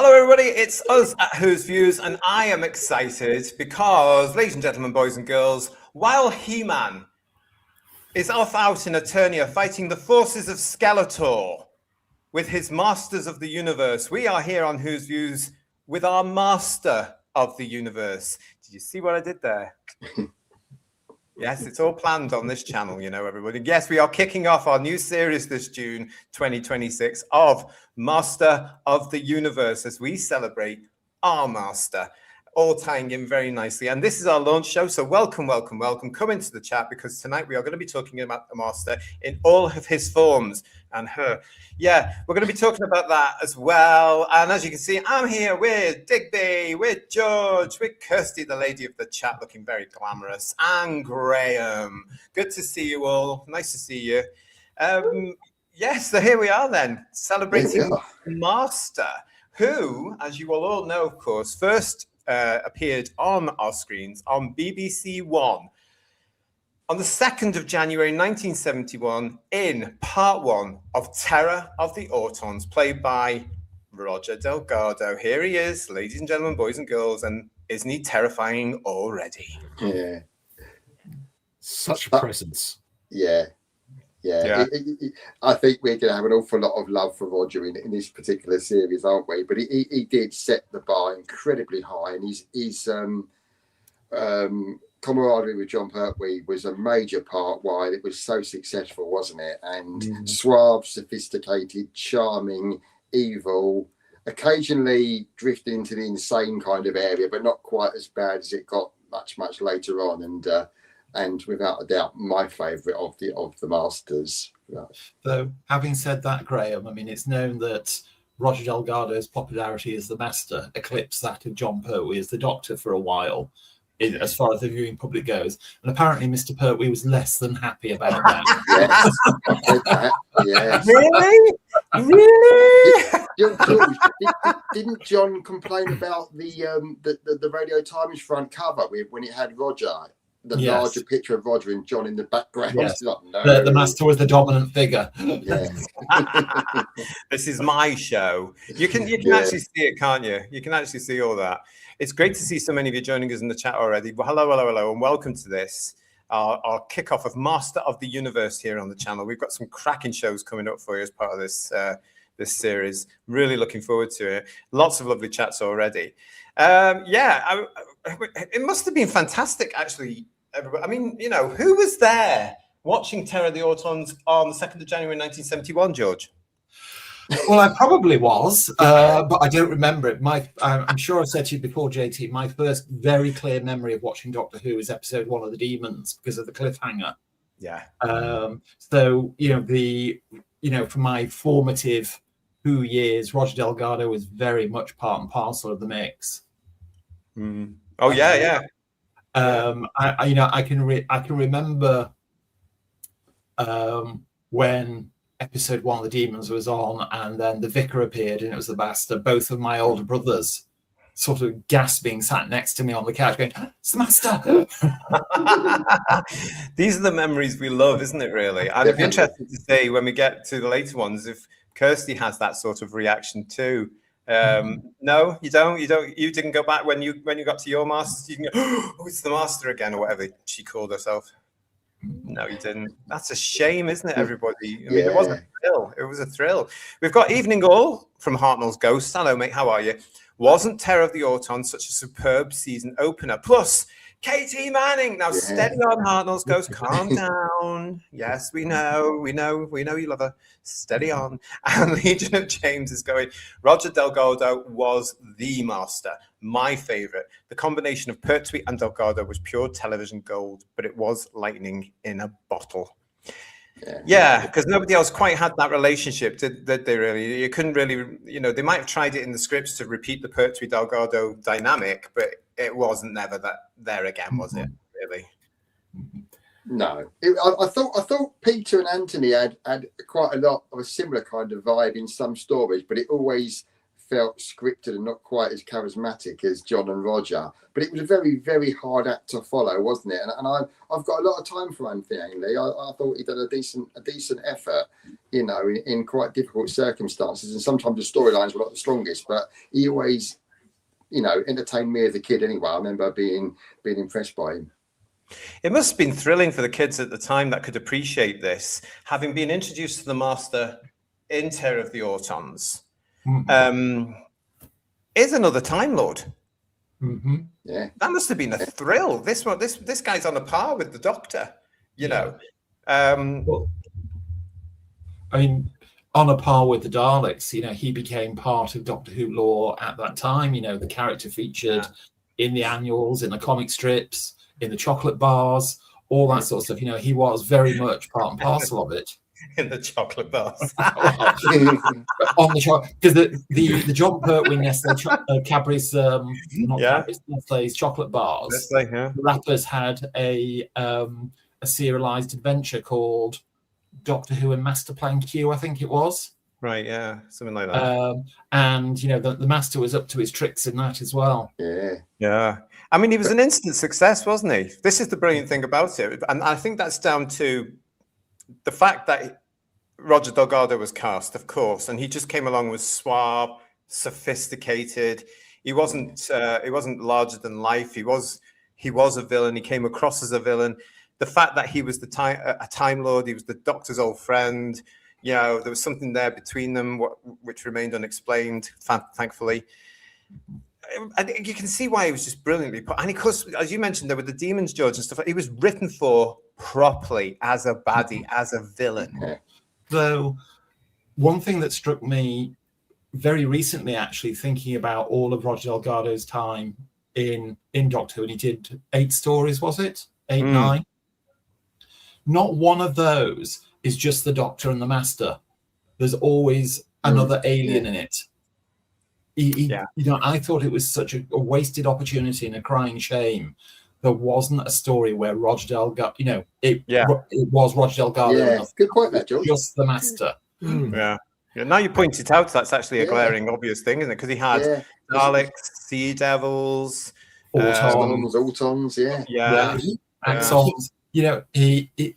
Hello, everybody. It's us at Who's Views, and I am excited because, ladies and gentlemen, boys and girls, while He-Man is off out in Eternia fighting the forces of Skeletor with his Masters of the Universe, we are here on Who's Views with our Master of the Universe. Did you see what I did there? Yes, it's all planned on this channel, you know, everybody. Yes, we are kicking off our new series this June 2026 of Master of the Universe as we celebrate our Master, all tying in very nicely. And this is our launch show, so welcome, welcome, welcome. Come into the chat because tonight we are going to be talking about the Master in all of his forms and her. Yeah, we're going to be talking about that as well. And as you can see, I'm here with Digby, with George, with Kirsty, the lady of the chat, looking very glamorous, and Graham. Good to see you all. Nice to see you. Yes, so here we are then, celebrating the Master, who, as you will all know, of course, first appeared on our screens on BBC One on the 2nd of January 1971 in part one of Terror of the Autons, played by Roger Delgado. Here he is, ladies and gentlemen, boys and girls, and isn't he terrifying already? Yeah. Such a presence. Yeah. I think we're going to have an awful lot of love for Roger in this particular series, aren't we? But he did set the bar incredibly high, and his camaraderie with John Pertwee was a major part why it was so successful, wasn't it? And suave, sophisticated, charming, evil, occasionally drifting into the insane kind of area, but not quite as bad as it got much later on. And without a doubt, my favourite of the Masters. Though, having said that, Graham, I mean, it's known that Roger Delgado's popularity as the Master eclipsed that of John Pertwee as the Doctor for a while, as far as the viewing public goes. And apparently Mr. Pertwee was less than happy about that. Yes. Really? George, didn't John complain about the Radio Times front cover when it had Roger? The larger picture of Roger and John in the background. Yes. Like, no. The Master was the dominant figure. Yes. This is my show. You can actually see it, can't you? You can actually see all that. It's great to see so many of you joining us in the chat already. Well, hello, and welcome to this, our kickoff of Master of the Universe here on the channel. We've got some cracking shows coming up for you as part of this this series. Really looking forward to it. Lots of lovely chats already. It must have been fantastic, actually. Everybody. I mean, you know, who was there watching Terror of the Autons on the 2nd of January 1971, George? Well, I probably was, but I don't remember it. I'm sure I've said to you before, JT, my first very clear memory of watching Doctor Who is episode 1 of The Demons because of the cliffhanger. Yeah. So, for my formative Who years, Roger Delgado was very much part and parcel of the mix. Mm. Oh yeah. I can remember when episode 1 of The Demons was on, and then the Vicar appeared, and it was the Master. Both of my older brothers, sort of gasping, sat next to me on the couch, going, "It's the Master!" These are the memories we love, isn't it? Really, and it'd be interesting to see when we get to the later ones if Kirsty has that sort of reaction too. No, you don't. You didn't go back when you got to your Masters. You can go, "Oh, it's the Master again," or whatever she called herself. No, you didn't. That's a shame, isn't it, everybody? I mean, it was a thrill. It was a thrill. We've got Evening All from Hartnell's Ghost. Hello, mate. How are you? Wasn't Terror of the Autons such a superb season opener? Plus, Katie Manning. Now, steady on, Hartnell's Ghost. Calm down. Yes, we know you love her. Steady on. And Legion of James is going, Roger Delgado was the Master. My favourite. The combination of Pertwee and Delgado was pure television gold, but it was lightning in a bottle. Yeah, because nobody else quite had that relationship, did they really? You couldn't really, they might have tried it in the scripts to repeat the Pertwee-Delgado dynamic, but it wasn't never there again, was it, really? No. I thought Peter and Anthony had quite a lot of a similar kind of vibe in some stories, but it always felt scripted and not quite as charismatic as John and Roger. But it was a very, very hard act to follow, wasn't it? And I've got a lot of time for Anthony Ainley. I thought he did a decent effort, you know, in quite difficult circumstances. And sometimes the storylines were not the strongest, but he always, you know, entertained me as a kid anyway. I remember being impressed by him. It must have been thrilling for the kids at the time that could appreciate this, having been introduced to the Master in Terror of the Autons. Is another Time Lord. Yeah, that must have been a thrill. This guy's on a par with the Doctor, you know. Well, I mean, on a par with the Daleks, you know, he became part of Doctor Who lore at that time. You know, the character featured in the annuals, in the comic strips, in the chocolate bars, all that sort of stuff. You know, he was very much part and parcel of it. In the chocolate bars. On the chocolate, because the John Pertwee Nestle Cadbury's, Nestle's chocolate bars. Nestle, yeah. The rappers had a serialized adventure called Doctor Who and Master Plan Q, I think it was. Right, yeah, something like that. And you know, the Master was up to his tricks in that as well. Yeah. I mean, he was an instant success, wasn't he? This is the brilliant thing about it, and I think that's down to the fact that Roger Delgado was cast, of course, and he just came along with suave, sophisticated. He wasn't larger than life. He was a villain. He came across as a villain. The fact that he was a Time Lord, he was the Doctor's old friend. You know, there was something there between them, which remained unexplained, thankfully. I think you can see why he was just brilliantly put. And of course, as you mentioned, there were the Demons Judge and stuff. He was written for properly as a baddie, as a villain. Though, one thing that struck me very recently, actually, thinking about all of Roger Delgado's time in Doctor Who, and he did 8 stories, was it? 8, 9? Not one of those is just the Doctor and the Master. There's always another alien in it. You know, I thought it was such a wasted opportunity and a crying shame. There wasn't a story where Roger Delgado, you know, it was Roger Delgado. Yeah, good point there, George. Just the Master. Yeah. Now you point it out, that's actually a glaring, obvious thing, isn't it? Because he had Daleks, Sea Devils, Autons, Axons. You know,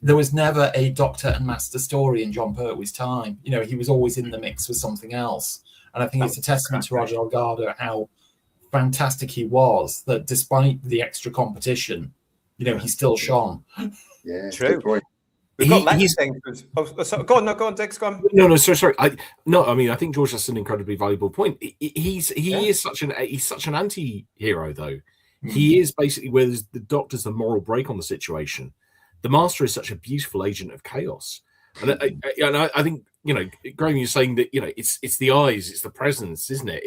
there was never a Doctor and Master story in John Pertwee's time. You know, he was always in the mix with something else. And I think it's a testament to Roger Delgado how fantastic he was, that despite the extra competition, you know, he still shone. Yeah, true. We've got Lex saying, go on, Dix, go on. No, sorry. I mean, I think George has an incredibly valuable point. He is such an anti-hero, though. He is basically where the Doctor's the moral break on the situation. The Master is such a beautiful agent of chaos, and I think, you know, Graham, you're saying that, you know, it's the eyes, it's the presence, isn't it?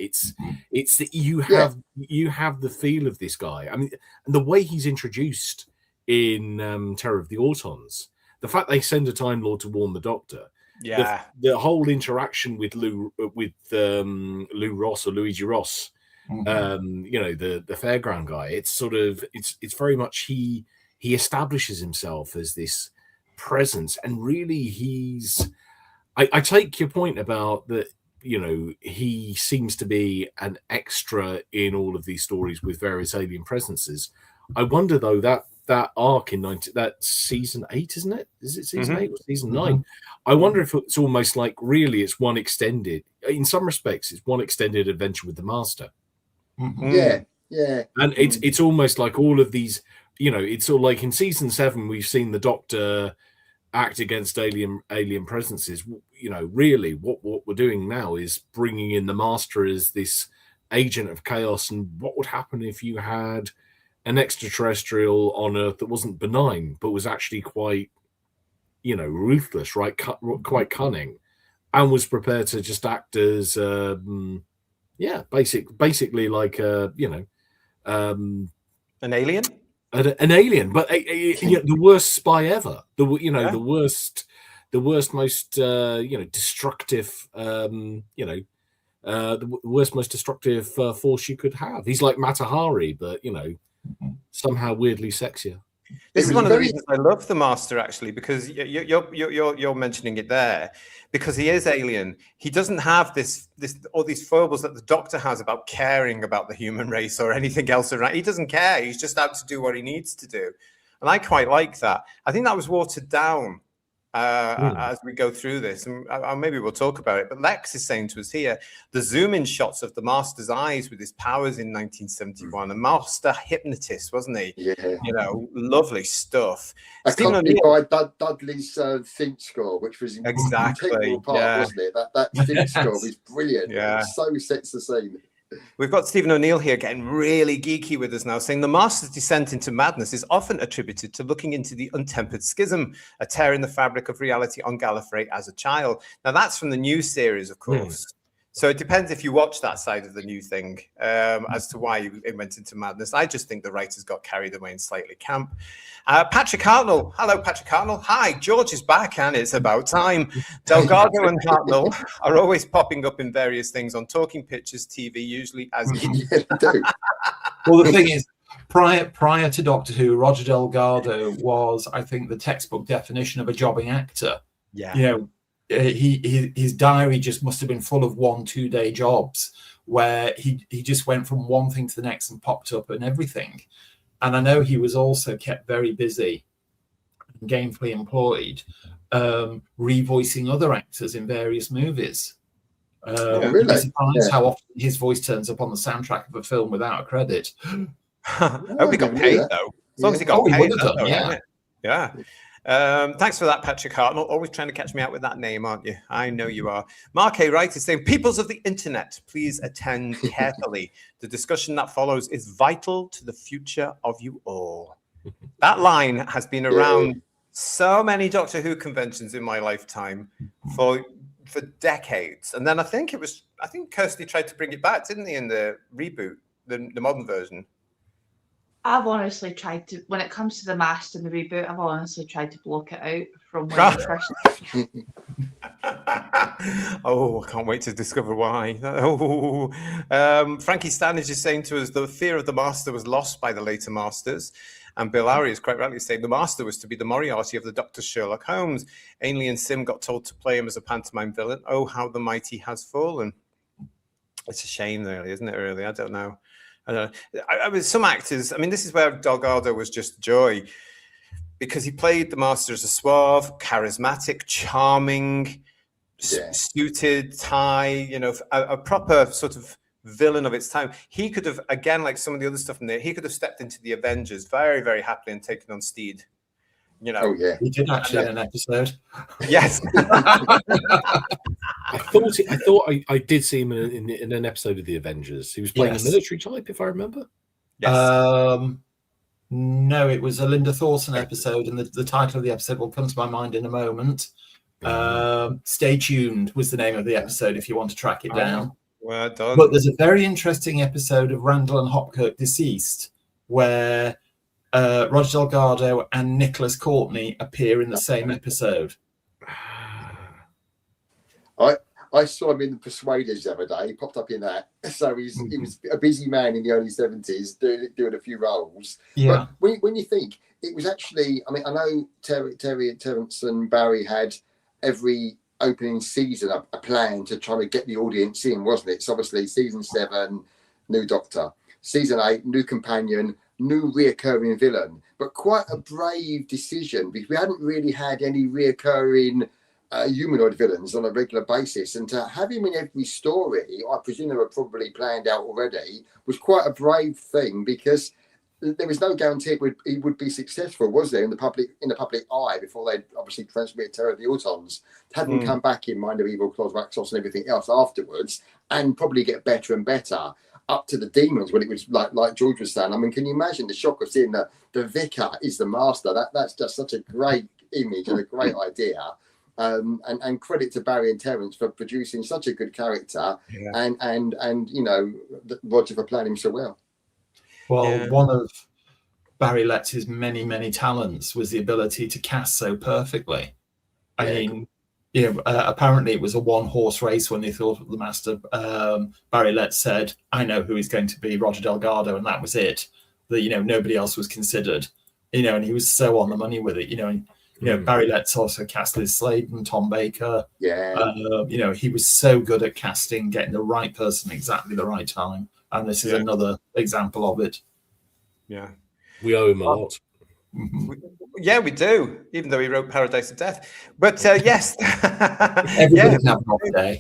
It's that you have the feel of this guy. I mean, and the way he's introduced in Terror of the Autons, the fact they send a Time Lord to warn the Doctor, the whole interaction with Lou Ross or Luigi Ross, you know, the fairground guy. It's sort of it's very much he establishes himself as this presence, and really I take your point about that, you know, he seems to be an extra in all of these stories with various alien presences. I wonder, though, that arc in that season 8, isn't it? Is it season 8 or season 9? I wonder if it's almost like, really, it's one extended, in some respects, it's one extended adventure with the Master. Yeah. And it's almost like all of these, you know, it's all like in season 7, we've seen the Doctor act against alien presences. You know, really what we're doing now is bringing in the Master as this agent of chaos. And what would happen if you had an extraterrestrial on Earth that wasn't benign but was actually quite, you know, ruthless, right, quite cunning, and was prepared to just act as basically like you know, an alien, but you know, the worst spy ever, the worst, most you know, destructive, you know, the worst, most destructive force you could have. He's like Mata Hari, but, you know, somehow weirdly sexier. This It is was one of the very- reasons I love the Master, actually, because you're mentioning it there, because he is alien. He doesn't have this all these foibles that the Doctor has about caring about the human race or anything else around. He doesn't care. He's just out to do what he needs to do, and I quite like that. I think that was watered down as we go through this, and maybe we'll talk about it. But Lex is saying to us here, the zoom-in shots of the Master's eyes with his powers in 1971, a master hypnotist, wasn't he? Yeah. You know, lovely stuff. Stephen Accompanied O'Neill, by Dudley's think score, which was an Exactly, integral part, yeah. wasn't it? That think score was brilliant. Yeah. It so sets the scene. We've got Stephen O'Neill here getting really geeky with us now, saying the Master's descent into madness is often attributed to looking into the untempered schism, a tear in the fabric of reality on Gallifrey as a child. Now, that's from the new series, of course. So it depends if you watch that side of the new thing as to why it went into madness. I just think the writers got carried away and slightly camp. Patrick Hartnell. Hello, Patrick Hartnell. Hi, George is back and it's about time. Delgado and Hartnell are always popping up in various things on talking pictures, TV, usually as... Yeah, they do. Well, the thing is, prior to Doctor Who, Roger Delgado was, I think, the textbook definition of a jobbing actor. Yeah. You know, his diary just must have been full of 1-2 day jobs where he just went from one thing to the next and popped up and everything. And I know he was also kept very busy and gainfully employed revoicing other actors in various movies. Really? You'd be surprised Yeah. how often his voice turns up on the soundtrack of a film without a credit. I hope he got paid, though. As long as he got he paid. would have done, though, yeah. right? Yeah. Thanks for that, Patrick Hartnell. Always trying to catch me out with that name, aren't you? I know you are. Mark A. Wright is saying, peoples of the internet, please attend carefully. The discussion that follows is vital to the future of you all. That line has been around so many Doctor Who conventions in my lifetime for decades. And then I think Kirsty tried to bring it back, didn't he, in the reboot, the modern version? I've honestly tried to, when it comes to the Master and the reboot, I've honestly tried to block it out from when it first. Oh, I can't wait to discover why. Oh, Frankie Standage is saying to us, the fear of the Master was lost by the later Masters. And Bill Lowry is quite rightly saying the Master was to be the Moriarty of the Doctor Sherlock Holmes. Ainley and Sim got told to play him as a pantomime villain. Oh, how the mighty has fallen. It's a shame, really, isn't it, really? I don't know. I mean, some actors, I mean, this is where Delgado was just joy, because he played the Master as a suave, charismatic, charming, suited tie, you know, a proper sort of villain of its time. He could have, again, like some of the other stuff in there, he could have stepped into the Avengers very, very happily and taken on Steed. You know, he did actually in an episode. Yes. I thought I did see him in an episode of the Avengers. He was playing a military type, if I remember. Yes. No, it was a Linda Thorson episode, and the title of the episode will come to my mind in a moment. Stay tuned was the name of the episode if you want to track it down. Well done. But there's a very interesting episode of Randall and Hopkirk Deceased where Roger Delgado and Nicholas Courtney appear in the same episode. I saw him in The Persuaders the other day. He popped up in that. So he was a busy man in the early 70s doing a few roles. Yeah. But when you think, it was actually, I mean, I know Terence and Barry had every opening season a plan to try to get the audience in, wasn't it? So obviously season 7, new Doctor. Season 8, new companion, new reoccurring villain. But quite a brave decision, because we hadn't really had any reoccurring humanoid villains on a regular basis, and to have him in every story, I presume they were probably planned out already, was quite a brave thing, because there was no guarantee he would be successful, was there, in the public eye before they obviously transmitted Terror of the Autons. Had him come back in Mind of Evil, Claws of Axos and everything else afterwards, and probably get better and better up to the Demons when it was like George was saying. I mean, can you imagine the shock of seeing the Vicar is the Master? That's just such a great image and a great idea. And credit to Barry and Terence for producing such a good character, and you know, Roger for playing him so well. Well, one of Barry Lett's many talents was the ability to cast so perfectly. I mean, you know, apparently it was a one-horse race when they thought of the Master. Barry Lett said, "I know who is going to be Roger Delgado," and that was it. That, you know, nobody else was considered. and he was so on the money with it, and Barry Letts also cast Liz Sladen, Tom Baker. Yeah. He was so good at casting, getting the right person exactly the right time. And this is another example of it. Yeah. We owe him a lot. Yeah, we do, even though he wrote Paradise of Death. But yes. Everybody can have an off day.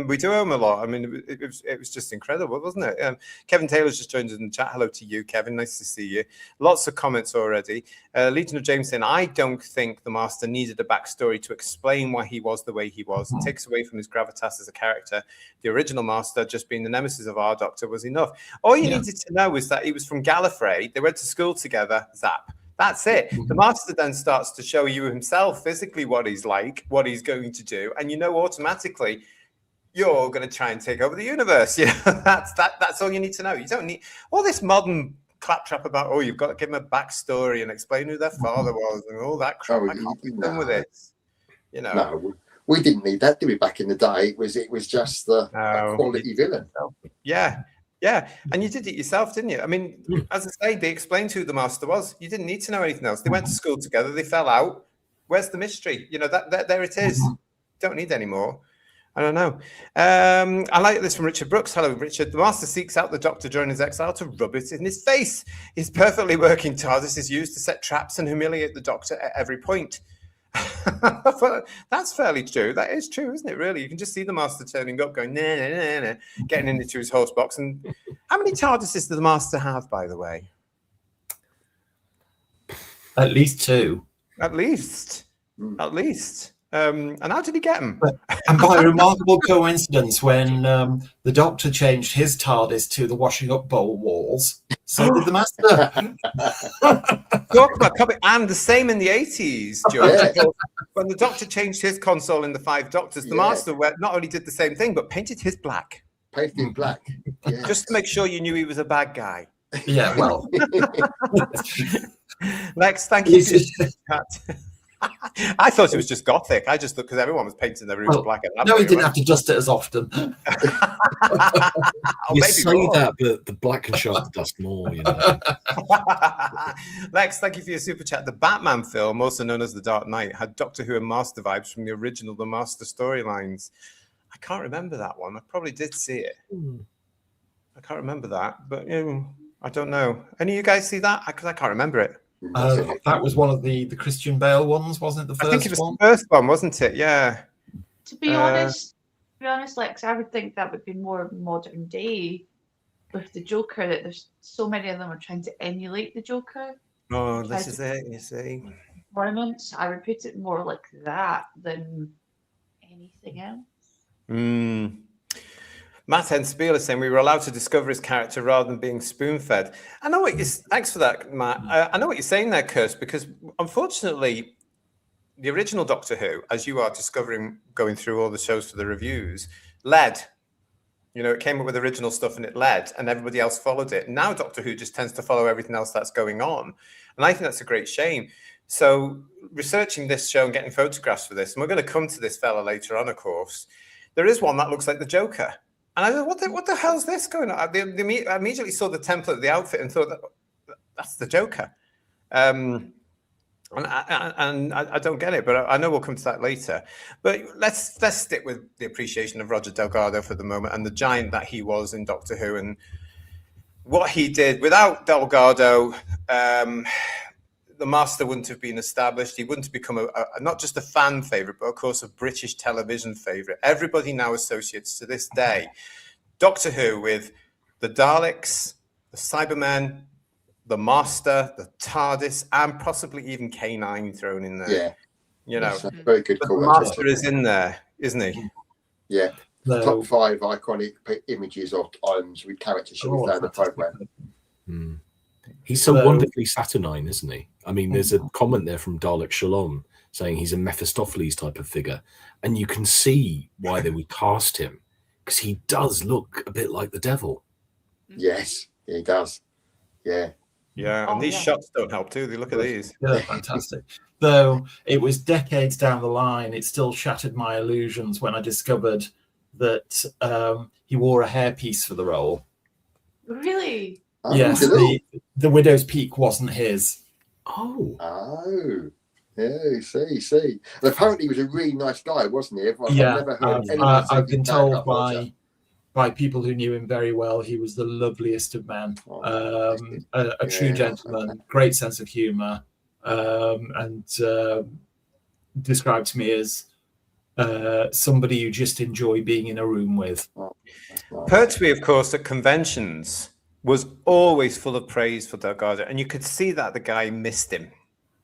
We do owe him a lot. I mean, it was just incredible, wasn't it? Kevin Taylor's just joined us in the chat. Hello to you, Kevin. Nice to see you. Lots of comments already. Legion of James saying, I don't think the Master needed a backstory to explain why he was the way he was. It takes away from his gravitas as a character. The original Master, just being the nemesis of our Doctor, was enough. All you needed to know was that he was from Gallifrey. They went to school together. Zap. That's it. The Master then starts to show you himself physically what he's like, what he's going to do, and automatically you're going to try and take over the universe. That's all you need to know. You don't need all this modern claptrap about you've got to give him a backstory and explain who their father was and all that crap. I can't be done with it. No, we didn't need that, did we? Back in the day, it was just a quality villain. Yeah, and you did it yourself, didn't you? I mean, as I say, they explained who the Master was. You didn't need to know anything else. They went to school together. They fell out. Where's the mystery? That there it is. Don't need any more. I don't know. I like this from Richard Brooks. Hello, Richard. The Master seeks out the Doctor during his exile to rub it in his face. His perfectly working TARDIS is used to set traps and humiliate the Doctor at every point. That's fairly true. That is true, isn't it? Really, you can just see the Master turning up, going nah, getting into his horse box. And how many TARDISes does the Master have, by the way? At least 2. At least. And how did he get them? And by a remarkable coincidence, when the Doctor changed his TARDIS to the washing up bowl walls, so did the Master. Talk about copy, and the same in the 80s, George. When the Doctor changed his console in the 5 Doctors, the Master not only did the same thing, but painted his black. Painted in black. Yes. Just to make sure you knew he was a bad guy. Yeah, well. Lex, thank you for your chat. I thought it was just Gothic. I just thought because everyone was painting their rooms black. No, he didn't have to dust it as often. You say that, but the black can show up dust more. Lex, thank you for your super chat. The Batman film, also known as The Dark Knight, had Doctor Who and Master vibes from the original The Master storylines. I can't remember that one. I probably did see it. I can't remember that, but I don't know. Any of you guys see that? Because I can't remember it. That was one of the Christian Bale ones, wasn't it? The first one? I think it was the first one, wasn't it? Yeah. To be honest, Lex, I would think that would be more modern day with the Joker. That there's so many of them are trying to emulate the Joker. Oh, this is it. You see. Environments. I would put it more like that than anything else. Matt N. Spiel is saying we were allowed to discover his character rather than being spoon-fed. I know what you're. Thanks for that, Matt. I know what you're saying there, Kirst, because unfortunately, the original Doctor Who, as you are discovering, going through all the shows for the reviews, led. It came up with original stuff and it led, and everybody else followed it. Now Doctor Who just tends to follow everything else that's going on, and I think that's a great shame. So, researching this show and getting photographs for this, and we're going to come to this fella later on, of course. There is one that looks like the Joker. And I thought, what the hell's this going on? I immediately saw the template of the outfit and thought, that's the Joker. And I don't get it, but I know we'll come to that later. But let's stick with the appreciation of Roger Delgado for the moment and the giant that he was in Doctor Who and what he did. Without Delgado, the Master wouldn't have been established. He wouldn't have become not just a fan favorite, but of course a British television favorite. Everybody now associates to this day Doctor Who with the Daleks, the Cybermen, the Master, the TARDIS, and possibly even K9 thrown in there. Yeah, that's a very good call. The Master is in there, isn't he? Yeah. Top 5 iconic images of islands with characters should be found in the program. He's so wonderfully saturnine, isn't he? I mean, there's a comment there from Dalek Shalom saying he's a Mephistopheles type of figure. And you can see why they would cast him, because he does look a bit like the devil. Yes, he does. Yeah. Yeah, and these shots don't help too. Look at these. Yeah, fantastic. Though it was decades down the line, it still shattered my illusions when I discovered that he wore a hairpiece for the role. Really? Oh, Yes, the Widow's Peak wasn't his. Oh. Oh. Yeah, see. And apparently he was a really nice guy, wasn't he? I've Yeah, never heard anyone say I've been anything bad told about Roger. by people who knew him very well, he was the loveliest of men. Oh, A true gentleman, great sense of humour, and described to me as somebody you just enjoy being in a room with. Nice. Pertwee, of course, at conventions was always full of praise for Delgado, and you could see that the guy missed him.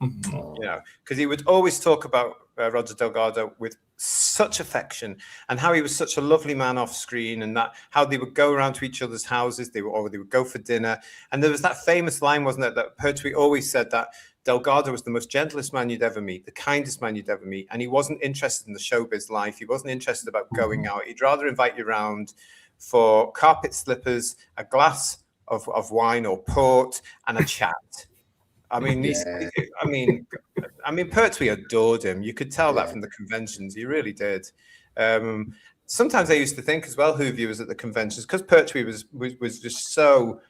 You know, because he would always talk about Roger Delgado with such affection, and how he was such a lovely man off screen, and that how they would go around to each other's houses, they would go for dinner. And there was that famous line, wasn't it, that Pertwee always said that Delgado was the most gentlest man you'd ever meet, the kindest man you'd ever meet, and he wasn't interested in the showbiz life. He wasn't interested about going out. He'd rather invite you around for carpet slippers, a glass of wine or port, and a chat. I mean, Pertwee adored him. You could tell that from the conventions. He really did. Sometimes I used to think as well, who viewers at the conventions, because Pertwee was just so,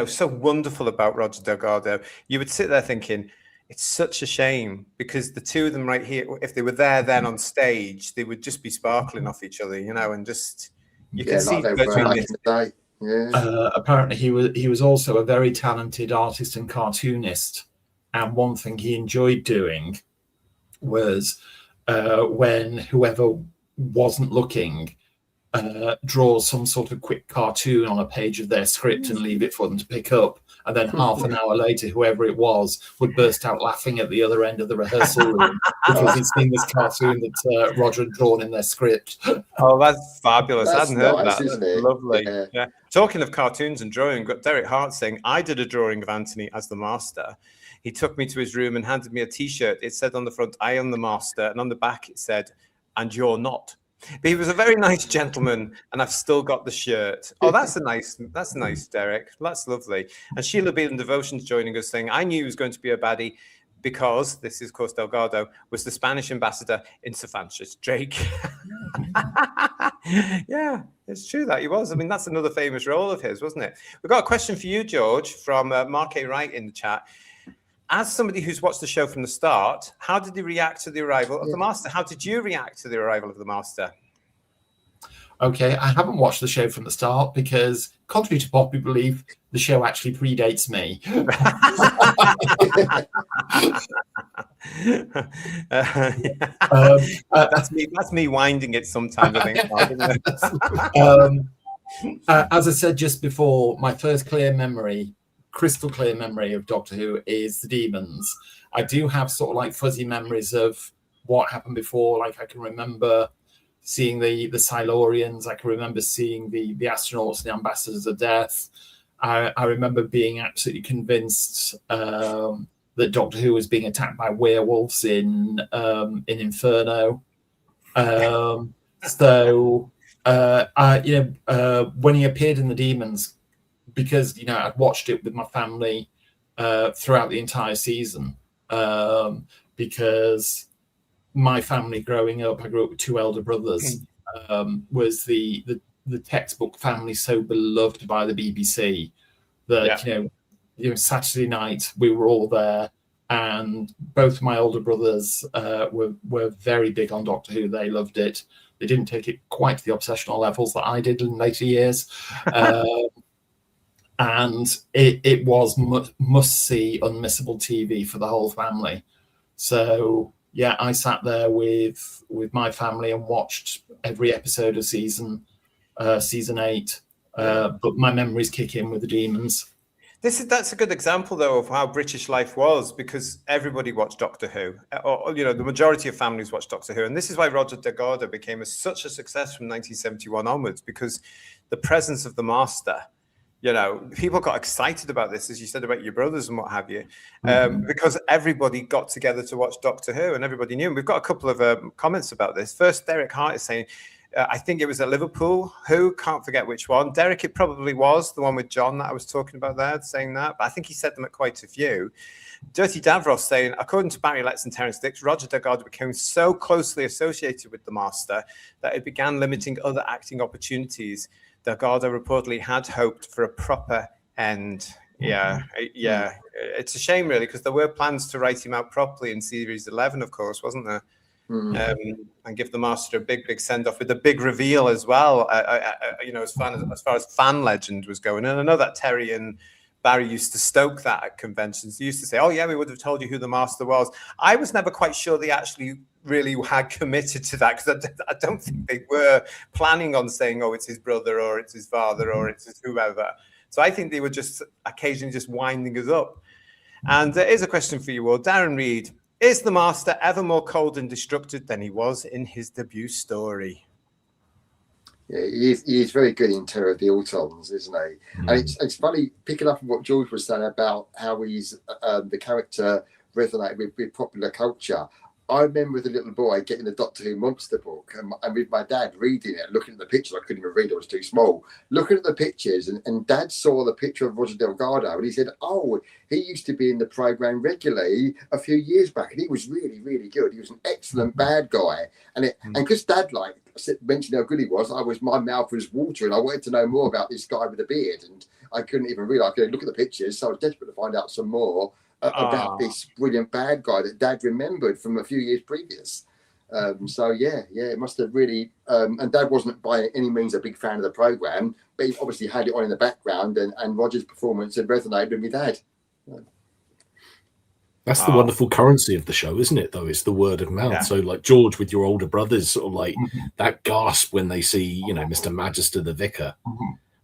so wonderful about Roger Delgado. You would sit there thinking, it's such a shame, because the two of them right here, if they were there then on stage, they would just be sparkling off each other, and just you can see like they were back in the day. Yeah. Apparently he was also a very talented artist and cartoonist, and one thing he enjoyed doing was when whoever wasn't looking draw some sort of quick cartoon on a page of their script and leave it for them to pick up, and then half an hour later whoever it was would burst out laughing at the other end of the rehearsal room because he'd seen this cartoon that Roger had drawn in their script. Oh, that's fabulous. I hadn't heard nice, that. isn't it? Lovely. Yeah. Talking of cartoons and drawing, got Derek Hart saying, I did a drawing of Anthony as the Master. He took me to his room and handed me a T-shirt. It said on the front, I am the Master. And on the back, it said, and you're not. But he was a very nice gentleman, and I've still got the shirt. Oh, that's nice, Derek. That's lovely. And Sheila Beelan Devotion's joining us saying, I knew he was going to be a baddie because, this is, of course, Delgado, was the Spanish ambassador in Sir Francis Drake. Yeah, it's true that he was. I mean, that's another famous role of his, wasn't it? We've got a question for you, George, from Mark A. Wright in the chat. As somebody who's watched the show from the start, how did he react to the arrival of the Master? How did you react to the arrival of the Master? Okay, I haven't watched the show from the start because, contrary to popular belief, the show actually predates me. That's me winding it sometimes, I think. As I said just before, my first crystal clear memory of Doctor Who is the Demons. I do have sort of like fuzzy memories of what happened before. Like I can remember seeing the Silurians. I can remember seeing the astronauts, the Ambassadors of Death. I remember being absolutely convinced that Doctor Who was being attacked by werewolves in Inferno. When he appeared in the Demons, because I'd watched it with my family throughout the entire season, because my family growing up, I grew up with two elder brothers, was the textbook family so beloved by the BBC that Saturday night we were all there, and both my older brothers were very big on Doctor Who. They loved it. They didn't take it quite to the obsessional levels that I did in later years. And it was must-see, unmissable TV for the whole family. So, yeah, I sat there with my family and watched every episode of season 8. But my memories kick in with the Demons. That's a good example, though, of how British life was, because everybody watched Doctor Who. Or, the majority of families watched Doctor Who. And this is why Roger Delgado became such a success from 1971 onwards, because the presence of the Master... people got excited about this, as you said about your brothers and what have you, because everybody got together to watch Doctor Who and everybody knew. And we've got a couple of comments about this. First, Derek Hart is saying, I think it was at Liverpool. Who? Can't forget which one. Derek, it probably was the one with John that I was talking about there, saying that. But I think he said them at quite a few. Dirty Davros saying, according to Barry Letts and Terence Dix, Roger Delgado became so closely associated with the Master that it began limiting other acting opportunities. Delgado reportedly had hoped for a proper end. Yeah. It's a shame, really, because there were plans to write him out properly in Series 11, of course, wasn't there? And give the Master a big send off with a big reveal as well. As far as fan legend was going, and I know that Terry and Barry used to stoke that at conventions. They used to say, "Oh yeah, we would have told you who the Master was." I was never quite sure they actually really had committed to that, because I don't think they were planning on saying, "Oh, it's his brother," or "It's his father," or "It's his whoever." So I think they were just occasionally just winding us up. And here's a question for you all, Darren Reed. Is the Master ever more cold and destructive than he was in his debut story? Yeah, he is very good in Terror of the Autons, isn't he? And it's funny, picking up on what George was saying about how he's the character resonated with popular culture. I remember as a little boy getting the Doctor Who Monster book and with my dad reading it, looking at the pictures. I couldn't even read, I was too small. Looking at the pictures, and Dad saw the picture of Roger Delgado, and he said, "Oh, he used to be in the programme regularly a few years back, and he was really, really good. He was an excellent bad guy." And because Dad mentioned how good he was, my mouth was watering. I wanted to know more about this guy with a beard, and I couldn't even read. I could look at the pictures, so I was desperate to find out some more about this brilliant bad guy that Dad remembered from a few years previous. It must have really. And Dad wasn't by any means a big fan of the programme, but he obviously had it on in the background, and Roger's performance had resonated with my dad. That's the wonderful currency of the show, isn't it, though? It's the word of mouth. Yeah. So, like, George, with your older brothers, sort of like that gasp when they see, Mr. Magister the Vicar.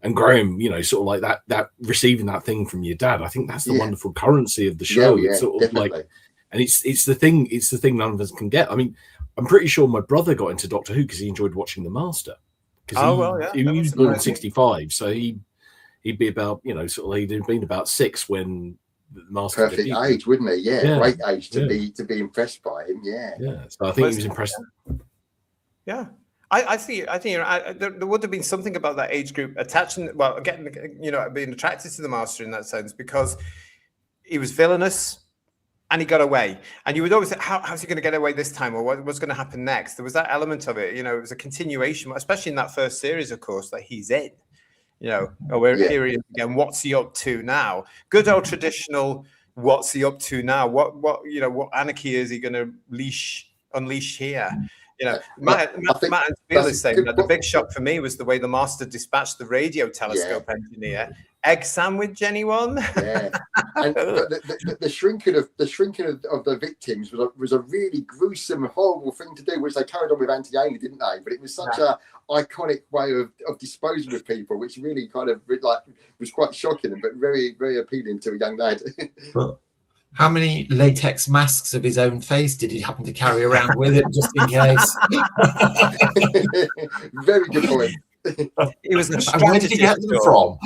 And Graham, sort of like that receiving that thing from your dad. I think that's the wonderful currency of the show. Yeah, it's sort of definitely. like, and it's the thing none of us can get. I mean, I'm pretty sure my brother got into Doctor Who because he enjoyed watching The Master. He was born in 1965, so he'd be about, he'd been about 6 when the Master. Perfect age, wouldn't he? Yeah, great age to be impressed by him. Yeah. So I think he was impressed. Yeah. I think there would have been something about that age group being attracted to the Master in that sense, because he was villainous and he got away. And you would always say, how's he going to get away this time? Or what's going to happen next? There was that element of it. It was a continuation, especially in that first series, of course, that he's in. We're hearing again, what's he up to now? Good old traditional, what's he up to now? What anarchy is he going to unleash here? Matt and Spiel is saying that the big shock for me was the way the Master dispatched the radio telescope engineer. Egg sandwich, anyone? Yeah. And the shrinking of the victims was a really gruesome, horrible thing to do, which they carried on with Antigone, didn't they? But it was such a iconic way of disposing of people, which really kind of was quite shocking, but very, very appealing to a young lad. How many latex masks of his own face did he happen to carry around with him, just in case? Very good point. It was and where did he get them from?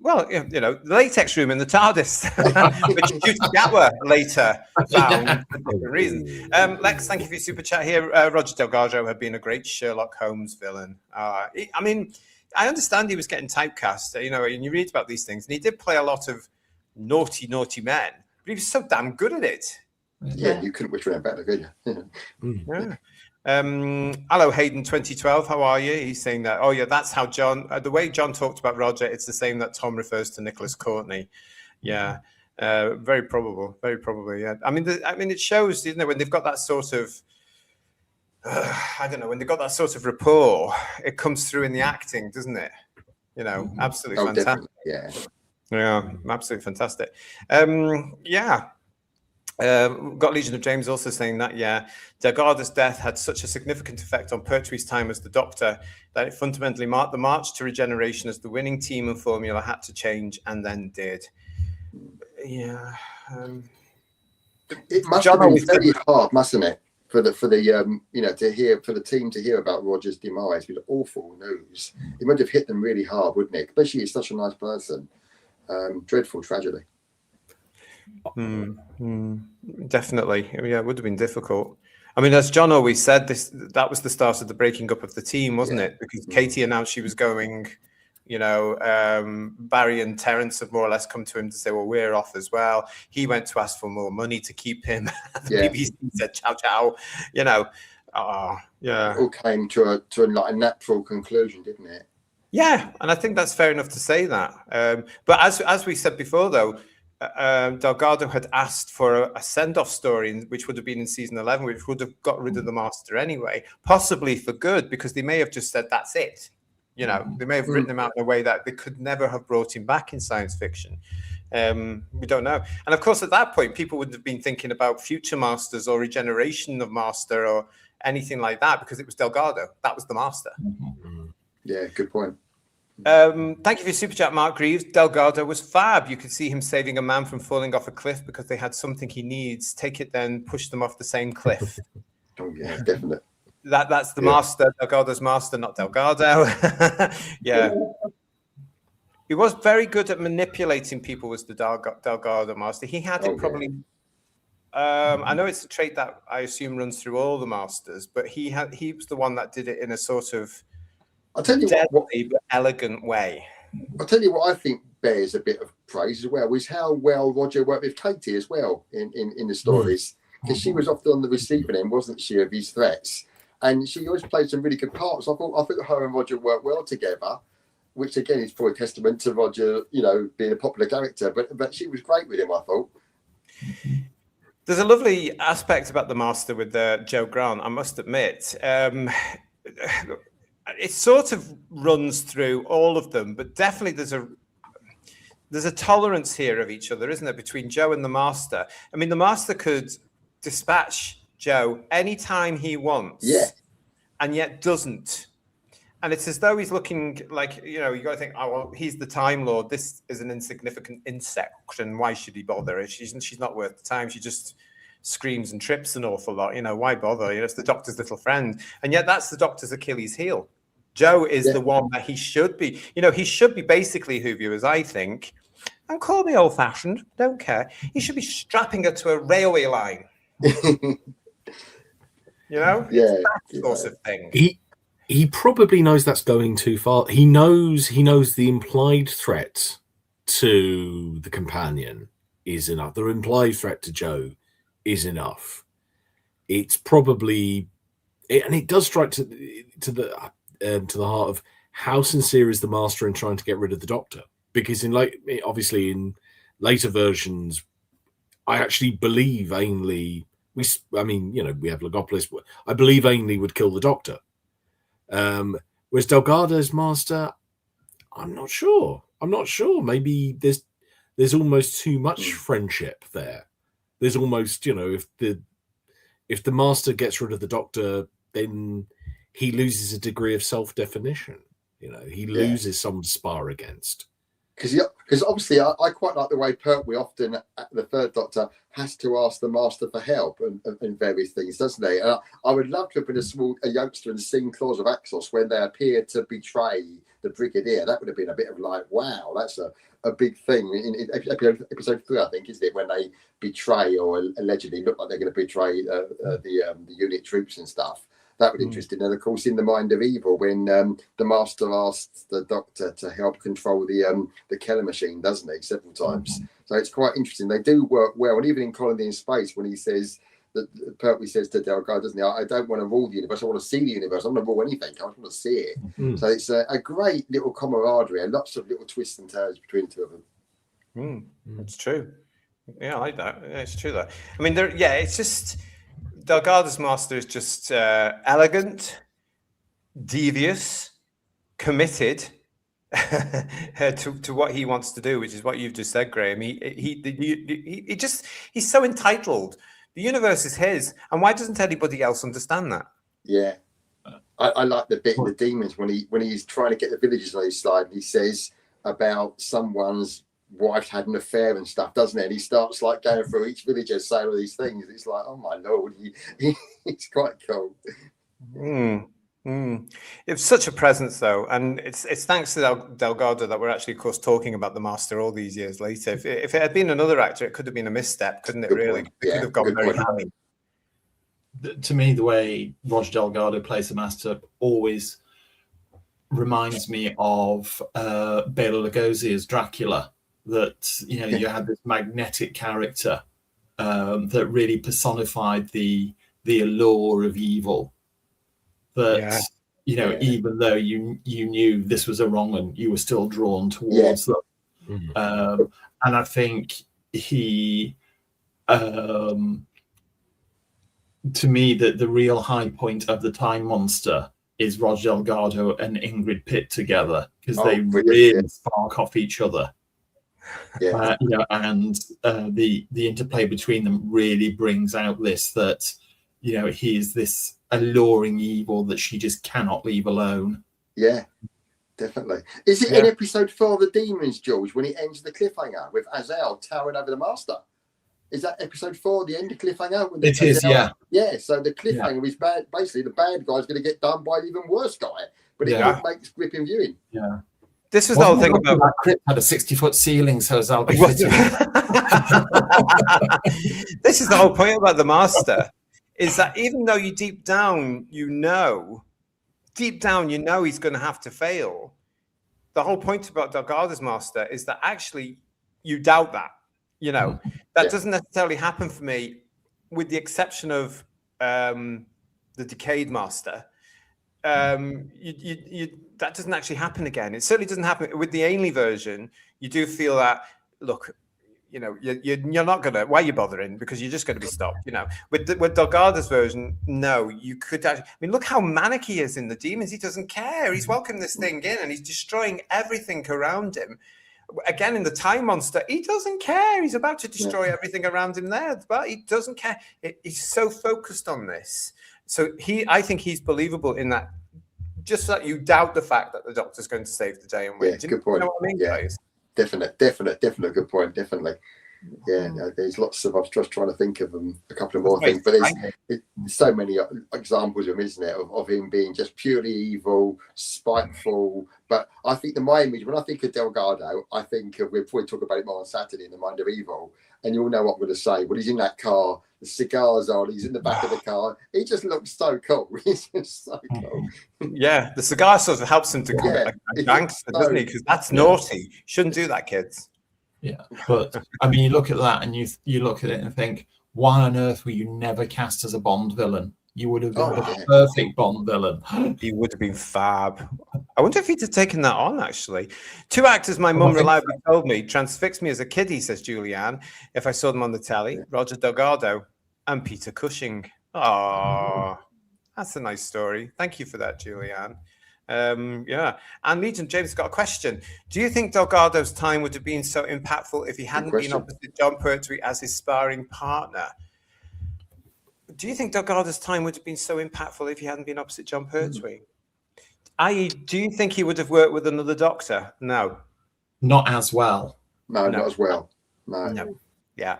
Well, the latex room in the TARDIS, which Judy Gatwa later found for different reasons. Lex, thank you for your super chat here. Roger Delgado had been a great Sherlock Holmes villain. I understand he was getting typecast, and you read about these things, and he did play a lot of naughty men, but he was so damn good at it. Yeah, you couldn't wish for him better, could you? Yeah. Hello, Hayden 2012. How are you? He's saying that. Oh yeah, that's how John. The way John talked about Roger, it's the same that Tom refers to Nicholas Courtney. Yeah, very probable. Very probably. Yeah. I mean, it shows, isn't it, when they've got that sort of. When they've got that sort of rapport, it comes through in the acting, doesn't it? Absolutely fantastic. Definitely. Yeah. Yeah, absolutely fantastic. Got Legion of James also saying that, Delgado's death had such a significant effect on Pertwee's time as the Doctor that it fundamentally marked the march to regeneration, as the winning team and formula had to change, and then did. Yeah. It must have been very hard, mustn't it, for the team to hear about Roger's demise with awful news. It would have hit them really hard, wouldn't it? Especially he's such a nice person. Dreadful tragedy. Definitely. Yeah, it would have been difficult. I mean, as John always said, that was the start of the breaking up of the team, wasn't it? Because Katie announced she was going, Barry and Terence have more or less come to him to say, well, we're off as well. He went to ask for more money to keep him. The BBC said, ciao. It all came to a natural conclusion, didn't it? Yeah, and I think that's fair enough to say that. But as we said before, though, Delgado had asked for a send-off story, which would have been in season 11, which would have got rid of the Master anyway, possibly for good, because they may have just said, that's it. You know, they may have written him out in a way that they could never have brought him back in science fiction. We don't know. And of course, at that point, people would have been thinking about future Masters or regeneration of Master or anything like that, because it was Delgado. That was the Master. Yeah, good point. Thank you for your super chat, Mark Greaves. Delgado was fab. You could see him saving a man from falling off a cliff because they had something he needs. Take it then, push them off the same cliff. Oh yeah, definitely. That's the Master. Delgado's Master, not Delgado. Yeah. He was very good at manipulating people, was the Delgado Master. He had it probably... I know it's a trait that I assume runs through all the Masters, but he was the one that did it in a sort of I'll tell you but elegant way. I'll tell you what I think bears a bit of praise as well is how well Roger worked with Katie as well in the stories, because she was often on the receiving end, wasn't she, of his threats, and she always played some really good parts. I thought her and Roger worked well together, which again is probably a testament to Roger, you know, being a popular character. But she was great with him, I thought. There's a lovely aspect about the Master with Joe Grant, I must admit. It sort of runs through all of them, but definitely there's a tolerance here of each other, isn't there, between Joe and the Master? I mean, the Master could dispatch Joe anytime he wants, and yet doesn't. And it's as though he's looking like, you know, you got to think, oh, well, he's the Time Lord. This is an insignificant insect, and why should he bother? She's not worth the time. She just screams and trips an awful lot. You know, why bother? You know, it's the Doctor's little friend. And yet that's the Doctor's Achilles heel. Joe is the one that he should be. You know, he should be basically, who viewers, I think, and call me old-fashioned, don't care. He should be strapping her to a railway line. You know? That sort of thing. He probably knows that's going too far. He knows the implied threat to the companion is enough. The implied threat to Joe is enough. It's probably, and it does strike to the heart of how sincere is the Master in trying to get rid of the Doctor. Because obviously in later versions, I actually believe Ainley. We have Logopolis. I believe Ainley would kill the Doctor. Whereas Delgado's Master, I'm not sure. Maybe there's almost too much friendship there. There's almost, you know, if the Master gets rid of the Doctor, then he loses a degree of self-definition. You know, he loses some to spar against. Because obviously I quite like the way Pertwee often, the Third Doctor, has to ask the Master for help and various things, doesn't he? And I would love to have been a youngster and sing Claws of Axos when they appear to betray the Brigadier. That would have been a bit of like, wow, that's a big thing. In episode 3, I think, isn't it, when they betray or allegedly look like they're going to betray the unit troops and stuff. That would be interesting. And of course, in The Mind of Evil, when the Master asks the Doctor to help control the Keller machine, doesn't he, several times? So it's quite interesting. They do work well. And even in Colony in Space, when he says that Pertwee says to Delgado, doesn't he, I don't want to rule the universe, I want to see the universe. I don't want to rule anything, I just want to see it. So it's a great little camaraderie and lots of little twists and turns between the two of them. It's true. Yeah, I like that. Yeah, it's true that. I mean, it's just Delgado's Master is just elegant, devious, committed to what he wants to do, which is what you've just said, Graham. He's so entitled. The universe is his, and why doesn't anybody else understand that? Yeah, I like the bit in the Demons when he's trying to get the villagers on his side, and he says about someone's wife had an affair and stuff, doesn't it? And he starts like going through each villager saying all these things. It's like, oh my lord, he's quite cool. It's such a presence, though, and it's thanks to Delgado that we're actually, of course, talking about the Master all these years later. If it had been another actor, it could have been a misstep, couldn't it? Good really, point. It could have gone very hammy. To me, the way Roger Delgado plays the Master always reminds me of Bela Lugosi as Dracula. That, you know, you had this magnetic character that really personified the allure of evil. That You know, Yeah. even though you knew this was a wrong and you were still drawn towards them. And I think he, to me, the real high point of the Time Monster is Roger Delgado and Ingrid Pitt together, because they really spark off each other. Yeah. You know, and the interplay between them really brings out this, that, you know, he is this alluring evil that she just cannot leave alone. Yeah, definitely. Is it in episode 4 of The Demons, George, when it ends the cliffhanger with Azael towering over the Master? Is that episode 4, the end of cliffhanger? It is, yeah. Yeah, so the cliffhanger is bad. Basically, the bad guy's going to get done by an even worse guy, but it makes gripping viewing. Yeah. This was the whole thing about that crypt had a 60-foot ceiling, so Zal. This is the whole point about the Master, is that even though you deep down you know he's going to have to fail. The whole point about Delgado's Master is that actually you doubt that. You know, that doesn't necessarily happen for me, with the exception of the Decayed Master. That doesn't actually happen again. It certainly doesn't happen with the Ainley version. You do feel that, look, you know, you're not gonna. Why are you bothering? Because you're just going to be stopped. You know, with Delgado's version, no, you could actually. I mean, look how manic he is in the Demons. He doesn't care. He's welcoming this thing in, and he's destroying everything around him. Again, in the Time Monster, he doesn't care. He's about to destroy everything around him there, but he doesn't care. He's so focused on this. So I think he's believable in that. Just that you doubt the fact that the Doctor's going to save the day and win. Yeah, good point. You know what I mean, guys? Definite good point. Definitely. Yeah, no, there's lots of. I was just trying to think of a couple of more things, but there's so many examples of him, isn't it? Of him being just purely evil, spiteful. But I think my image, when I think of Delgado, I think of, we'll probably talk about it more on Saturday, in The Mind of Evil, and you'll know what I'm going to say. But he's in that car, the cigars on, he's in the back of the car. He just looks so cool. He's just so cool. Yeah, the cigar sort of helps him to come a gangster, doesn't he? Because that's naughty. Shouldn't do that, kids. Yeah, but I mean, you look at that and you look at it and think, why on earth were you never cast as a Bond villain? You would have been the perfect Bond villain. He would have been fab. I wonder if he'd have taken that on, actually. 2 actors my mum reliably told me transfixed me as a kiddie, says Julianne, if I saw them on the telly. Roger Delgado and Peter Cushing. Oh, that's a nice story. Thank you for that, Julianne. Yeah. And Legion James got a question. Do you think Delgado's time would have been so impactful if he hadn't been opposite John Pertwee as his sparring partner? Do you think Delgado's time would have been so impactful if he hadn't been opposite John Pertwee? I.e., do you think he would have worked with another Doctor? No. Not as well. No, not as well. No. Yeah.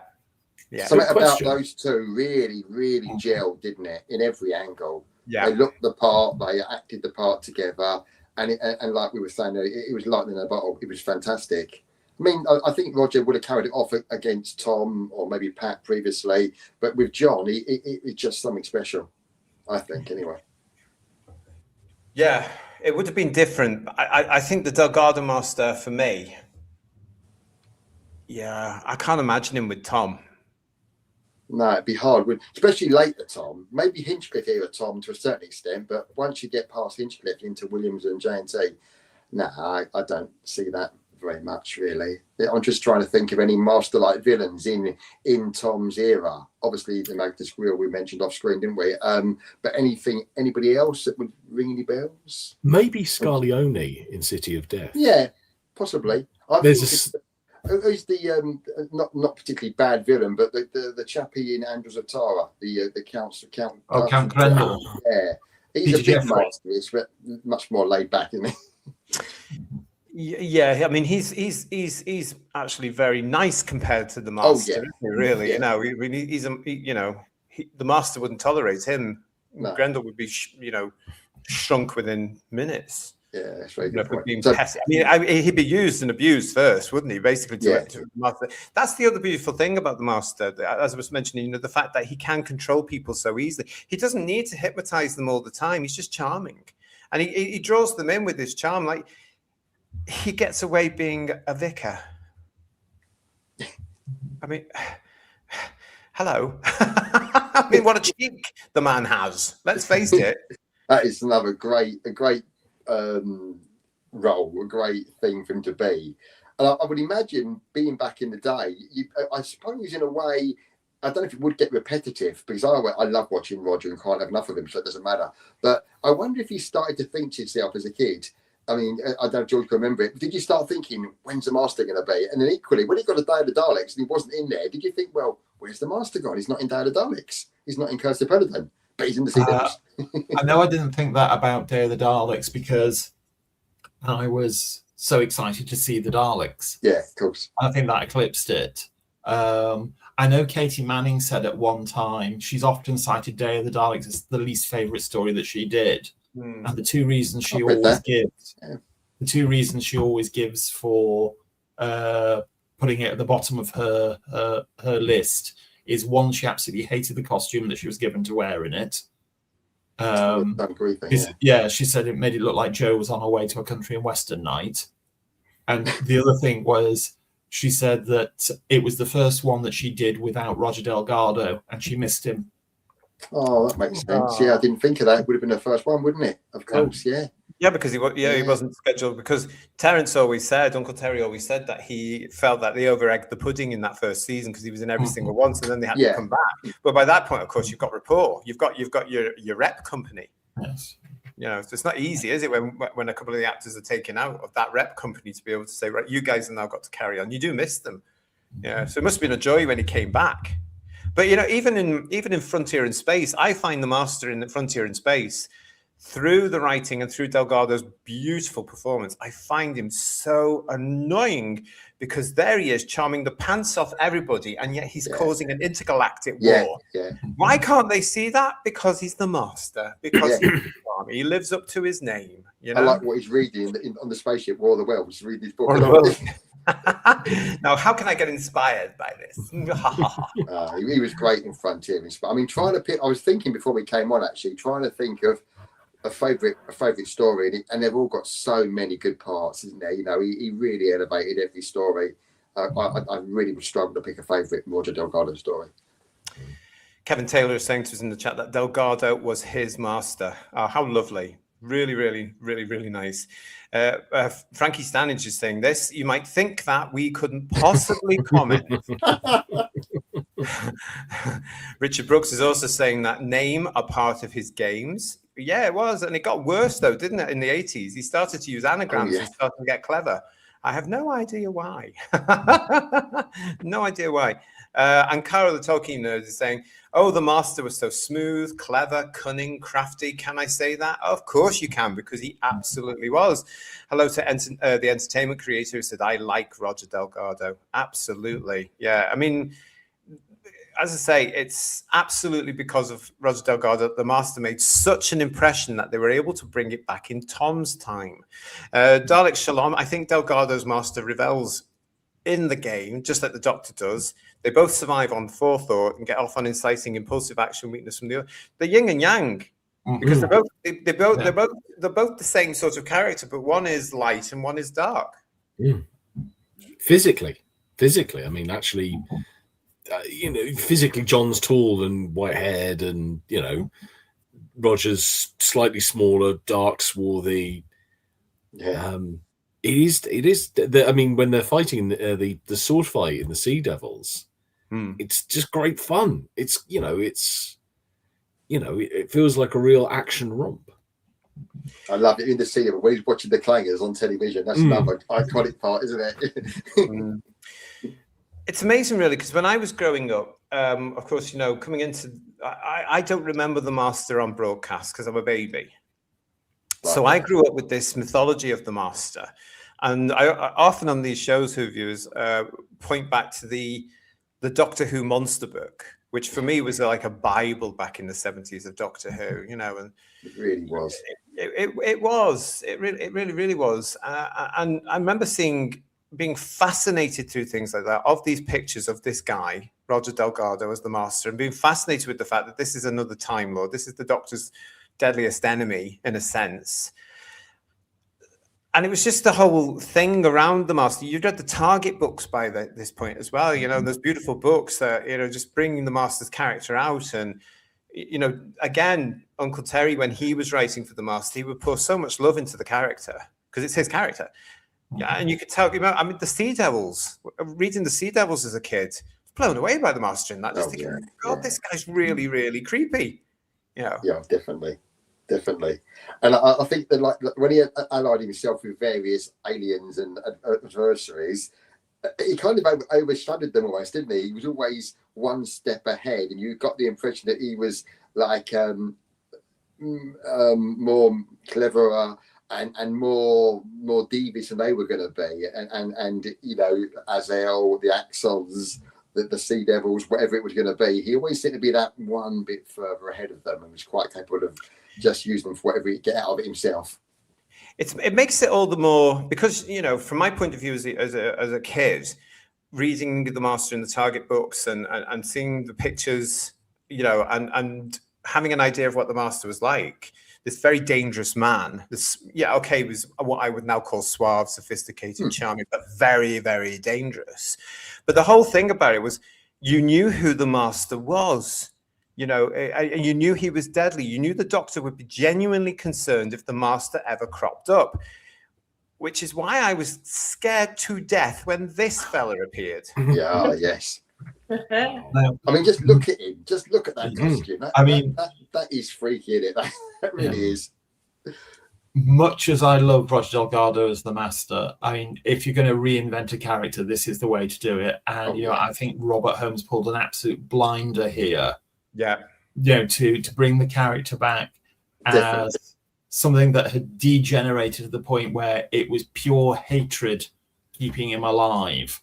Something about those two really, really gelled, didn't it? In every angle. Yeah. They looked the part, they acted the part together. And like we were saying, it was lightning in a bottle. It was fantastic. I mean, I think Roger would have carried it off against Tom or maybe Pat previously, but with John, it's just something special, I think, anyway. Yeah, it would have been different. I think the Delgado Master, for me, I can't imagine him with Tom. No, it'd be hard, especially later Tom. Maybe Hinchcliffe era Tom to a certain extent, but once you get past Hinchcliffe into Williams and J&T, I don't see that very much, really. I'm just trying to think of any master-like villains in Tom's era. Obviously, the Magnus Grill we mentioned off screen, didn't we? But anybody else that would ring any bells? Maybe Scarlione in City of Death. Yeah, possibly. Who's the not particularly bad villain, but the chappie in Andros of Tara, the Count. Oh, Count Grendel. Yeah, he's a bit masterless, but much more laid back, isn't he? Yeah, I mean, he's actually very nice compared to the Master. Isn't he, really? Yeah. The Master wouldn't tolerate him. No. Grendel would be, shrunk within minutes. Yeah, that's very good. He'd be used and abused first, wouldn't he? Basically, to Master. That's the other beautiful thing about the Master, as I was mentioning. The fact that he can control people so easily. He doesn't need to hypnotize them all the time. He's just charming, and he draws them in with his charm. Like he gets away being a vicar. I mean, hello. I mean, what a cheek the man has. Let's face it. That is another great role, a great thing for him to be. And I would imagine being back in the day, I suppose in a way, I don't know if it would get repetitive, because I love watching Roger and can't have enough of him, so it doesn't matter. But I wonder if you started to think to yourself as a kid, I mean, I don't know if George can remember it, but did you start thinking, when's the Master going to be? And then equally, when he got a Day of the Daleks and he wasn't in there, did you think, well, where's the Master gone? He's not in Day of the Daleks. He's not in Curse of Peloton, but he's in the Sea Devils. I know I didn't think that about Day of the Daleks because I was so excited to see the Daleks. Yeah, of course. I think that eclipsed it. I know Katie Manning said at one time she's often cited Day of the Daleks as the least favourite story that she did. And the two reasons she always gives, the two reasons she always gives for putting it at the bottom of her list is one, she absolutely hated the costume that she was given to wear in it. She said it made it look like Jo was on her way to a country and western night. And the other thing was, she said that it was the first one that she did without Roger Delgado, and she missed him. Oh, that makes sense. Yeah, I didn't think of that. It would have been the first one, wouldn't it? Of course, yeah. Yeah, because he wasn't scheduled. Because Terence always said, Uncle Terry always said that he felt that they over-egged the pudding in that first season because he was in every single one, so then they had to come back. But by that point, of course, you've got rapport. You've got your rep company. Yes. You know, it's not easy, is it, when a couple of the actors are taken out of that rep company to be able to say, right, you guys have now got to carry on. You do miss them. Yeah, so it must have been a joy when he came back. But you know, even in Frontier in Space, I find the Master in Frontier in Space, through the writing and through Delgado's beautiful performance, I find him so annoying because there he is, charming the pants off everybody, and yet he's causing an intergalactic war. Yeah. Why can't they see that? Because he's the Master. Because he lives up to his name. You know? I like what he's reading on the spaceship, War of the Worlds. Reading his book. Now, how can I get inspired by this? He was great in Frontier. I mean, I was thinking before we came on, actually, trying to think of a favorite story, and they've all got so many good parts, isn't there? You know, he really elevated every story. I really would struggle to pick a favorite Roger Delgado story. Kevin Taylor is saying to us in the chat that Delgado was his Master. Oh, how lovely. Really, really, really, really nice. Frankie Stanage is saying this. You might think that we couldn't possibly comment. Richard Brooks is also saying that name are part of his games. Yeah, it was. And it got worse, though, didn't it, in the 80s? He started to use anagrams and started to get clever. I have no idea why. No idea why. And Carol, the Tolkien nerd, is saying, oh, the Master was so smooth, clever, cunning, crafty. Can I say that? Of course you can, because he absolutely was. Hello to the entertainment creator who said, I like Roger Delgado. Absolutely. Yeah, I mean, as I say, it's absolutely because of Roger Delgado that the Master made such an impression that they were able to bring it back in Tom's time. Dalek Shalom, I think Delgado's Master revels in the game, just like the Doctor does. They both survive on forethought and get off on inciting impulsive action weakness from the other. They're yin and yang, because they're both the same sort of character, but one is light and one is dark. Physically, I mean, actually, physically, John's tall and white-haired, and Roger's slightly smaller, dark, swarthy. Yeah. It is. I mean, when they're fighting the sword fight in the Sea Devils, it's just great fun. It feels like a real action romp. I love it in the Sea Devils when he's watching the clangers on television. That's another iconic part, isn't it? It's amazing, really, because when I was growing up, of course, coming into, I don't remember the Master on broadcast because I'm a baby. Right. So I grew up with this mythology of the Master. And I often on these shows, who viewers point back to the Doctor Who monster book, which for me was like a Bible back in the 70s of Doctor Who, and it really was. It was. It really was. And I remember being fascinated through things like that, of these pictures of this guy, Roger Delgado, as the Master, and being fascinated with the fact that this is another Time Lord. This is the Doctor's deadliest enemy, in a sense. And it was just the whole thing around the Master. You'd read the Target books by this point as well, those beautiful books that, just bringing the Master's character out. And you know, again, Uncle Terry, when he was writing for the Master, he would pour so much love into the character because it's his character. Yeah, and you could tell. I mean, the Sea Devils. Reading the Sea Devils as a kid, blown away by the Master in that. Just thinking, God, this guy's really, really creepy. Yeah, definitely. And I think that, like, when he allied himself with various aliens and adversaries, he kind of overshadowed them almost, didn't he? He was always one step ahead, and you got the impression that he was like more cleverer and more devious than they were going to be, and you know, Azael, the Axons, the Sea Devils, whatever it was going to be, he always seemed to be that one bit further ahead of them, and was quite capable of just using them for whatever he get out of it himself. It makes it all the more, because, you know, from my point of view as a kid, reading the Master in the Target books and seeing the pictures, you know, and having an idea of what the Master was like. This very dangerous man. He was what I would now call suave, sophisticated, charming, but very, very dangerous. But the whole thing about it was, you knew who the Master was. You know, you knew he was deadly. You knew the Doctor would be genuinely concerned if the Master ever cropped up, which is why I was scared to death when this fella appeared. Yeah, yes. I mean, just look at him. Just look at that costume. That is freaky, isn't it? That really is. Much as I love Roger Delgado as the Master, I mean, if you're going to reinvent a character, this is the way to do it. And you know, I think Robert Holmes pulled an absolute blinder here. Yeah, you know, to bring the character back as something that had degenerated to the point where it was pure hatred keeping him alive.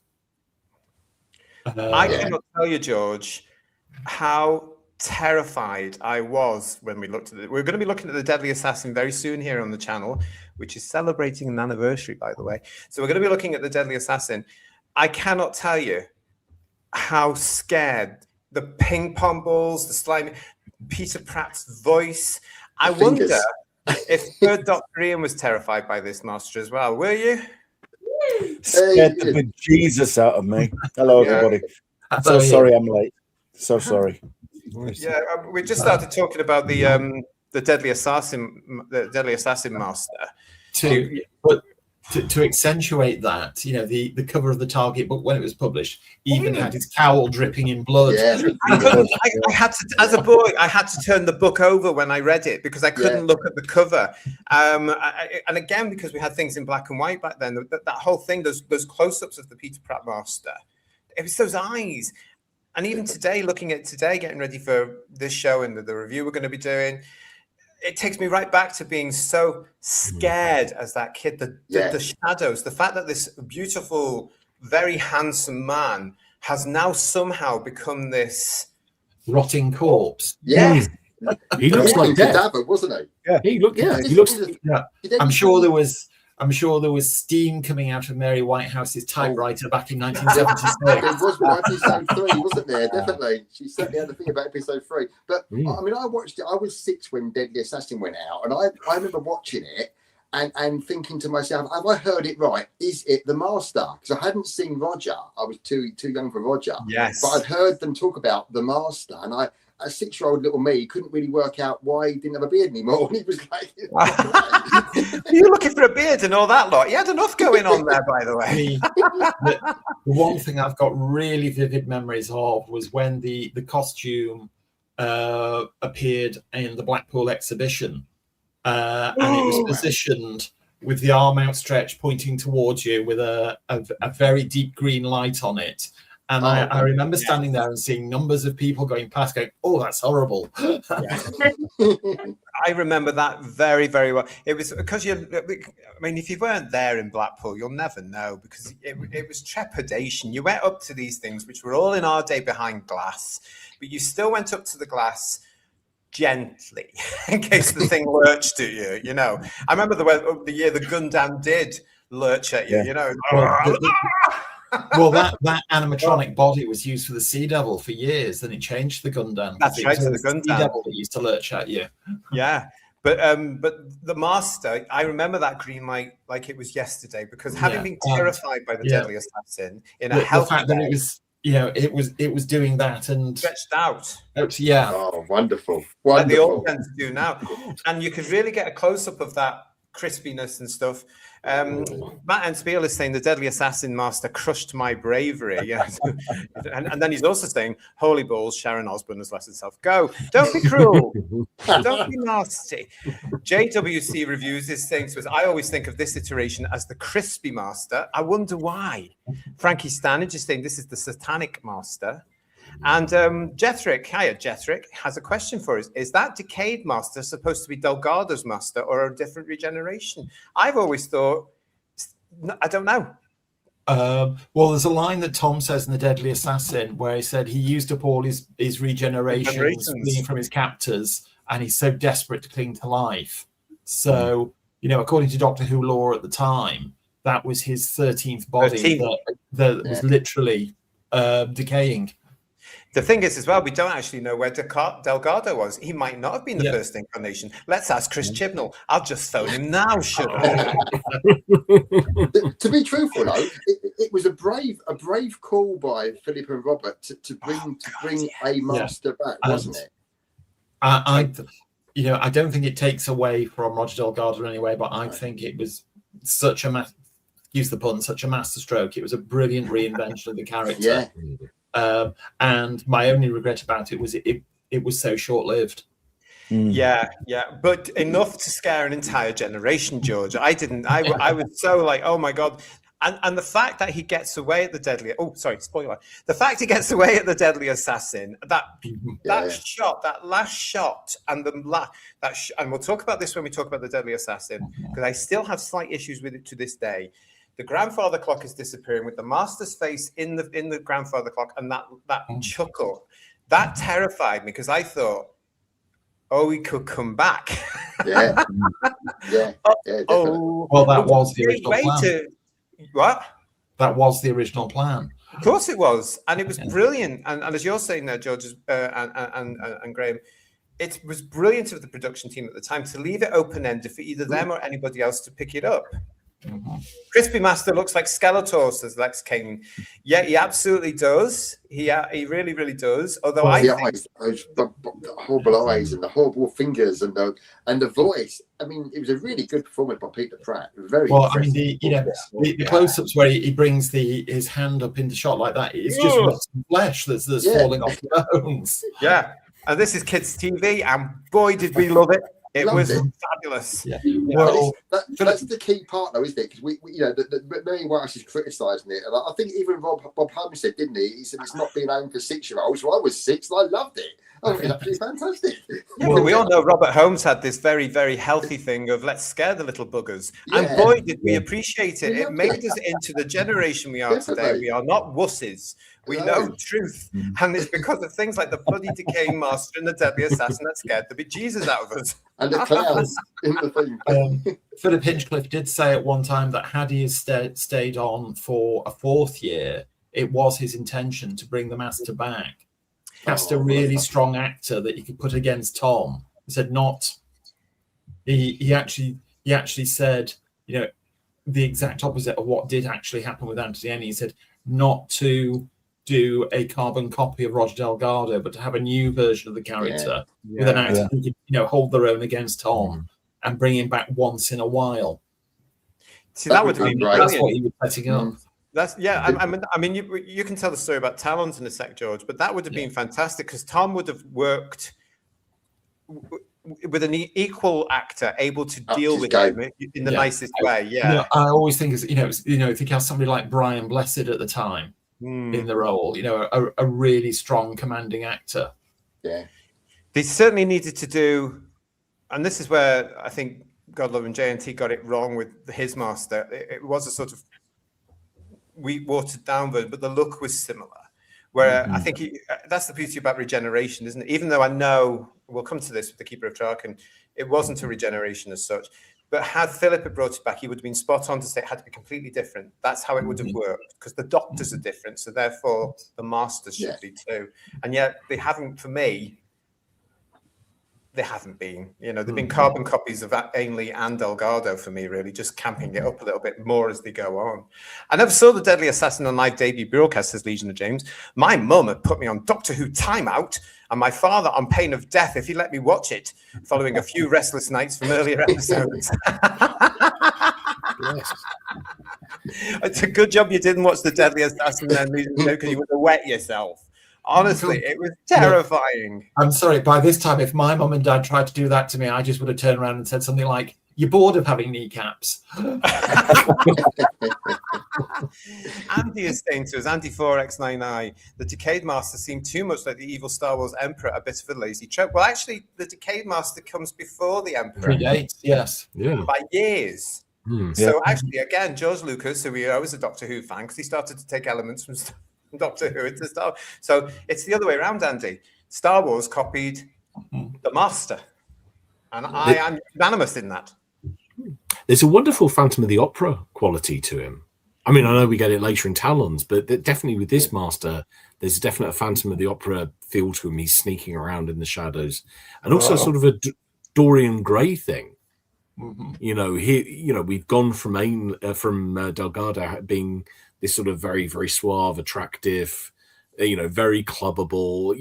I cannot tell you, George, how terrified I was when we looked at it. We're going to be looking at The Deadly Assassin very soon here on the channel, which is celebrating an anniversary, by the way. So we're going to be looking at The Deadly Assassin. I cannot tell you how scared the ping pong balls, the slime, Peter Pratt's voice. I wonder if Third Doctor Ian was terrified by this Master as well. Were you? Scared the bejesus out of me. Hello, everybody. So sorry I'm late. So sorry. Yeah, we just started talking about the Deadly Assassin, Master. To accentuate that, you know, the cover of the Target book when it was published even had his cowl dripping in blood. Yeah. I had to, as a boy, I had to turn the book over when I read it because I couldn't look at the cover. And again, because we had things in black and white back then, that whole thing, those close-ups of the Peter Pratt Master, it was those eyes. And even today, looking at today, getting ready for this show and the review we're going to be doing, it takes me right back to being so scared as that kid. The shadows, the fact that this beautiful, very handsome man has now somehow become this rotting corpse. Yes. He looks like death, cadaver, wasn't he? Yeah. He looks. I'm sure there was steam coming out of Mary Whitehouse's typewriter back in 1976. There was one episode 3, wasn't there? Definitely. She certainly had a thing about episode 3. But I mean, I watched it. I was 6 when Deadly Assassin went out, and I remember watching it and thinking to myself, have I heard it right? Is it the Master? Because I hadn't seen Roger. I was too young for Roger. Yes. But I'd heard them talk about the Master, and a 6-year-old little me couldn't really work out why he didn't have a beard anymore. And he was like, you're looking for a beard and all that lot. He had enough going on there, by the way. The one thing I've got really vivid memories of was when the costume appeared in the Blackpool exhibition, and it was positioned with the arm outstretched pointing towards you with a very deep green light on it. And I remember standing there and seeing numbers of people going past going, oh, that's horrible. I remember that very, very well. It was because if you weren't there in Blackpool, you'll never know, because it was trepidation. You went up to these things, which were all in our day behind glass, but you still went up to the glass gently in case the thing lurched at you, you know. I remember the year the Gundam did lurch at you, you know. Well, that animatronic body was used for the Sea Devil for years, then it changed the Gundam. That's right, to the Gundam. Sea Devil that used to lurch at you. Yeah, but the Master, I remember that green light like it was yesterday, because having been terrified by the Deadly Assassin in a healthy way. it was doing that and stretched out. Yeah. Oh, wonderful. Like they all Wonderful. tend to do now. And you could really get a close-up of that crispiness and stuff. Matt Enspiel is saying the Deadly Assassin Master crushed my bravery. Yeah. and then he's also saying, holy balls, Sharon Osbourne has let herself go. Don't be cruel. Don't be nasty. JWC Reviews is saying to us, I always think of this iteration as the crispy master. I wonder why. Frankie Stanage is saying this is the satanic master. And Jethrick, hiya, Jethrick, has a question for us. Is that Decayed Master supposed to be Delgado's master or a different regeneration? I've always thought, I don't know. Well, there's a line that Tom says in The Deadly Assassin where he said he used up all his regenerations fleeing from his captors, and he's so desperate to cling to life. So, according to Doctor Who lore at the time, that was his 13th body that was literally decaying. The thing is, as well, we don't actually know where Delgado was. He might not have been the first incarnation. Let's ask Chris Chibnall. I'll just phone him now, should I? To be truthful, though, it was a brave call by Philip and Robert to bring a master back, wasn't it? I don't think it takes away from Roger Delgado anyway, but I think it was such a use the pun, such a masterstroke. It was a brilliant reinvention of the character. Yeah. And my only regret about it was it was so short-lived. Yeah, but enough to scare an entire generation, George. I was so like, oh my god. And the fact that he gets away at the deadly spoiler. The fact he gets away at the Deadly Assassin, that shot, that last shot, and and we'll talk about this when we talk about the Deadly Assassin, because I still have slight issues with it to this day. The grandfather clock is disappearing with the master's face in the grandfather clock, and that chuckle that terrified me, because I thought, oh, he could come back. Yeah. Well, that was the original plan. What? That was the original plan. Of course it was, and it was brilliant. And as you're saying there, George and Graham, it was brilliant of the production team at the time to leave it open-ended for either them or anybody else to pick it up. Crispy Master looks like Skeletor, says Lex King. Yeah, he absolutely does. He really, really does. Although eyes, the horrible eyes and the horrible fingers and the voice. I mean, it was a really good performance by Peter Pratt. Very well. I mean, the close-ups where he brings his hand up into shot like that, it's just flesh that's falling off the bones. Yeah, and this is kids' TV, and boy, did we love it. It was fabulous. Yeah. Well, that's the key part, though, isn't it? Because Mary Welsh is criticising it, and I think even Bob Holmes said, didn't he? He said it's not being aimed for 6-year-olds. Well, I was 6 and I loved it. Oh, it's absolutely fantastic. Yeah, but we all know Robert Holmes had this very, very healthy thing of let's scare the little buggers. Yeah. And boy, did we appreciate it. It made us into the generation we are today. We are not wusses. We know truth. And it's because of things like the bloody decaying master and the Deadly Assassin that scared the bejesus out of us. And the clowns in the thing. Philip Hinchcliffe did say at one time that had he stayed on for a 4th year, it was his intention to bring the master back. Cast a really strong actor that you could put against Tom. He said not. He actually said, the exact opposite of what did actually happen with Anthony. He said not to do a carbon copy of Roger Delgado, but to have a new version of the character with an actor who could, hold their own against Tom and bring him back once in a while. See, that would be brilliant. That's what he was setting up. I mean, you can tell the story about Talons in a sec, George, but that would have been fantastic because Tom would have worked with an equal actor able to deal with him in the nicest way. Yeah, I always think if you have somebody like Brian Blessed at the time in the role, a really strong commanding actor. Yeah, they certainly needed to do, and this is where I think Godlove and JNT got it wrong with his master. It was a sort of watered down version, but the look was similar. Where I think that's the beauty about regeneration, isn't it? Even though I know we'll come to this with the Keeper of Traken, it wasn't a regeneration as such. But had Philip brought it back, he would have been spot on to say it had to be completely different. That's how it would have worked, because the doctors are different, so therefore the masters should be too. And yet they haven't, for me. They haven't been. You know, they've been carbon copies of Ainley and Delgado for me, really, just camping it up a little bit more as they go on. I never saw The Deadly Assassin on live debut broadcast as Legion of James. My mum had put me on Doctor Who Timeout, and my father on pain of death if he let me watch it, following a few restless nights from earlier episodes. Yes. It's a good job you didn't watch The Deadly Assassin then, because you would have wet yourself. Honestly, it was terrifying. I'm sorry, by this time, if my mum and dad tried to do that to me, I just would have turned around and said something like, "You're bored of having kneecaps." Andy is saying to us, Andy4X99, the Decade Master seemed too much like the evil Star Wars Emperor, a bit of a lazy trope. Well, actually, the Decade Master comes before the Emperor. Predates, yes. Yeah. By years. So actually, again, George Lucas, who we know is a Doctor Who fan, because he started to take elements from Doctor Who into Star Wars. So it's the other way around, Andy. Star Wars copied the Master. And I am unanimous in that. There's a wonderful Phantom of the Opera quality to him. I mean, I know we get it later in Talons, but definitely with this Master, there's a definite Phantom of the Opera feel to him. He's sneaking around in the shadows. And also sort of a Dorian Gray thing. You know, we've gone from Delgado being this sort of very, very suave, attractive, very clubbable,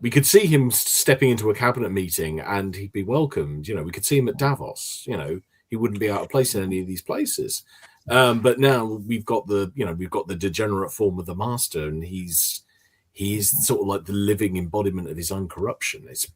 we could see him stepping into a cabinet meeting and he'd be welcomed. We could see him at Davos. He wouldn't be out of place in any of these places. But now we've got the degenerate form of the Master, and he's sort of like the living embodiment of his own corruption. It's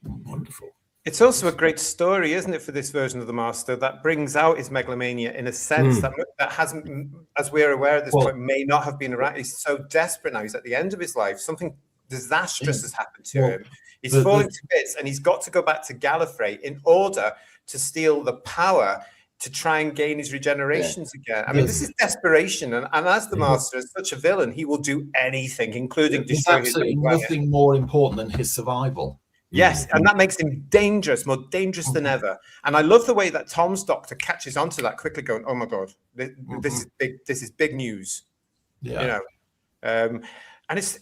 wonderful. It's also a great story, isn't it, for this version of the Master that brings out his megalomania in a sense that hasn't, as we're aware at this point, may not have been around. He's so desperate now. He's at the end of his life. Something disastrous has happened to him. He's falling to bits, and he's got to go back to Gallifrey in order to steal the power to try and gain his regenerations again. I mean, this is desperation, and as the Master, as such a villain, he will do anything, including destroy his absolutely nothing more important than his survival. Yes, and that makes him dangerous, more dangerous than ever. And I love the way that Tom's Doctor catches onto that quickly, going, "Oh my God, this is big. This is big news." Yeah. And it's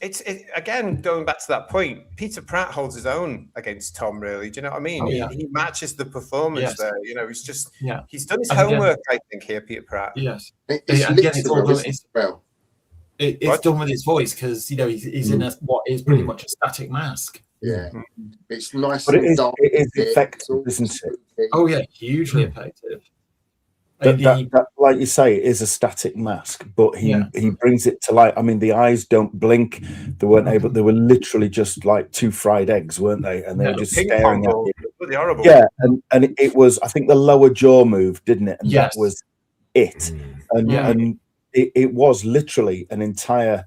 again going back to that point. Peter Pratt holds his own against Tom. Really, do you know what I mean? He matches the performance there. He's just he's done his homework. I think here, Peter Pratt. Yes, it's done with his voice because he's in what is pretty much a static mask. Yeah, it's nice. But it is effective, isn't it? Oh yeah, hugely effective. That, like you say, is a static mask, but he brings it to light. I mean, the eyes don't blink. They were literally just like two fried eggs, weren't they? And they were just staring at you. Really horrible. Yeah, and it was, I think, the lower jaw moved, didn't it? And that was it. And it was literally an entire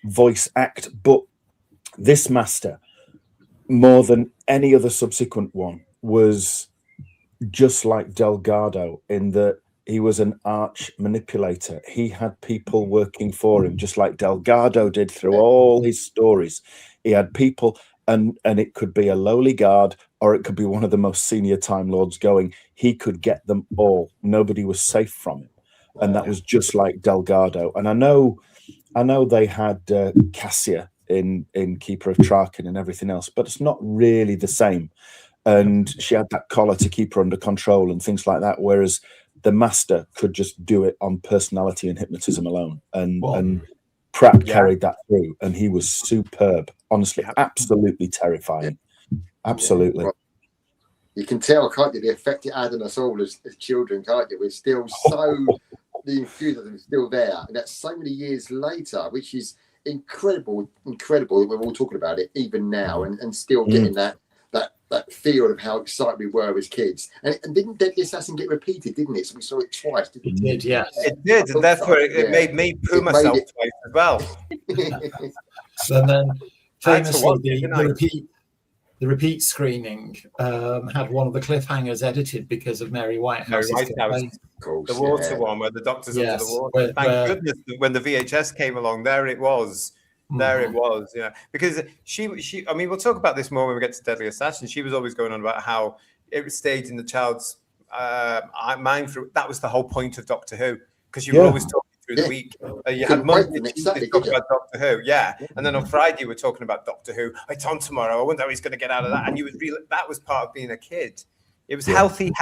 voice act. But this Master, more than any other subsequent one, was just like Delgado in that he was an arch manipulator. He had people working for him, just like Delgado did through all his stories. He had people, and it could be a lowly guard, or it could be one of the most senior Time Lords going. He could get them all. Nobody was safe from him. And that was just like Delgado. And I know they had Cassia in Keeper of Traken and everything else, but it's not really the same. And she had that collar to keep her under control and things like that, whereas the Master could just do it on personality and hypnotism alone. And Pratt carried that through, and he was superb. Honestly, absolutely terrifying. Absolutely. Well, you can tell, can't you, the effect it had on us all as children, can't you? We're still so, the enthusiasm is still there. And that's so many years later, which is incredible that we're all talking about it even now, and still getting that feel of how excited we were as kids. And didn't Deadly Assassin get repeated, didn't it? So we saw it twice, didn't it? It did, yes. It did, and therefore it made me poo myself twice as well. And then famously the repeat screening had one of the cliffhangers edited because of Mary Whitehouse's complaint. The water one where the Doctor's under the water. Thank goodness when the VHS came along, there it was. There it was, because she. I mean, we'll talk about this more when we get to Deadly Assassin. She was always going on about how it stayed in the child's mind through. That was the whole point of Doctor Who, because you were always talking through the week. You Couldn't had Monday, wait the next Tuesday Saturday, talking did you? about Doctor Who, yeah, and then on Friday we're talking about Doctor Who. It's on tomorrow. I wonder how he's going to get out of that. And you would really, that was part of being a kid. It was healthy.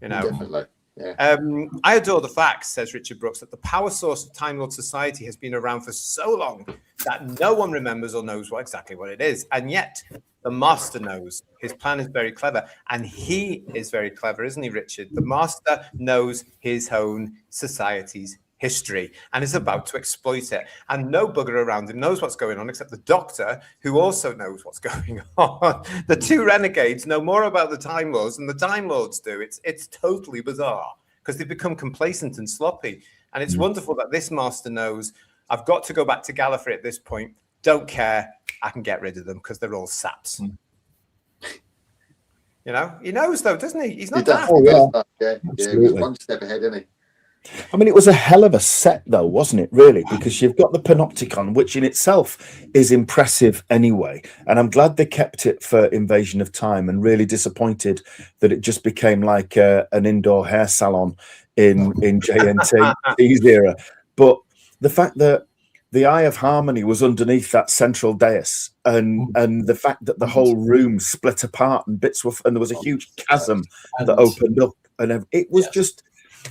You know, Definitely. Yeah. I adore the fact, says Richard Brooks, that the power source of Time Lord Society has been around for so long that no one remembers or knows exactly what it is. And yet the Master knows. His plan is very clever. And he is very clever, isn't he, Richard? The Master knows his own society's history and is about to exploit it. And no bugger around him knows what's going on except the Doctor, who also knows what's going on. The two renegades know more about the Time Lords than the Time Lords do. It's totally bizarre because they've become complacent and sloppy. And it's wonderful that this Master knows, I've got to go back to Gallifrey at this point. Don't care. I can get rid of them because they're all saps. You know, he knows though, doesn't he? He's not daft. Yeah, he's one step ahead, isn't he? I mean, it was a hell of a set, though, wasn't it, really? Because you've got the Panopticon, which in itself is impressive anyway. And I'm glad they kept it for Invasion of Time, and really disappointed that it just became like an indoor hair salon in JNT's era. But the fact that the Eye of Harmony was underneath that central dais, and the fact that the whole room split apart and bits were, and there was a huge chasm that opened up, and it was just...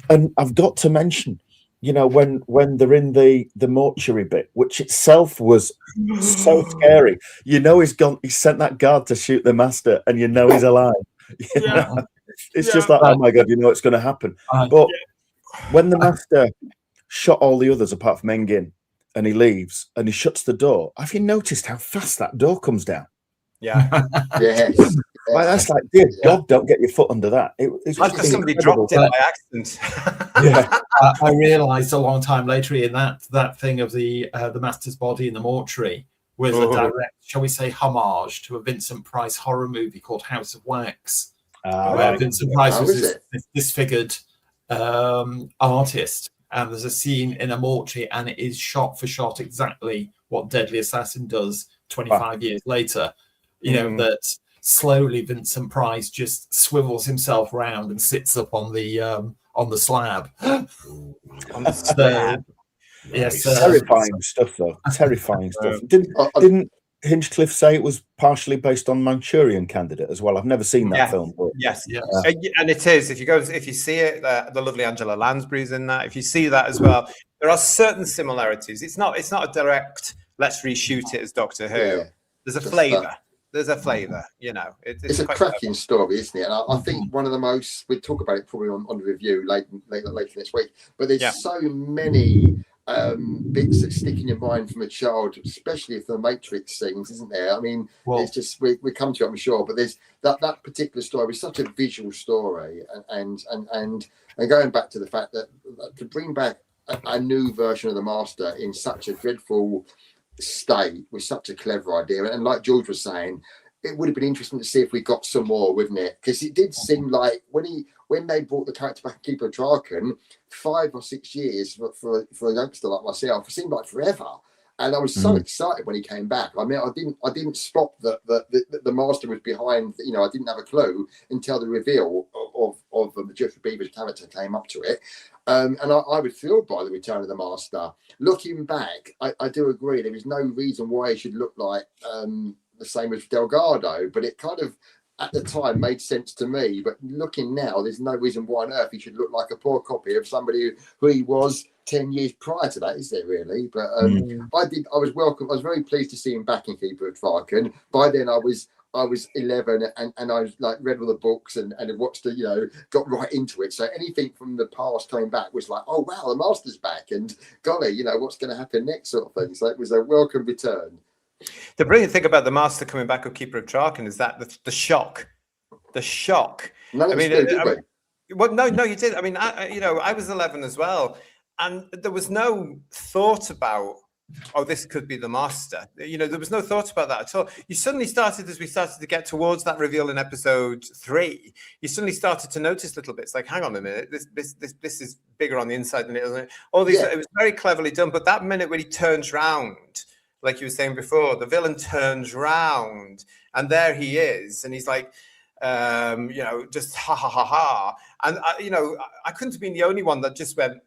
And I've got to mention, you know, when they're in the mortuary bit, which itself was so scary. You know, he's gone. He sent that guard to shoot the Master, and you know he's alive. You know? It's just like, oh my god, you know it's going to happen. But when the Master shot all the others apart from Engin, and he leaves and he shuts the door, have you noticed how fast that door comes down? Yeah. Yes. Like, that's like, dear God, don't get your foot under that. It's like somebody dropped it by accident. I realised a long time later in that thing of the Master's body in the mortuary was a direct, shall we say, homage to a Vincent Price horror movie called House of Wax, where Vincent Price was this disfigured artist, and there's a scene in a mortuary, and it is shot for shot exactly what Deadly Assassin does 25 years later. You know, that slowly Vincent Price just swivels himself round and sits up on the slab. On the slab. Yes, terrifying stuff though. Terrifying stuff. Didn't Hinchcliffe say it was partially based on Manchurian Candidate as well? I've never seen that film. But, yes. And it is. If you see it, the lovely Angela Lansbury's in that. If you see that as well, there are certain similarities. It's not a direct let's reshoot it as Doctor Who. Yeah. There's a flavour. There's a flavour, you know. It's a cracking story, isn't it? And I think one of the most, we'll talk about it probably on the review later this week, but there's so many bits that stick in your mind from a child, especially for the Matrix scenes, isn't there? I mean, it's just, we come to it, I'm sure, but there's that particular story was such a visual story, and going back to the fact that to bring back a new version of the Master in such a dreadful state was such a clever idea, and like George was saying, it would have been interesting to see if we got some more, wouldn't it? Because it did seem like when they brought the character back, Keeper of Draken, 5 or 6 years for a youngster like myself, it seemed like forever. And I was so excited when he came back. I mean, I didn't spot that the Master was behind. You know, I didn't have a clue until the reveal of the Jeffrey Beaver's character came up to it. And I was thrilled by the return of the Master. Looking back, I do agree there is no reason why he should look like the same as Delgado, but it kind of at the time made sense to me. But looking now, there's no reason why on earth he should look like a poor copy of somebody who he was 10 years prior to that, is there really? But I was welcome. I was very pleased to see him back in Keeper of Draken. By then I was 11 and I was like read all the books and watched got right into it. So anything from the past coming back was like, oh wow, the Master's back, and golly, what's going to happen next, sort of thing. So it was a welcome return. The brilliant thing about the Master coming back of Keeper of Draken is that the shock. None of us did we? Well, no, you did. I mean, I was 11 as well, and there was no thought about, oh, this could be the Master. There was no thought about that at all. You suddenly started, as we started to get towards that reveal in episode 3, you suddenly started to notice little bits like, hang on a minute, this is bigger on the inside than it is. All these, it was very cleverly done. But that minute when he turns round, like you were saying before, the villain turns round and there he is, and he's like, just ha ha ha ha. And I couldn't have been the only one that just went,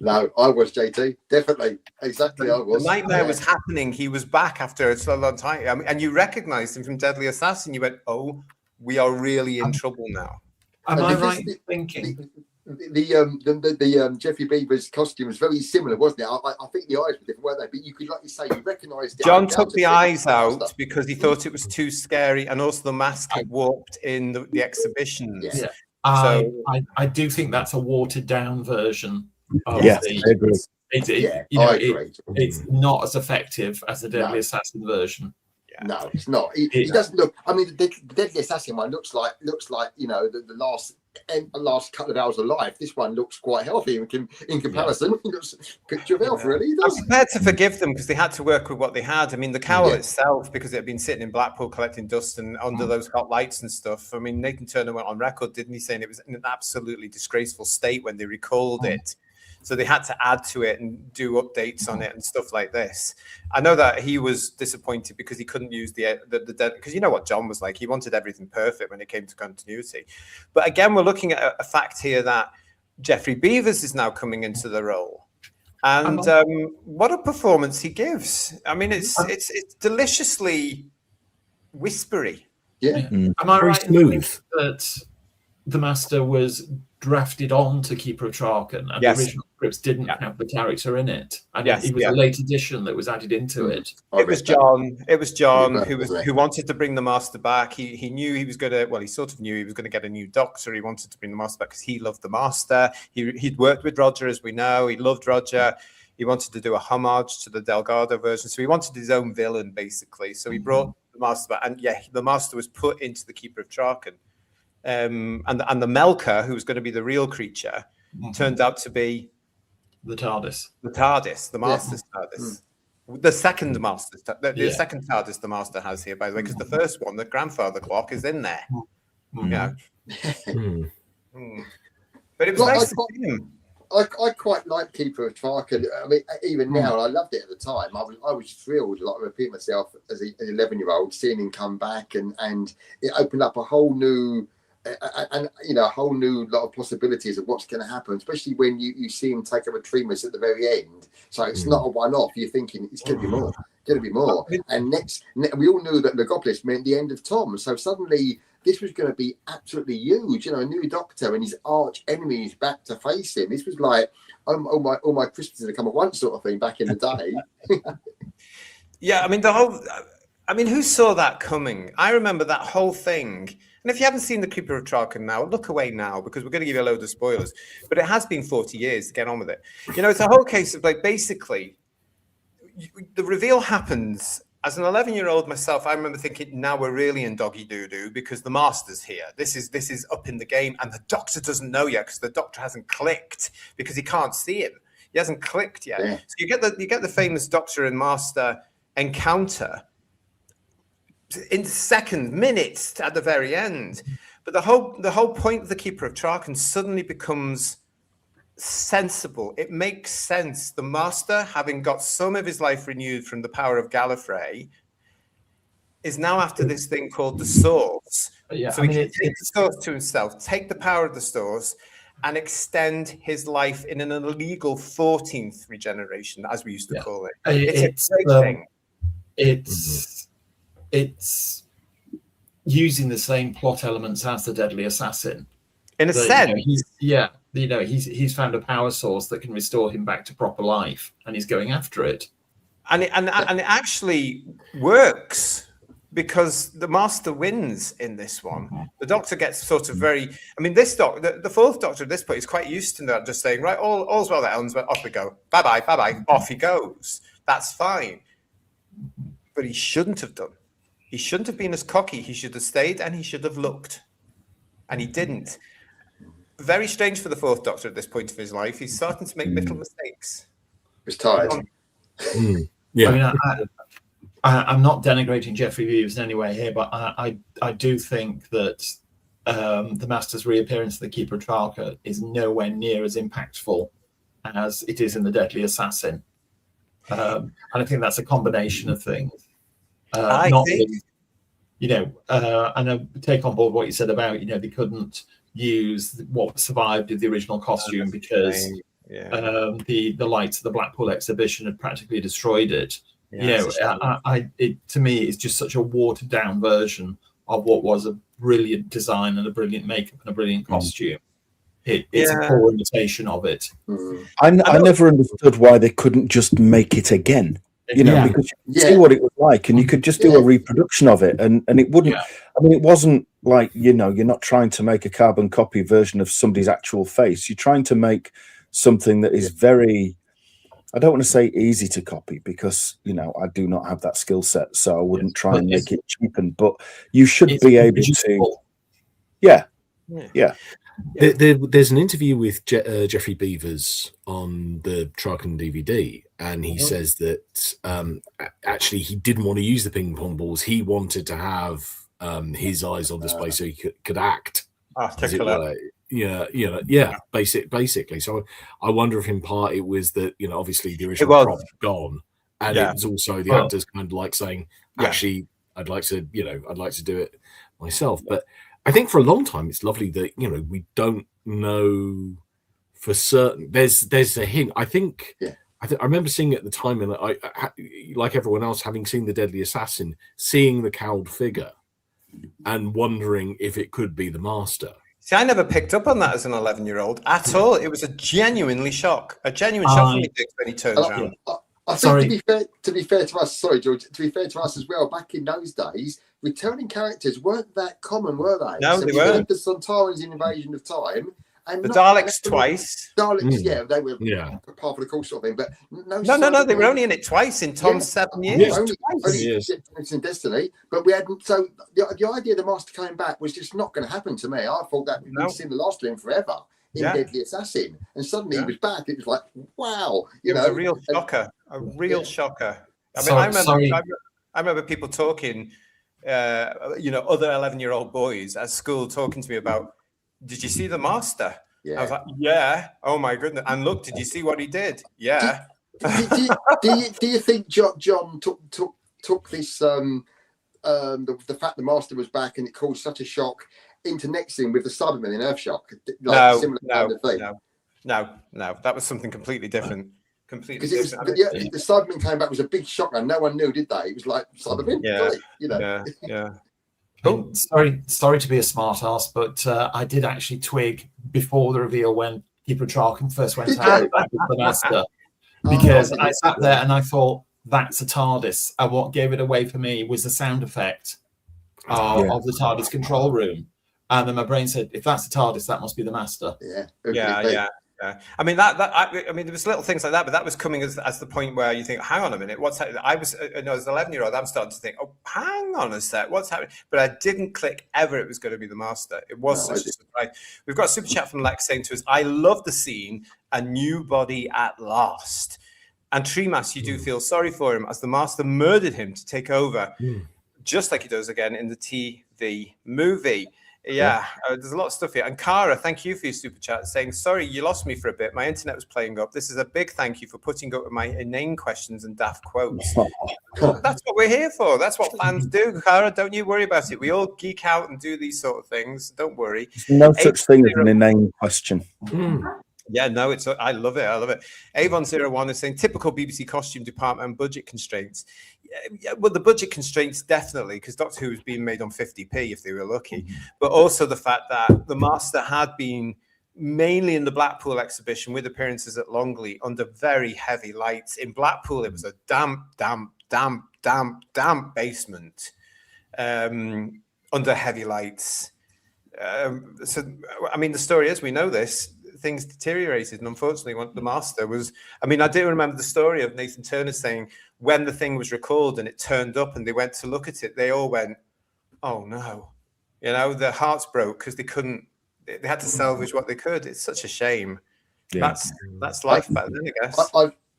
No, I was, JT. Definitely. Exactly, I was. The nightmare was happening. He was back after a long time. I mean, and you recognized him from Deadly Assassin. You went, oh, we are really in trouble now. Am I right in thinking? The Jeffrey Beaver's costume was very similar, wasn't it? I think the eyes were different, weren't they? But you could, like you say, you recognised it. John took the eyes out because he thought it was too scary, and also the mask had warped in the exhibitions. Yeah. So I do think that's a watered down version. Yes, I agree. I agree. It's not as effective as the Deadly Assassin version. Yeah. No, it's not. He doesn't look. I mean, the Deadly Assassin one looks like the last couple of hours of life. This one looks quite healthy in comparison. He looks a picture of health, really. I'm prepared to forgive them because they had to work with what they had. I mean, the cowl itself, because it had been sitting in Blackpool collecting dust and under those hot lights and stuff. I mean, Nathan Turner went on record, didn't he, saying it was in an absolutely disgraceful state when they recalled it. So they had to add to it and do updates on it and stuff like this. I know that he was disappointed because he couldn't use the because you know what John was like. He wanted everything perfect when it came to continuity. But again, we're looking at a fact here that Jeffrey Beavers is now coming into the role. And what a performance he gives. I mean, it's deliciously whispery. Yeah. Am I right in thinking that the Master was drafted on to Keeper of Traken, and the original scripts didn't have the character in it, and it was a late addition that was added into it. It was John. It was John who wanted to bring the Master back. He knew he was going to. Well, he sort of knew he was going to get a new Doctor. He wanted to bring the Master back because he loved the Master. He'd worked with Roger, as we know. He loved Roger. He wanted to do a homage to the Delgado version, so he wanted his own villain, basically. So he brought the Master back, and the Master was put into the Keeper of Traken. And the Melker, who was going to be the real creature, turned out to be the TARDIS. The Master's TARDIS. The second Master's the second TARDIS the Master has here, by the way, because the first one, the grandfather clock, is in there. Yeah. But it was nice to see him. I quite like Keeper of Traken. I mean, even now, I loved it at the time. I was thrilled, like I repeat myself, as an 11-year-old, seeing him come back, and it opened up a whole new. And a whole new lot of possibilities of what's going to happen, especially when you see him take up a Tremas at the very end. So it's not a one-off. You're thinking it's going to be more, And next, we all knew that Logopolis meant the end of Tom. So suddenly this was going to be absolutely huge. A new Doctor and his arch enemies back to face him. This was like all my Christmases have come at once sort of thing back in the day. Yeah, I mean who saw that coming? I remember that whole thing. And if you haven't seen The Keeper of Traken now, look away now, because we're going to give you a load of spoilers. But it has been 40 years to get on with it. It's a whole case of, like, basically, the reveal happens. As an 11-year-old myself, I remember thinking, now we're really in doggy doo-doo because the Master's here. This is up in the game, and the Doctor doesn't know yet because the Doctor hasn't clicked because he can't see him. He hasn't clicked yet. Yeah. So you get the famous Doctor and Master encounter in minutes at the very end. But the whole point of the Keeper of Traken suddenly becomes sensible. It makes sense. The Master, having got some of his life renewed from the power of Gallifrey, is now after this thing called the Source. So he can take the Source to himself, take the power of the Source, and extend his life in an illegal 14th regeneration, as we used to call it. It's a great thing. It's using the same plot elements as the Deadly Assassin. In a sense. He's found a power source that can restore him back to proper life, and he's going after it. And it actually works because the Master wins in this one. The Doctor gets sort of the fourth Doctor at this point is quite used to that, just saying, right, all's well that ends, off we go. Bye-bye, off he goes. That's fine. But he shouldn't have done. He shouldn't have been as cocky. He should have stayed and he should have looked. And he didn't. Very strange for the fourth Doctor at this point of his life. He's starting to make little mistakes. He's tired. Yeah. I'm not denigrating Jeffrey Beavers in any way here, but I do think that the Master's reappearance of the Keeper of Traken is nowhere near as impactful as it is in the Deadly Assassin. And I think that's a combination of things. And I take on board what you said about, they couldn't use what survived of the original costume because the lights of the Blackpool exhibition had practically destroyed it. To me, it's just such a watered down version of what was a brilliant design and a brilliant makeup and a brilliant costume. It's a poor imitation of it. I never understood why they couldn't just make it again. Because you could see what it was like, and you could just do a reproduction of it, and it wouldn't. I mean, it wasn't like you're not trying to make a carbon copy version of somebody's actual face. You're trying to make something that is very, I don't want to say easy to copy, because I do not have that skill set, so I wouldn't try and make it cheapened. But you should be able to. There's an interview with Jeffrey Beavers on the Traken DVD, and he says that actually he didn't want to use the ping pong balls. He wanted to have his eyes on display so he could act. Articulate. Basically. So I wonder if in part it was that obviously the original prop gone, and it was also the actors kind of like saying, actually, I'd like to do it myself, but. I think for a long time it's lovely that we don't know for certain. There's a hint. I think I remember seeing it at the time, and I like everyone else, having seen The Deadly Assassin, seeing the cowled figure, and wondering if it could be the Master. See, I never picked up on that as an 11-year-old at all. It was a genuine shock for me when he turns around. I think to be fair to us, sorry, George, to be fair to us as well, back in those days, returning characters weren't that common, were they? No, they weren't. The Sontarans in Invasion of Time. And the Daleks twice. Daleks, they were part of the course sort of thing. But no, they were only in it twice in Tom's 7 years. Only in Destiny. But we hadn't. So the idea the Master came back was just not going to happen to me. I thought that we'd seen the last of him forever in Deadly Assassin, and suddenly he was back. It was like, wow, it was a real shocker. A real shocker. I remember people talking, other 11-year-old boys at school talking to me about, did you see the Master? I was like, yeah. Oh my goodness! And look, did you see what he did? Yeah. Do you think John took this the fact the Master was back and it caused such a shock into nexting with the Cybermen in Earthshock? No, that was something completely different. Because the Cybermen came back was a big shock, and no one knew, did they? It was like Cybermen, Oh, sorry to be a smart ass, but I did actually twig before the reveal when Keeper of Traken first went out with the Master, because I sat there and I thought that's a TARDIS, and what gave it away for me was the sound effect of the TARDIS control room, and then my brain said, if that's the TARDIS, that must be the Master. Yeah. I mean there was little things like that, but that was coming as the point where you think, hang on a minute, what's happening? I was as an 11-year-old, I'm starting to think, oh, hang on a sec, what's happening? But I didn't click ever it was going to be the Master. It was such a surprise. We've got a super chat from Lex saying to us, I love the scene, a new body at last. And Tremas, you do feel sorry for him as the Master murdered him to take over, just like he does again in the TV movie. There's a lot of stuff here. And Cara, thank you for your super chat, saying, sorry, you lost me for a bit. My internet was playing up. This is a big thank you for putting up with my inane questions and daft quotes. That's what we're here for. That's what fans do. Cara, don't you worry about it. We all geek out and do these sort of things. Don't worry. There's no such thing as an inane question. Yeah, no, I love it. I love it. Avon01 is saying typical BBC costume department and budget constraints. Yeah, well, the budget constraints definitely, because Doctor Who was being made on 50p if they were lucky, but also the fact that the Master had been mainly in the Blackpool exhibition with appearances at Longley under very heavy lights. In Blackpool, it was a damp basement under heavy lights. So, I mean, the story is, we know this, things deteriorated, and unfortunately the Master was, I do remember the story of Nathan Turner saying when the thing was recalled and it turned up and they went to look at it, they all went, oh no, their hearts broke because they had to salvage what they could. It's such a shame. That's life back then, I guess.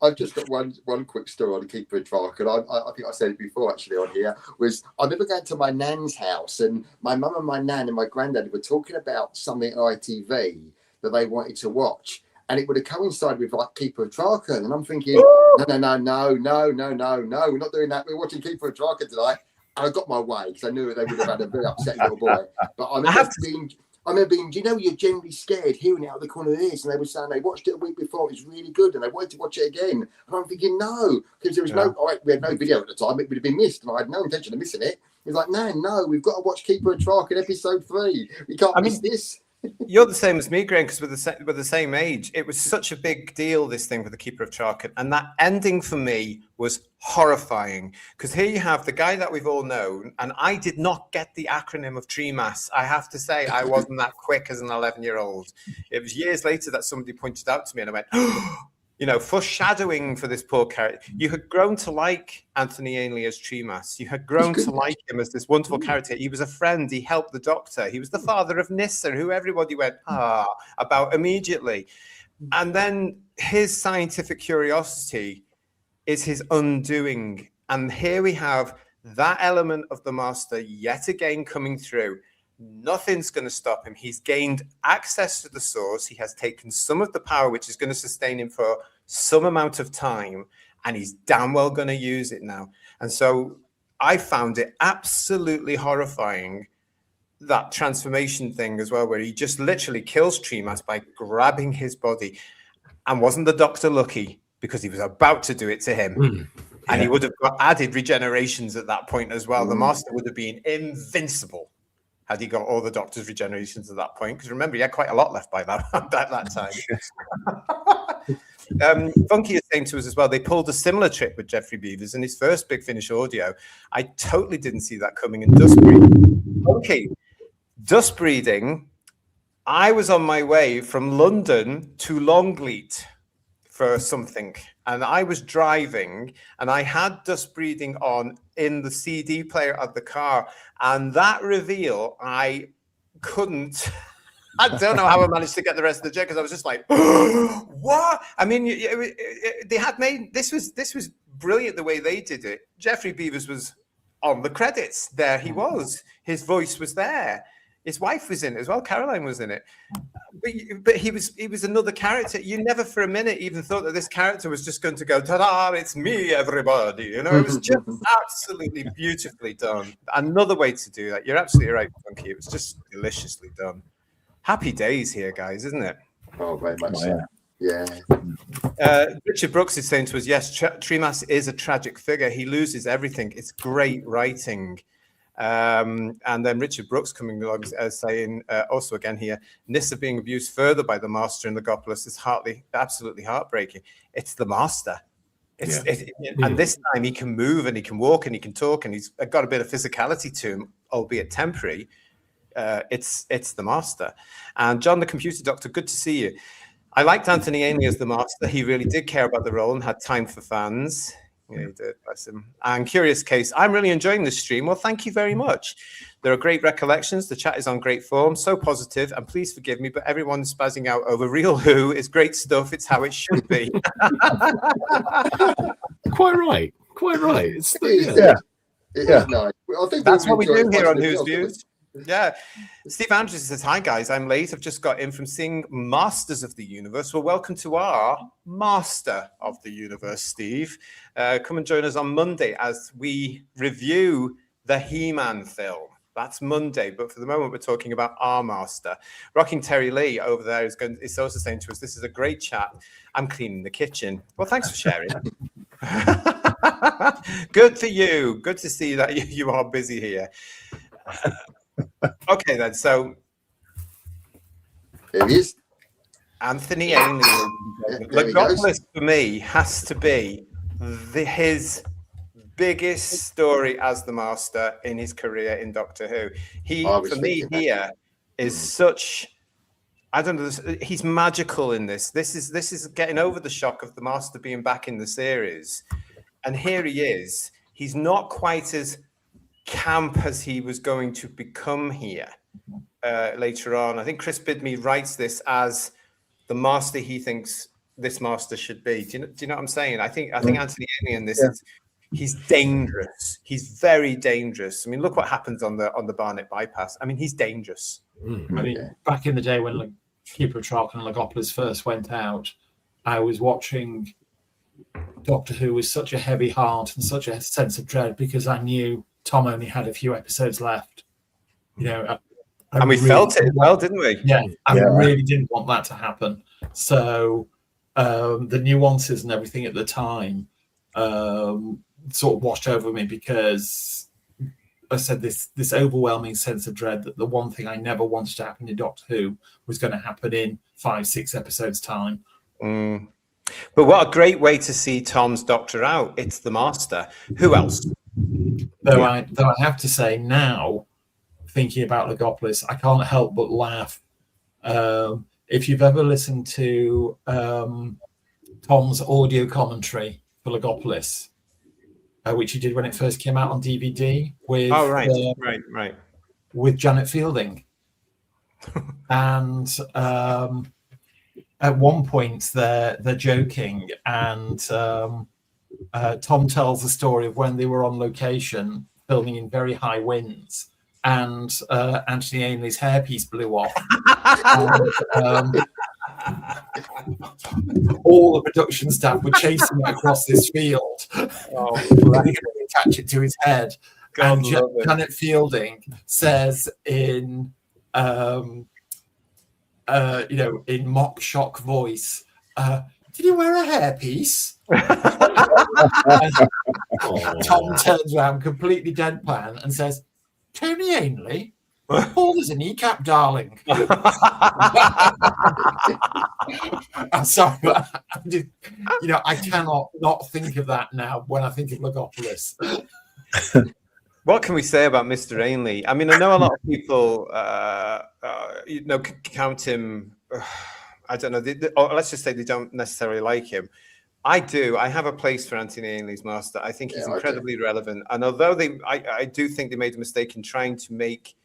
I've just got one quick story on the Keeper of Traken. I think I said it before actually on here. Was I remember going to my nan's house, and my mum and my nan and my granddad were talking about something on ITV that they wanted to watch, and it would have coincided with like Keeper of Traken, and I'm thinking, no, we're not doing that. We're watching Keeper of Traken tonight. And I got my way because I knew they would have had a very upset little boy. But I remember I remember being, do you know, you're generally scared hearing it out of the corner of this, and they were saying they watched it a week before, it was really good, and they wanted to watch it again. And I'm thinking, no, because there was we had no video at the time, it would have been missed, and I had no intention of missing it. It's like, no, we've got to watch Keeper of Traken in episode 3. We can't miss this. You're the same as me, Graham, because we're the same age. It was such a big deal, this thing with the Keeper of Traken, and that ending for me was horrifying. Because here you have the guy that we've all known, and I did not get the acronym of Tremas. I have to say, I wasn't that quick as an 11-year-old. It was years later that somebody pointed out to me, and I went, you know, foreshadowing for this poor character. You had grown to like Anthony Ainley as Tremas. You had grown to like him as this wonderful character. He was a friend. He helped the Doctor. He was the father of Nyssa, who everybody went, about immediately. And then his scientific curiosity is his undoing. And here we have that element of the Master yet again coming through. Nothing's going to stop him. He's gained access to the source. He has taken some of the power, which is going to sustain him for some amount of time, and he's damn well going to use it now. And so I found it absolutely horrifying, that transformation thing as well, where he just literally kills Tremas by grabbing his body. And wasn't the Doctor lucky? Because he was about to do it to him. And he would have got added regenerations at that point as well. The Master would have been invincible had he got all the Doctor's regenerations at that point. Because remember, he had quite a lot left by that time. Funky is saying to us as well, they pulled a similar trick with Geoffrey Beevers in his first Big Finish audio. I totally didn't see that coming in dust breeding. Funky, dust breeding, I was on my way from London to Longleat for something, and I was driving, and I had dust breeding on in the CD player of the car, and that reveal, I couldn't... I don't know how I managed to get the rest of the joke, because I was just like, what? I mean, they had made... This was brilliant the way they did it. Geoffrey Beevers was on the credits. There he was. His voice was there. His wife was in it as well. Caroline was in it. But he was another character. You never for a minute even thought that this character was just going to go, ta-da, it's me, everybody. You know, it was just absolutely beautifully done. Another way to do that. You're absolutely right, Funky. It was just deliciously done. Happy days here, guys, isn't it? Oh, very much so. Yeah. Richard Brooks is saying to us, yes, Tremas is a tragic figure. He loses everything. It's great writing. And then Richard Brooks coming along saying, also again here, Nyssa being abused further by the Master in Logopolis is absolutely heartbreaking. It's the Master. And this time he can move and he can walk and he can talk and he's got a bit of physicality to him, albeit temporary. It's the Master. And John the Computer Doctor, good to see you. I liked Anthony Ainley as the Master. He really did care about the role and had time for fans. Yeah, he did, bless him. And Curious Case, I'm really enjoying this stream. Well, thank you very much. There are great recollections. The chat is on great form, so positive. And please forgive me, but everyone's spazzing out over Real Who is great stuff. It's how it should be. Quite right. It's It is nice. I think that's what we do here on Who's Views. Yeah. Steve Andrews says, hi guys, I'm late. I've just got in from seeing Masters of the Universe. Well, welcome to our Master of the Universe, Steve. Come and join us on Monday as we review the He-Man film. That's Monday, but for the moment we're talking about our Master. Rocking Terry Lee over there is also saying to us, this is a great chat. I'm cleaning the kitchen. Well, thanks for sharing. Good for you. Good to see that you are busy here. Okay, then. So, there he is. Anthony Ainley. Logopolis for me has to be his biggest story as the Master in his career in Doctor Who. For me, here is such. I don't know. He's magical in this. This is getting over the shock of the Master being back in the series, and here he is. He's not quite as camp as he was going to become here later on. I think Chris Bidme writes this as the Master he thinks this Master should be. Do you know what I'm saying? I think Anthony Ainley in this he's dangerous. He's very dangerous. I mean, look what happens on the Barnet bypass. I mean, he's dangerous. I mean, back in the day when Keeper of Traken and Logopolis first went out, I was watching Doctor Who with such a heavy heart and such a sense of dread because I knew Tom only had a few episodes left. You know, And we felt it as well, didn't we? Yeah, I really didn't want that to happen. So the nuances and everything at the time sort of washed over me, because I said this overwhelming sense of dread that the one thing I never wanted to happen in Doctor Who was going to happen in 5-6 episodes time. But what a great way to see Tom's Doctor out. It's the Master. Who else? Though I have to say now, thinking about Logopolis, I can't help but laugh. If you've ever listened to Tom's audio commentary for Logopolis, which he did when it first came out on DVD with with Janet Fielding, and at one point they're joking, and Tom tells the story of when they were on location filming in very high winds, and Anthony Ainley's hairpiece blew off. And, all the production staff were chasing it across this field. They couldn't attach it to his head. And Janet Fielding says in in mock shock voice, "Did he wear a hairpiece?" Tom turns around completely deadpan and says, "Tony Ainley? Paul is a kneecap, darling." I'm sorry, but I cannot not think of that now when I think of Logopolis. What can we say about Mr. Ainley? I mean, I know a lot of people, count him. I don't know. Or let's just say they don't necessarily like him. I do. I have a place for Anthony Ainley's Master. I think he's incredibly relevant. And although I do think they made a mistake in trying to make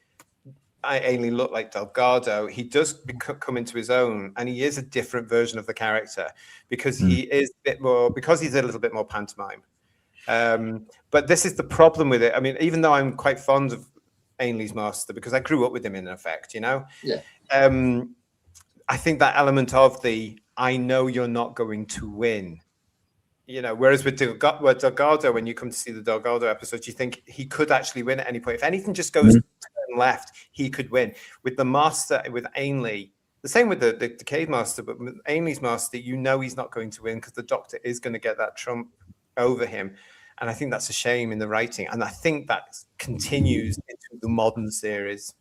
Ainley look like Delgado, he does come into his own, and he is a different version of the character because he is a bit more, because he's a little bit more pantomime. But this is the problem with it. I mean, even though I'm quite fond of Ainley's Master because I grew up with him in effect, I think that element of I know you're not going to win. Whereas with Delgado, when you come to see the Delgado episodes, you think he could actually win at any point. If anything just goes left, he could win. With the Master, with Ainley, the same with the Cave Master, but with Ainley's Master, he's not going to win because the Doctor is going to get that trump over him. And I think that's a shame in the writing. And I think that continues into the modern series.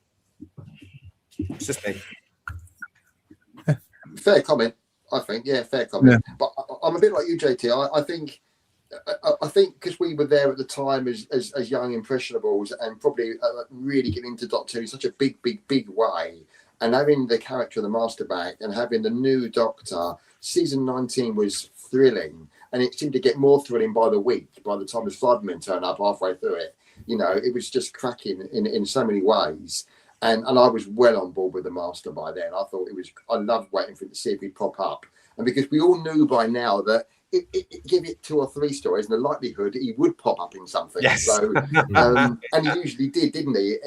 It's just me. Fair comment, I think. Yeah, fair comment. Yeah. But I'm a bit like you, JT. I think because we were there at the time as young impressionables and probably really getting into Doctor Who in such a big way, and having the character of the Master back and having the new Doctor, season 19 was thrilling, and it seemed to get more thrilling by the week. By the time the Cybermen turned up halfway through it, it was just cracking in so many ways. And I was well on board with the Master by then. I loved waiting for it to see if he'd pop up. And because we all knew by now that give it 2 or 3 stories, and the likelihood he would pop up in something. Yes. So, and he usually did, didn't he?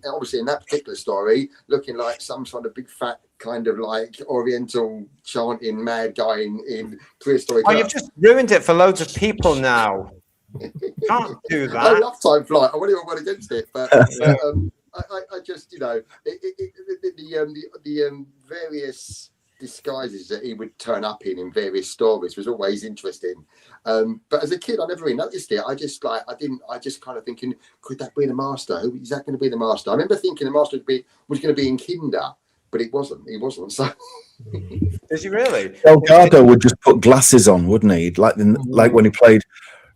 Obviously in that particular story, looking like some sort of big fat kind of like Oriental chanting mad guy in prehistoric. Oh, you've just ruined it for loads of people now. Can't do that. I love Time Flight. I wouldn't even went against it, but I just the various disguises that he would turn up in various stories was always interesting. But as a kid, I never really noticed it. I just kind of thinking, could that be the Master? Who is that going to be the Master? I remember thinking the Master was going to be in Kinder, but it wasn't. He wasn't. So. Did you really? Delgado would just put glasses on, wouldn't he? Like when he played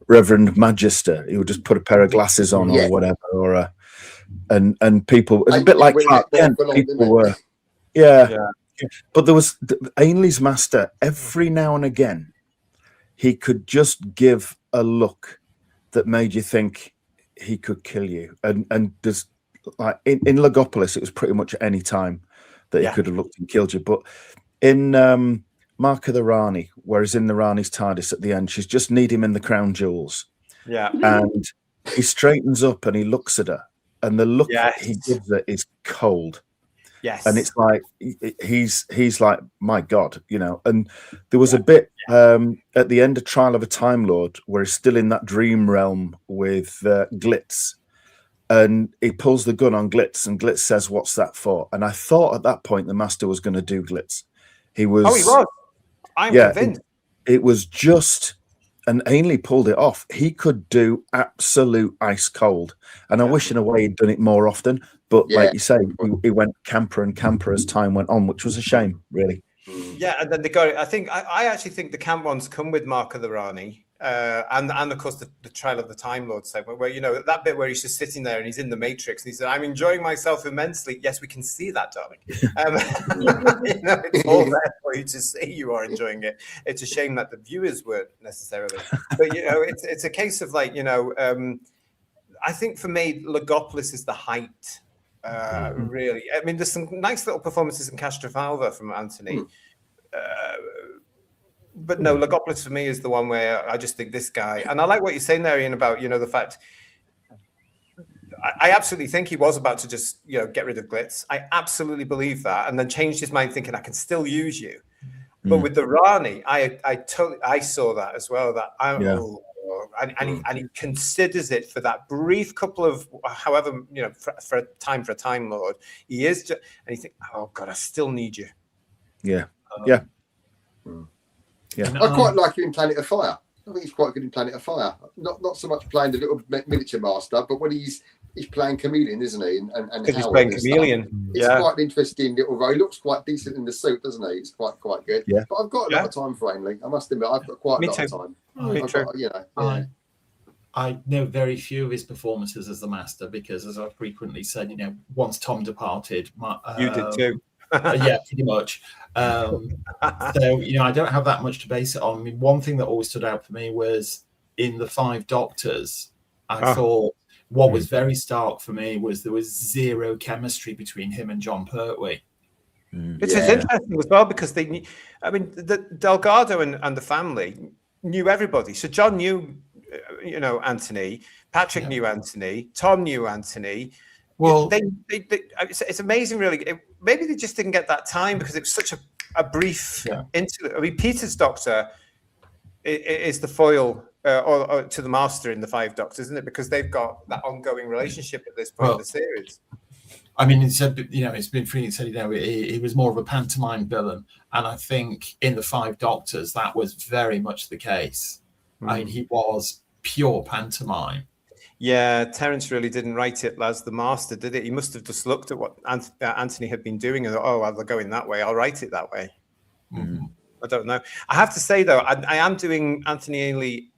Reverend Magister, he would just put a pair of glasses on or whatever, or and people. It's a bit like Clark Kent. People were, yeah. But there was Ainley's Master. Every now and again, he could just give a look that made you think he could kill you. And there's like in Logopolis, it was pretty much at any time that he could have looked and killed you. But in Mark of the Rani, whereas in the Rani's TARDIS at the end, she's just need him in the crown jewels. Yeah. And he straightens up and he looks at her, and the look that he gives her is cold. Yes. And it's like he's like, my God, and there was a bit at the end of Trial of a Time Lord where he's still in that dream realm with Glitz, And he pulls the gun on Glitz, and Glitz says, "What's that for?" And I thought at that point the Master was going to do Glitz. He was. Oh, he was. I'm convinced. It was just, and Ainley pulled it off. He could do absolute ice cold. And I wish in a way he'd done it more often. But like you say, he went camper and camper as time went on, which was a shame, really. Yeah, and then they got it. I actually think the camp ones come with Mark of the Rani. And of course the Trial of the Time Lord segment, where that bit where he's just sitting there and he's in the Matrix and he said, "I'm enjoying myself immensely." Yes, we can see that, darling. It's all there for you to see. You are enjoying it. It's a shame that the viewers weren't necessarily, but it's a case of like I think for me, Logopolis is the height. Really, I mean, there's some nice little performances in Castrovalva from Anthony. But no, Logopolis for me is the one where I just think this guy, and I like what you're saying there, Ian, about the fact. I absolutely think he was about to just get rid of Glitz. I absolutely believe that, and then changed his mind, thinking I can still use you. But with the Rani, I saw that as well. That and he considers it for that brief couple of however for a Time Lord. He is, and he thinks, "Oh God, I still need you." Yeah. Yeah, I quite like him in Planet of Fire. I think he's quite good in Planet of Fire. Not so much playing the little miniature master, but when he's playing Chameleon, isn't he? And he's playing Chameleon. It's quite an interesting little role. He looks quite decent in the suit, doesn't he? It's quite good. Yeah. But I've got a lot of time for Ainley. I must admit, I've got quite a lot of time. I know very few of his performances as the Master because, as I frequently said, once Tom departed, you did too. Yeah, pretty much. So I don't have that much to base it on. I mean, one thing that always stood out for me was in the Five Doctors. I thought what was very stark for me was there was zero chemistry between him and John Pertwee. Which is interesting as well because the Delgado and the family knew everybody. So John knew, Anthony. Patrick knew Anthony. Tom knew Anthony. Well, it's amazing, really. Maybe they just didn't get that time because it was such a brief interlude. I mean, Peter's Doctor is the foil or to the Master in the Five Doctors, isn't it? Because they've got that ongoing relationship at this point in the series. I mean, it's been freely said, he was more of a pantomime villain, and I think in the Five Doctors that was very much the case. I mean, he was pure pantomime. Yeah, Terence really didn't write it as the Master, did it? He must have just looked at what Anthony had been doing and thought, well, they're going that way. I'll write it that way. I don't know. I have to say, though, I am doing Anthony Ainley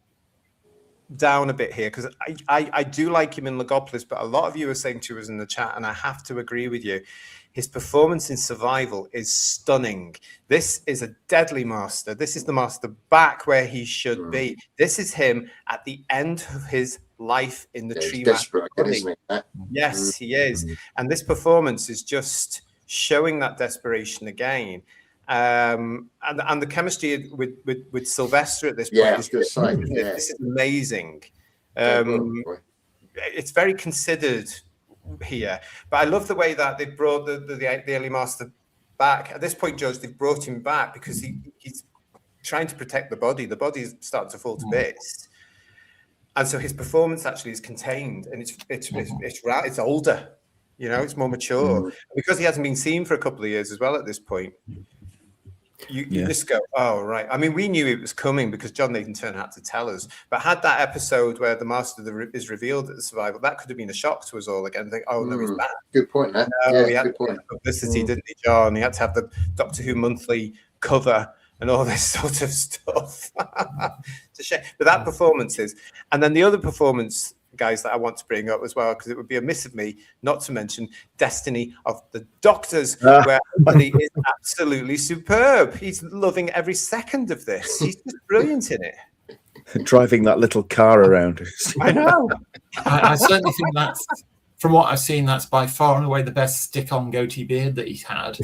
down a bit here because I do like him in Logopolis, but a lot of you are saying to us in the chat, and I have to agree with you, his performance in Survival is stunning. This is a deadly Master. This is the Master back where he should be. This is him at the end of his life in the tree. Yes, he is. And this performance is just showing that desperation again. And the chemistry with Sylvester at this point is just, this is amazing. It's very considered here, but I love the way that they brought the early Master back. At this point, George, they've brought him back because he's trying to protect the body. The body's starting to fall to bits. And so his performance actually is contained, and it's older, it's more mature because he hasn't been seen for a couple of years as well at this point. You just go, oh right. I mean, we knew it was coming because John Nathan Turner had to tell us. But had that episode where the Master is revealed at the Survival, that could have been a shock to us all again. Think, oh no, he's back. Good point, man. He had publicity, didn't he, John? He had to have the Doctor Who monthly cover and all this sort of stuff. It's a shame. But that performance is, and then the other performance, guys, that I want to bring up as well, because it would be amiss of me not to mention Destiny of the Doctors, where Anthony is absolutely superb. He's loving every second of this. He's just brilliant in it. Driving that little car around. I know. I certainly think that's, from what I've seen, that's by far and away the best stick-on goatee beard that he's had.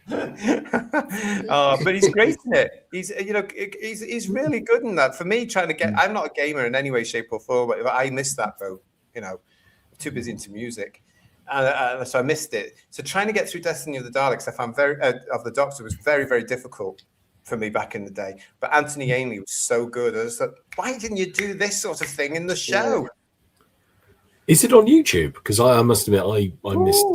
But he's great in it. He's really good in that. For me, trying to get, I'm not a gamer in any way, shape, or form, but I missed that though. Too busy into music, so I missed it. So trying to get through Destiny of the Daleks, I found of the Doctor was very, very difficult for me back in the day. But Anthony Ainley was so good. I was like, why didn't you do this sort of thing in the show? Is it on YouTube? Because I must admit, I missed.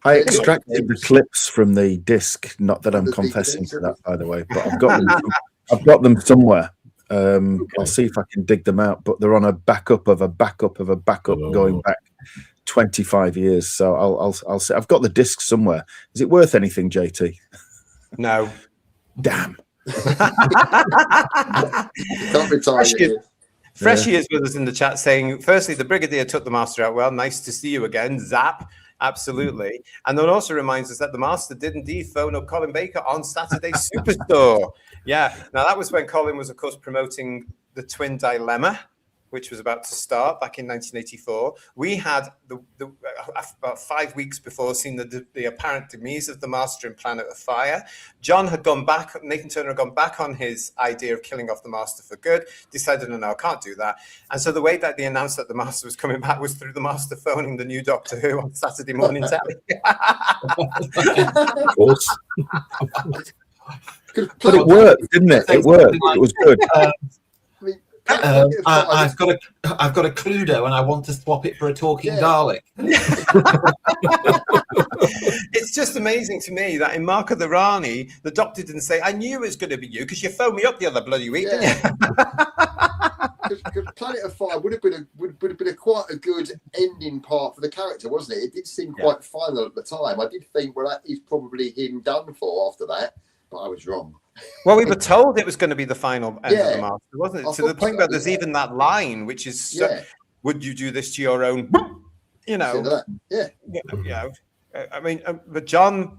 I extracted the clips from the disc. Not that I'm confessing to that, by the way, but I've got them. I've got them somewhere. I'll see if I can dig them out. But they're on a backup of a backup of a backup going back 25 years. So I'll say I've got the disc somewhere. Is it worth anything, JT? No. Damn. Freshie is with us in the chat saying, firstly, the Brigadier took the Master out well. Nice to see you again. Zap. Absolutely. And then also reminds us that the Master did indeed phone up Colin Baker on Saturday's Superstore. Yeah. Now, that was when Colin was, of course, promoting the Twin Dilemma, which was about to start back in 1984. We had, about 5 weeks before, seen the apparent demise of the Master in Planet of Fire. John had gone back, Nathan Turner had gone back on his idea of killing off the Master for good, decided, no, I can't do that. And so the way that they announced that the Master was coming back was through the Master phoning the new Doctor Who on Saturday morning telly. Of course. But it worked, didn't it? It worked. It was good. I've got a Cluedo and I want to swap it for a talking Dalek. It's just amazing to me that in Mark of the Rani, the Doctor didn't say, I knew it was going to be you because you phoned me up the other bloody week, didn't you? Because Planet of Fire would have been quite a good ending part for the character, wasn't it? It did seem quite final at the time. I did think, well, that is probably him done for after that, but I was wrong. Well, we were told it was going to be the final end of the Master, wasn't it? To the point where there's even that line, which is, would you do this to your own, you know? I mean, but John,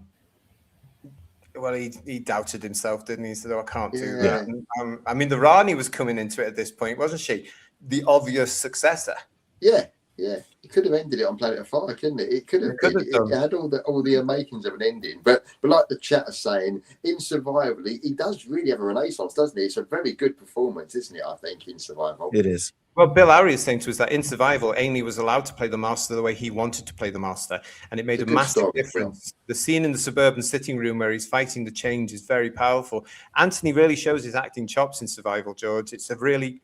well, he doubted himself, didn't he? He said, I can't do that. And, I mean, the Rani was coming into it at this point, wasn't she? The obvious successor. Yeah. It could have ended it on Planet of Fire, couldn't it? It could have. It had all the makings of an ending. But like the chat is saying, in Survival, he does really have a renaissance, doesn't he? It's a very good performance, isn't it? I think in Survival, it is. Well, Bill Ari is saying to us that in Survival, Ainley was allowed to play the Master the way he wanted to play the Master, and it made a massive difference. The scene in the suburban sitting room where he's fighting the change is very powerful. Anthony really shows his acting chops in Survival, George. It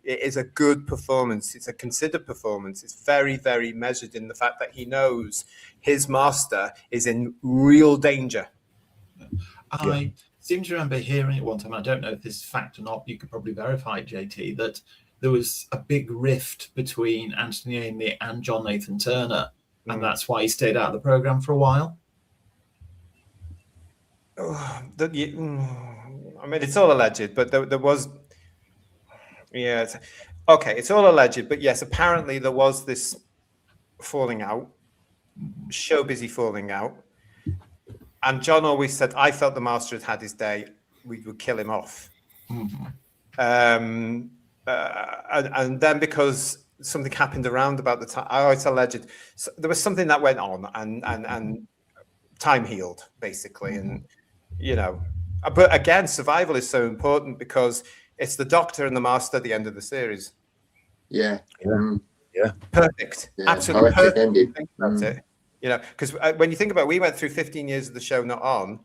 is a good performance. It's a considered performance. It's very, very measured in the fact that he knows his Master is in real danger. I seem to remember hearing it one time. I don't know if this is fact or not. You could probably verify it, JT, that there was a big rift between Anthony Ainley and John Nathan Turner, and that's why he stayed out of the programme for a while. I mean, it's all alleged, but there was... Yeah, it's all alleged, but yes, apparently there was this falling out, showbizy falling out, and John always said, I felt the Master had had his day, we would kill him off. And then because something happened around about the time, it's alleged, so there was something that went on, and time healed basically, and you know. But again, Survival is so important because it's the Doctor and the Master at the end of the series. Perfect, absolutely perfect ending. That's it. You know, because when you think about it, we went through 15 years of the show not on,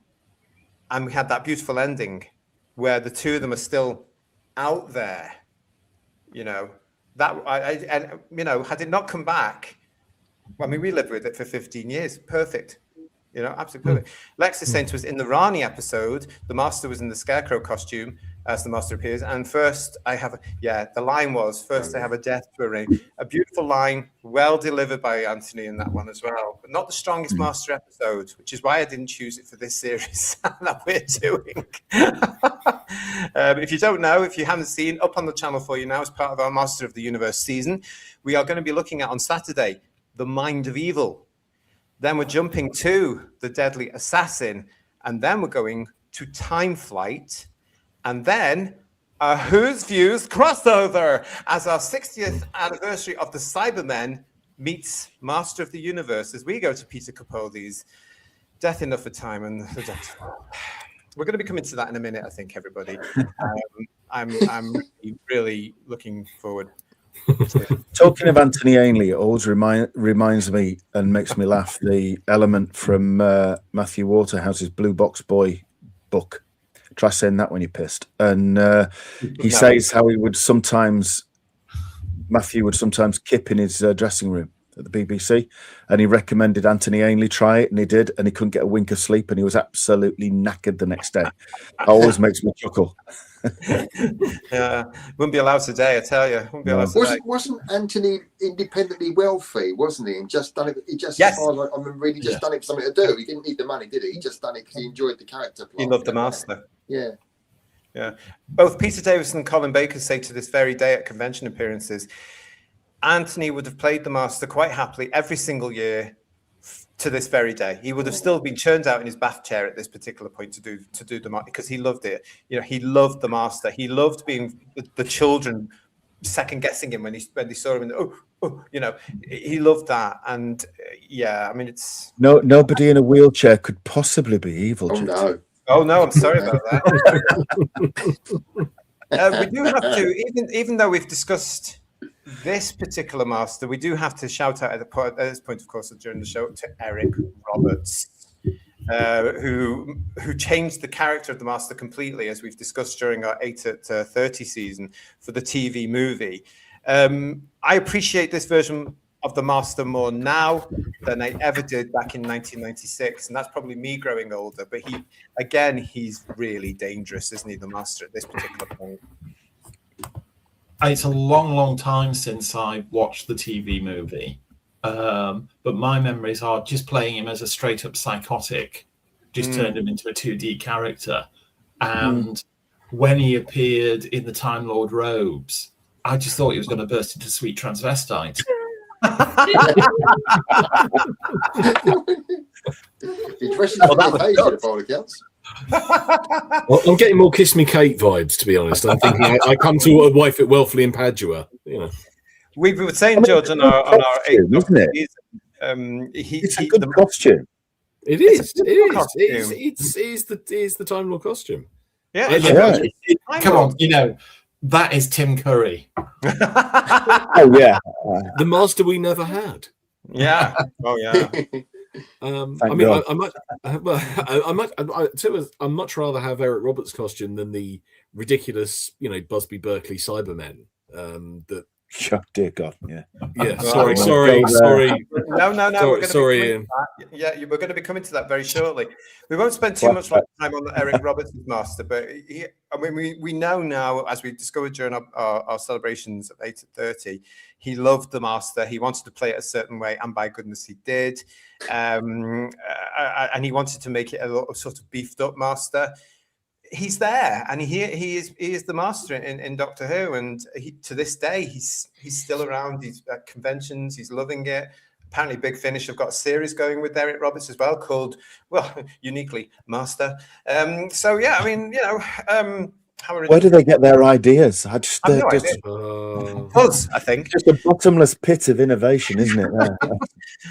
and we had that beautiful ending where the two of them are still out there. You know, and you know, had it not come back, I mean, we lived with it for 15 years. Perfect. You know, absolutely. Lex is saying to us, in the Rani episode, the Master was in the Scarecrow costume as the Master appears. And first I have, the line was, first I have a death to arrange. A beautiful line, well delivered by Anthony in that one as well. But not the strongest Master episode, which is why I didn't choose it for this series that we're doing. If you don't know, if you haven't seen, up on the channel for you now as part of our Master of the Universe season, we are going to be looking at on Saturday, The Mind of Evil. Then we're jumping to The Deadly Assassin, and then we're going to Time Flight, and then a Who's Views crossover as our 60th anniversary of the Cybermen meets Master of the Universe as we go to Peter Capaldi's Death in Other Time and the Death. We're going to be coming to that in a minute, I think, everybody. I'm really looking forward. Talking of Anthony Ainley, it always reminds me and makes me laugh, the element from Matthew Waterhouse's Blue Box Boy book. Try saying that when you're pissed. And he says how he would sometimes Matthew would sometimes kip in his dressing room at the BBC, and he recommended Anthony Ainley try it, and he did, and he couldn't get a wink of sleep, and he was absolutely knackered the next day. It always makes me chuckle. Yeah, wouldn't be allowed today, I tell you. Wouldn't be allowed today. Wasn't Anthony independently wealthy, wasn't he? And just done it. He just, yes. as far as I remember, he just done it for something to do. He didn't need the money, did he? He just done it because he enjoyed the character. He loved the Master. Yeah. Yeah. Both Peter Davison and Colin Baker say to this very day at convention appearances, Anthony would have played the Master quite happily every single year to this very day. He would have still been churned out in his bath chair at this particular point to do the Master, because he loved it. You know, he loved the Master. He loved being the children second guessing him when they saw him. You know, he loved that. And yeah, I mean, it's nobody in a wheelchair could possibly be evil. Oh no, I'm sorry about that. We do have to, even though we've discussed this particular Master, we do have to shout out at this point, of course, during the show, to Eric Roberts, who changed the character of the Master completely, as we've discussed during our 8 at 30 season for the TV movie. I appreciate this version of the Master more now than I ever did back in 1996, and that's probably me growing older. But he's really dangerous, isn't he, the Master, at this particular point? It's a long, long time since I watched the TV movie, but my memories are just playing him as a straight-up psychotic, just turned him into a 2D character. And when he appeared in the Time Lord robes, I just thought he was going to burst into sweet transvestite. He dresses up the occasion, of all accounts. Well, I'm getting more Kiss Me Kate vibes, to be honest. I'm thinking I come to a wife at Welfley and Padua. You know, we were saying, George, on our costume, isn't it? It's a good costume. It is. It is the Time Lord costume. Yeah. Come on, you know, that is Tim Curry. Oh yeah, the Master we never had. Yeah. Oh yeah. I mean, I'd much rather have Eric Roberts' costume than the ridiculous, you know, Busby Berkeley Cybermen. That. Oh, dear God, yeah. Sorry. No. Sorry, Ian. Yeah, we're going to be coming to that very shortly. We won't spend too much time on Eric Roberts' Master, but we know now, as we discovered during our celebrations of 8 at 30, he loved the Master. He wanted to play it a certain way, and by goodness, he did. And he wanted to make it a sort of beefed up Master. He's there, and he is the Master in Doctor Who, and to this day he's still around. He's at conventions. He's loving it. Apparently, Big Finish have got a series going with Eric Roberts as well, called, well, uniquely Master. So yeah, I mean, you know, where do they get their ideas? I just no idea. Us, I think, just a bottomless pit of innovation, isn't it?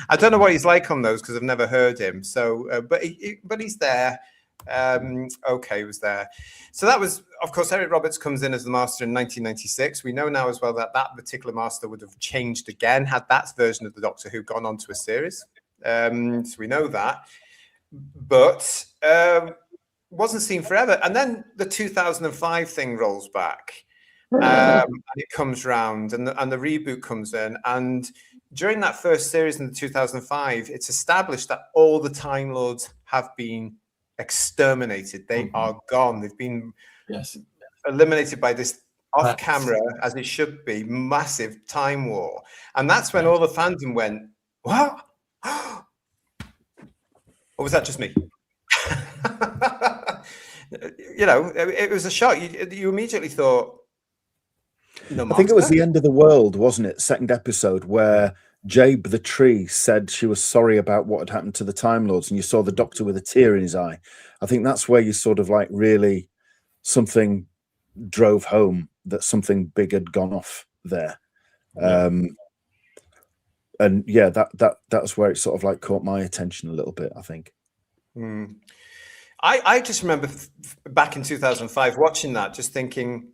I don't know what he's like on those because I've never heard him. So, but he's there. He was there. So that was, of course, Eric Roberts comes in as the Master in 1996. We know now as well that particular Master would have changed again had that version of the Doctor Who gone on to a series. So we know that, but wasn't seen forever. And then the 2005 thing rolls back, and it comes round, and the reboot comes in. And during that first series in the 2005, it's established that all the Time Lords have been exterminated. They are gone. They've been eliminated by this off camera, as it should be, massive time war. And that's when all the fandom went, what? Or was that just me? You know, it was a shock. You immediately thought, no, I think it was the end of the world, wasn't it? Second episode, where Jabe the tree said she was sorry about what had happened to the Time Lords, and you saw the Doctor with a tear in his eye. I think that's where you sort of like really something drove home that something big had gone off there. And yeah, that's where it sort of like caught my attention a little bit, I think. I just remember back in 2005 watching that, just thinking,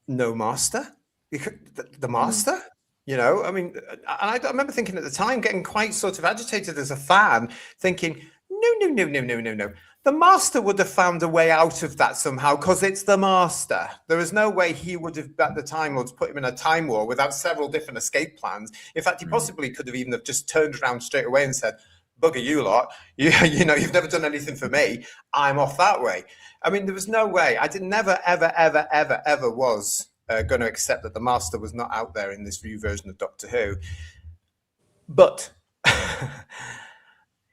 no Master? The Master? You know, I mean, and I remember thinking at the time, getting quite sort of agitated as a fan, thinking, No. The Master would have found a way out of that somehow, because it's the Master. There is no way he would have, at the Time Lords, put him in a time war without several different escape plans. In fact, he possibly could have even have just turned around straight away and said, bugger you lot, you know, you've never done anything for me. I'm off that way. I mean, there was no way. I did never, ever was going to accept that the Master was not out there in this new version of Doctor Who. But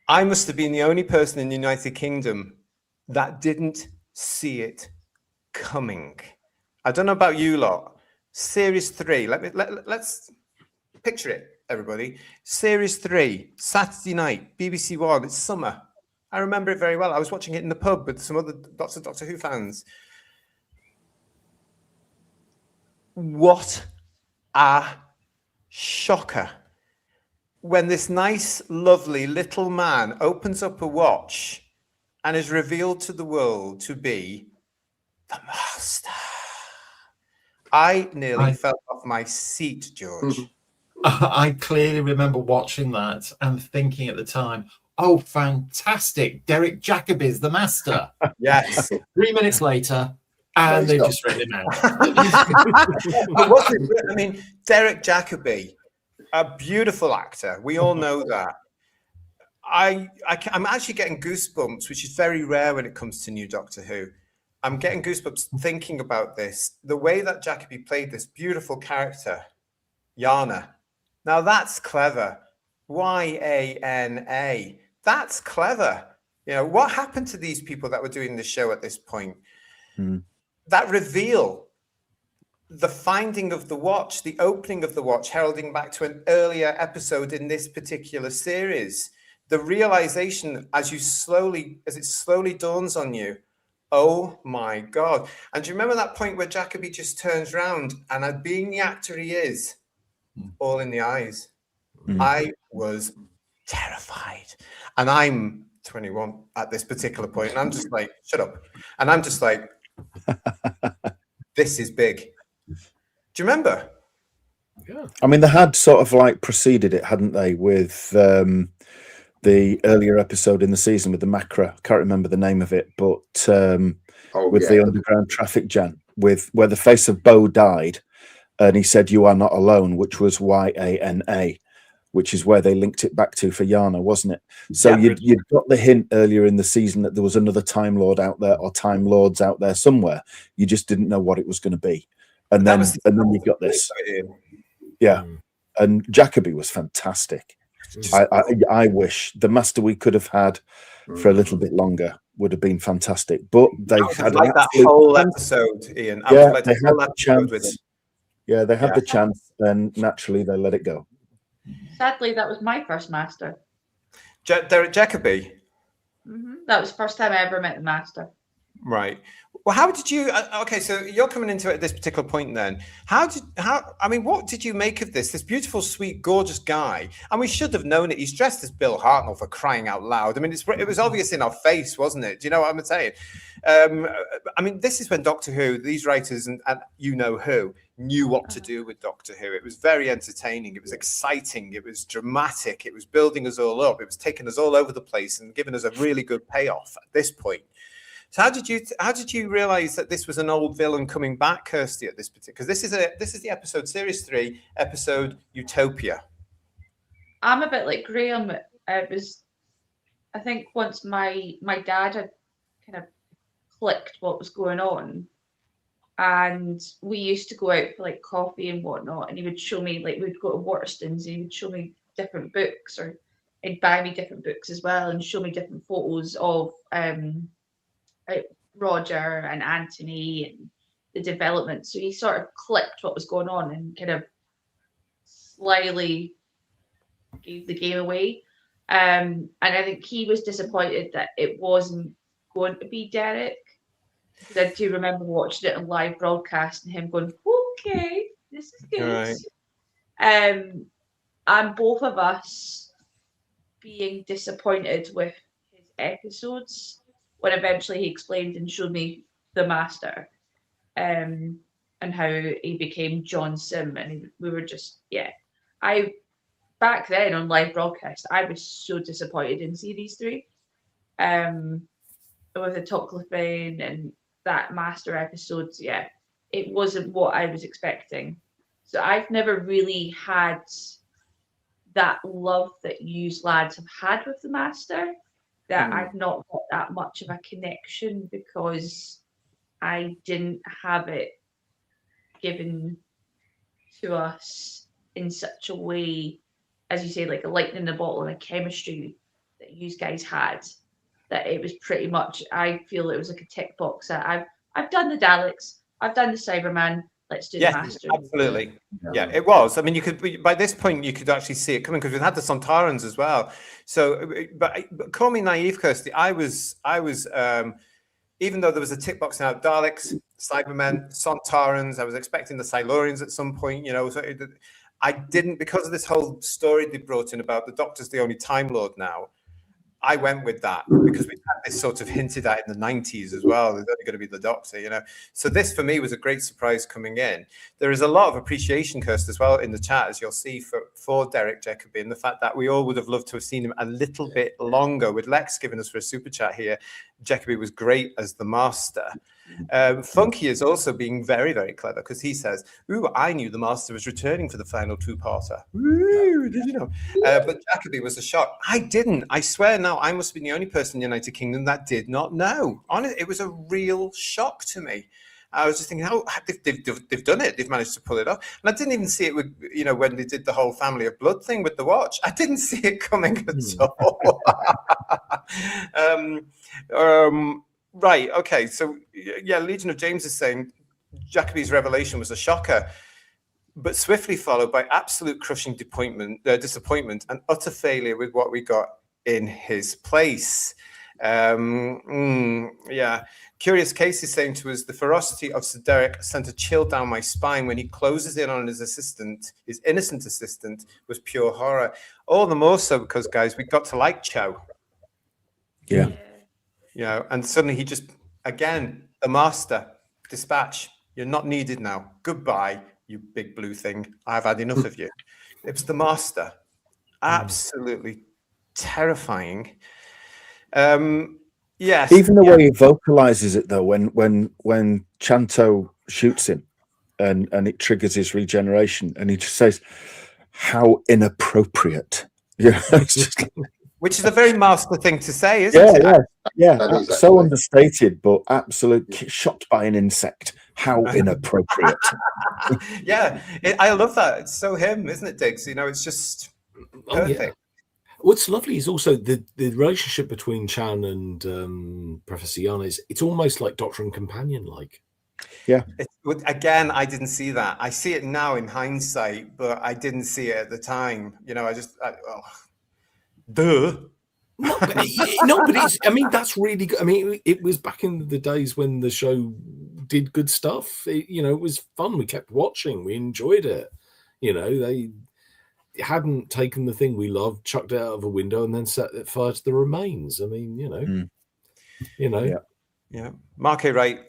I must have been the only person in the United Kingdom that didn't see it coming. I don't know about you lot. Series 3. Let's picture it, everybody. Series 3, Saturday night, BBC One. It's summer. I remember it very well. I was watching it in the pub with some other lots of Doctor Who fans. What a shocker. When this nice, lovely little man opens up a watch and is revealed to the world to be the Master. I nearly fell off my seat, George. I clearly remember watching that and thinking at the time, oh, fantastic. Derek Jacobi's the Master. Yes. 3 minutes later, and they've just written him out. I mean, Derek Jacobi, a beautiful actor. We all know that. I'm actually getting goosebumps, which is very rare when it comes to new Doctor Who. I'm getting goosebumps thinking about this. The way that Jacobi played this beautiful character, Yana. Now that's clever. Y-A-N-A. That's clever. You know, what happened to these people that were doing the show at this point? That reveal, the finding of the watch, the opening of the watch, heralding back to an earlier episode in this particular series. The realization as it slowly dawns on you, oh my God. And do you remember that point where Jacobi just turns around and being the actor he is, all in the eyes. I was terrified. And I'm 21 at this particular point, and I'm just like, shut up. And I'm just like, this is big. Do you remember? Yeah. I mean, they had sort of like preceded it, hadn't they, with the earlier episode in the season with the Macra. I can't remember the name of it, but the underground traffic jam, where the face of Bo died, and he said, "You are not alone," which was Y-A-N-A, which is where they linked it back to for Yana, wasn't it? So you'd got the hint earlier in the season that there was another Time Lord out there or Time Lords out there somewhere. You just didn't know what it was going to be. And then you got this. Yeah. And Jacobi was fantastic. I wish the Master we could have had for a little bit longer would have been fantastic. But they had that whole episode, Ian. They had the chance. Yeah, they had the chance, and naturally they let it go. Sadly, that was my first Master. Derek Jacobi. That was the first time I ever met the Master. Right. Well, how did you? Okay, so you're coming into it at this particular point. Then, what did you make of this beautiful, sweet, gorgeous guy? And we should have known it. He's dressed as Bill Hartnell, for crying out loud. I mean, it was obvious in our face, wasn't it? Do you know what I'm saying? I mean, this is when Doctor Who, these writers and you know who, knew what to do with Doctor Who. It was very entertaining. It was exciting. It was dramatic. It was building us all up. It was taking us all over the place and giving us a really good payoff at this point. So how did you realize that this was an old villain coming back, Kirsty, at this particular? Because this is the episode, series 3, episode Utopia. I'm a bit like Graham. I think once my dad had kind of clicked what was going on, and we used to go out for like coffee and whatnot, and he would show me, like, we'd go to Waterstones and he would show me different books, or he'd buy me different books as well and show me different photos of Roger and Anthony and the development. So he sort of clicked what was going on and kind of slyly gave the game away. And I think he was disappointed that it wasn't going to be Derek. Because I do remember watching it on live broadcast and him going, okay, this is good. Right. And both of us being disappointed with his episodes when eventually he explained and showed me the Master, and how he became John Sim, and we were just, back then on live broadcast, I was so disappointed in series 3. with the Toclifane and that Master episodes, yeah, it wasn't what I was expecting. So I've never really had that love that you lads have had with the Master. That I've not got that much of a connection because I didn't have it given to us in such a way, as you say, like a lightning in the bottle and a chemistry that you guys had. That it was pretty much, I feel it was like a tick box. That I've done the Daleks, I've done the Cyberman. Let's do the Master. Absolutely. Yeah, it was. I mean, you could, by this point, you could actually see it coming because we've had the Sontarans as well. So, but call me naive, Kirsty. I was, even though there was a tick box now, Daleks, Cybermen, Sontarans, I was expecting the Silurians at some point, you know. So I didn't, because of this whole story they brought in about the Doctor's the only Time Lord now. I went with that because we had this sort of hinted at in the 90s as well. There's only going to be the Doctor, you know. So this for me was a great surprise coming in. There is a lot of appreciation, Kirst, as well in the chat, as you'll see, for Derek Jacobi, and the fact that we all would have loved to have seen him a little bit longer. With Lex giving us for a super chat here, Jacobi was great as the Master. Funky is also being very, very clever because he says, "Ooh, I knew the Master was returning for the final two-parter." Ooh, did you know? But Jacobi was a shock. I didn't. I swear now, I must have been the only person in the United Kingdom that did not know. Honestly, it was a real shock to me. I was just thinking, oh, they've done it. They've managed to pull it off. And I didn't even see it with, you know, when they did the whole Family of Blood thing with the watch. I didn't see it coming at all. Right. Okay. So, yeah, Legion of James is saying Jacobi's revelation was a shocker, but swiftly followed by absolute crushing disappointment and utter failure with what we got in his place. Yeah. Curious Case is saying to us, the ferocity of Sir Derek sent a chill down my spine when he closes in on his assistant, his innocent assistant, was pure horror. All the more so because, guys, we got to like Cho. Yeah. You know, and suddenly he just, again, the Master, dispatch, you're not needed now. Goodbye, you big blue thing. I've had enough of you. It was the Master. Absolutely terrifying. Yes. Even the way he vocalizes it, though, when Chanto shoots him and it triggers his regeneration, and he just says, "How inappropriate." Yeah. It's just like, which is a very Master thing to say, isn't it? Yeah. So understated, but absolutely shot by an insect. How inappropriate. Yeah, I love that. It's so him, isn't it, Diggs? You know, it's just perfect. Yeah. What's lovely is also the relationship between Chan and Professor Yan is it's almost like Doctor and Companion like. Yeah. Again, I didn't see that. I see it now in hindsight, but I didn't see it at the time. You know, duh. No, but it's. I mean, that's really good. I mean, it was back in the days when the show did good stuff. It was fun. We kept watching. We enjoyed it. You know, they hadn't taken the thing we loved, chucked it out of a window, and then set it fire to the remains. I mean, Yeah. Mark A. Wright,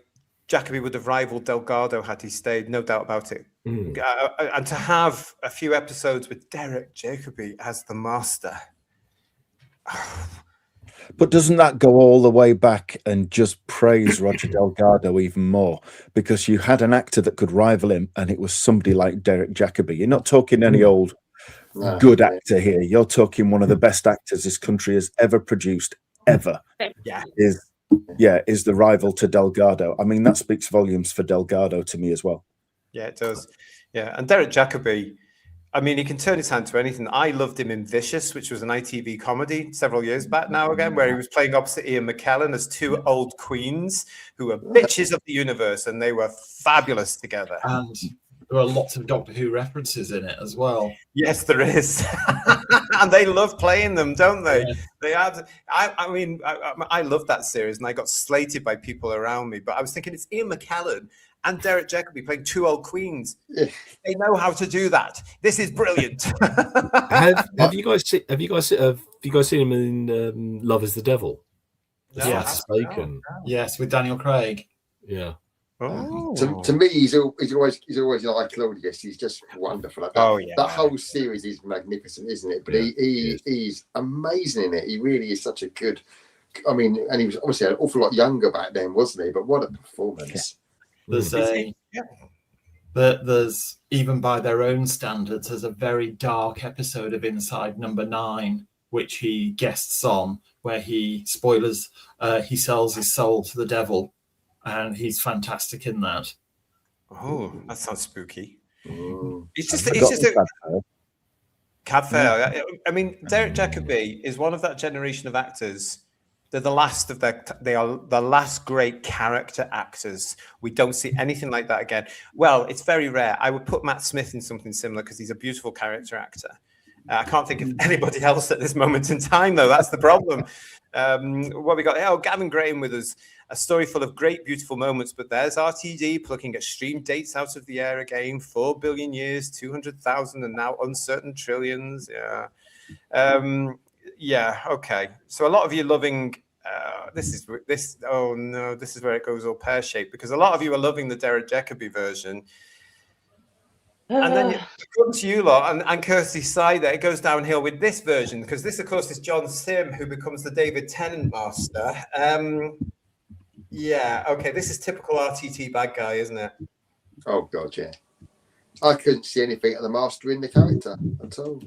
Jacobi would have rivaled Delgado had he stayed, no doubt about it. And to have a few episodes with Derek Jacobi as the Master. But doesn't that go all the way back and just praise Roger Delgado even more? Because you had an actor that could rival him, and it was somebody like Derek Jacobi. You're not talking any old good actor here. You're talking one of the best actors this country has ever produced, ever. Is the rival to Delgado. I mean, that speaks volumes for Delgado to me as well. Yeah, it does. Yeah, and Derek Jacobi, I mean, he can turn his hand to anything. I loved him in Vicious, which was an ITV comedy several years back now again, where he was playing opposite Ian McKellen as two old queens who were bitches of the universe, and they were fabulous together. And there are lots of Doctor Who references in it as well. Yes, there is. And they love playing them, don't they? Yeah. They have. I mean, I love that series, and I got slated by people around me, but I was thinking it's Ian McKellen and Derek Jacobi playing two old queens. They know how to do that. This is brilliant. Have you guys seen him in Love Is the Devil? Yes, Bacon. Yes, with Daniel Craig. Yeah. Oh. To me, he's always like Claudius. He's just wonderful. That whole series is magnificent, isn't it? But he's amazing in it. He really is such a good I mean, and he was obviously an awful lot younger back then, wasn't he? But what a performance! There's even by their own standards, there's a very dark episode of Inside Number 9, which he guests on, where he sells his soul to the devil, and he's fantastic in that. Oh, that sounds spooky. Mm. It's just a Cadfael. I mean, Derek Jacobi is one of that generation of actors. They're the last of they are the last great character actors. We don't see anything like that again. Well, it's very rare. I would put Matt Smith in something similar because he's a beautiful character actor. I can't think of anybody else at this moment in time, though. That's the problem. What we got? Oh, Gavin Graham with us. A story full of great, beautiful moments. But there's RTD plucking extreme dates out of the air again. 4 billion years, 200,000, and now uncertain trillions. Yeah. Yeah. Okay. So a lot of you loving. This is where it goes all pear-shaped, because a lot of you are loving the Derek Jacobi version. And then it comes to you lot and Kirsty's side there, it goes downhill with this version, because this, of course, is John Sim, who becomes the David Tennant master. Yeah, okay, this is typical RTT bad guy, isn't it? Oh, God, yeah. I couldn't see anything of the master in the character at all.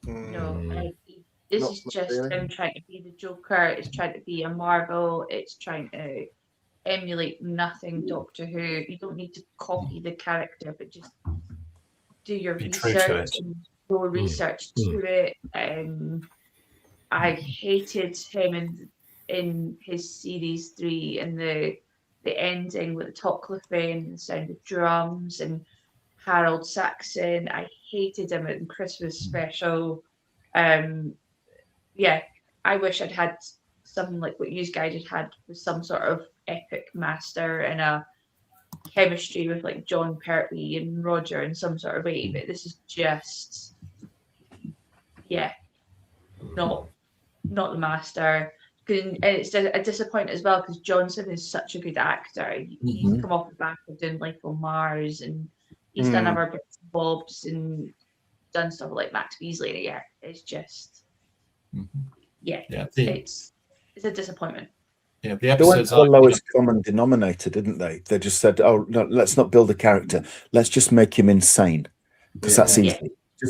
No, this is just him trying to be the Joker. It's trying to be a Marvel. It's trying to emulate nothing Doctor Who. You don't need to copy the character, but just do your research and go research to it. I hated him in his series 3 and the ending with the Tocliffe and the sound of drums and Harold Saxon. I hated him at the Christmas special. Yeah, I wish I'd had something like what you guys had with some sort of epic master and a chemistry with like John Pertwee and Roger in some sort of way. But this is just, yeah, not the master. And it's a disappointment as well, because Johnson is such a good actor. He's come off the back of doing Life on Mars, and he's done other bits and bobs and done stuff like Max Beasley. Yeah, it's just, it's a disappointment. Yeah, they went for the lowest common denominator, didn't they? They just said, "Oh no, let's not build a character. Let's just make him insane, because that's easy. Yeah.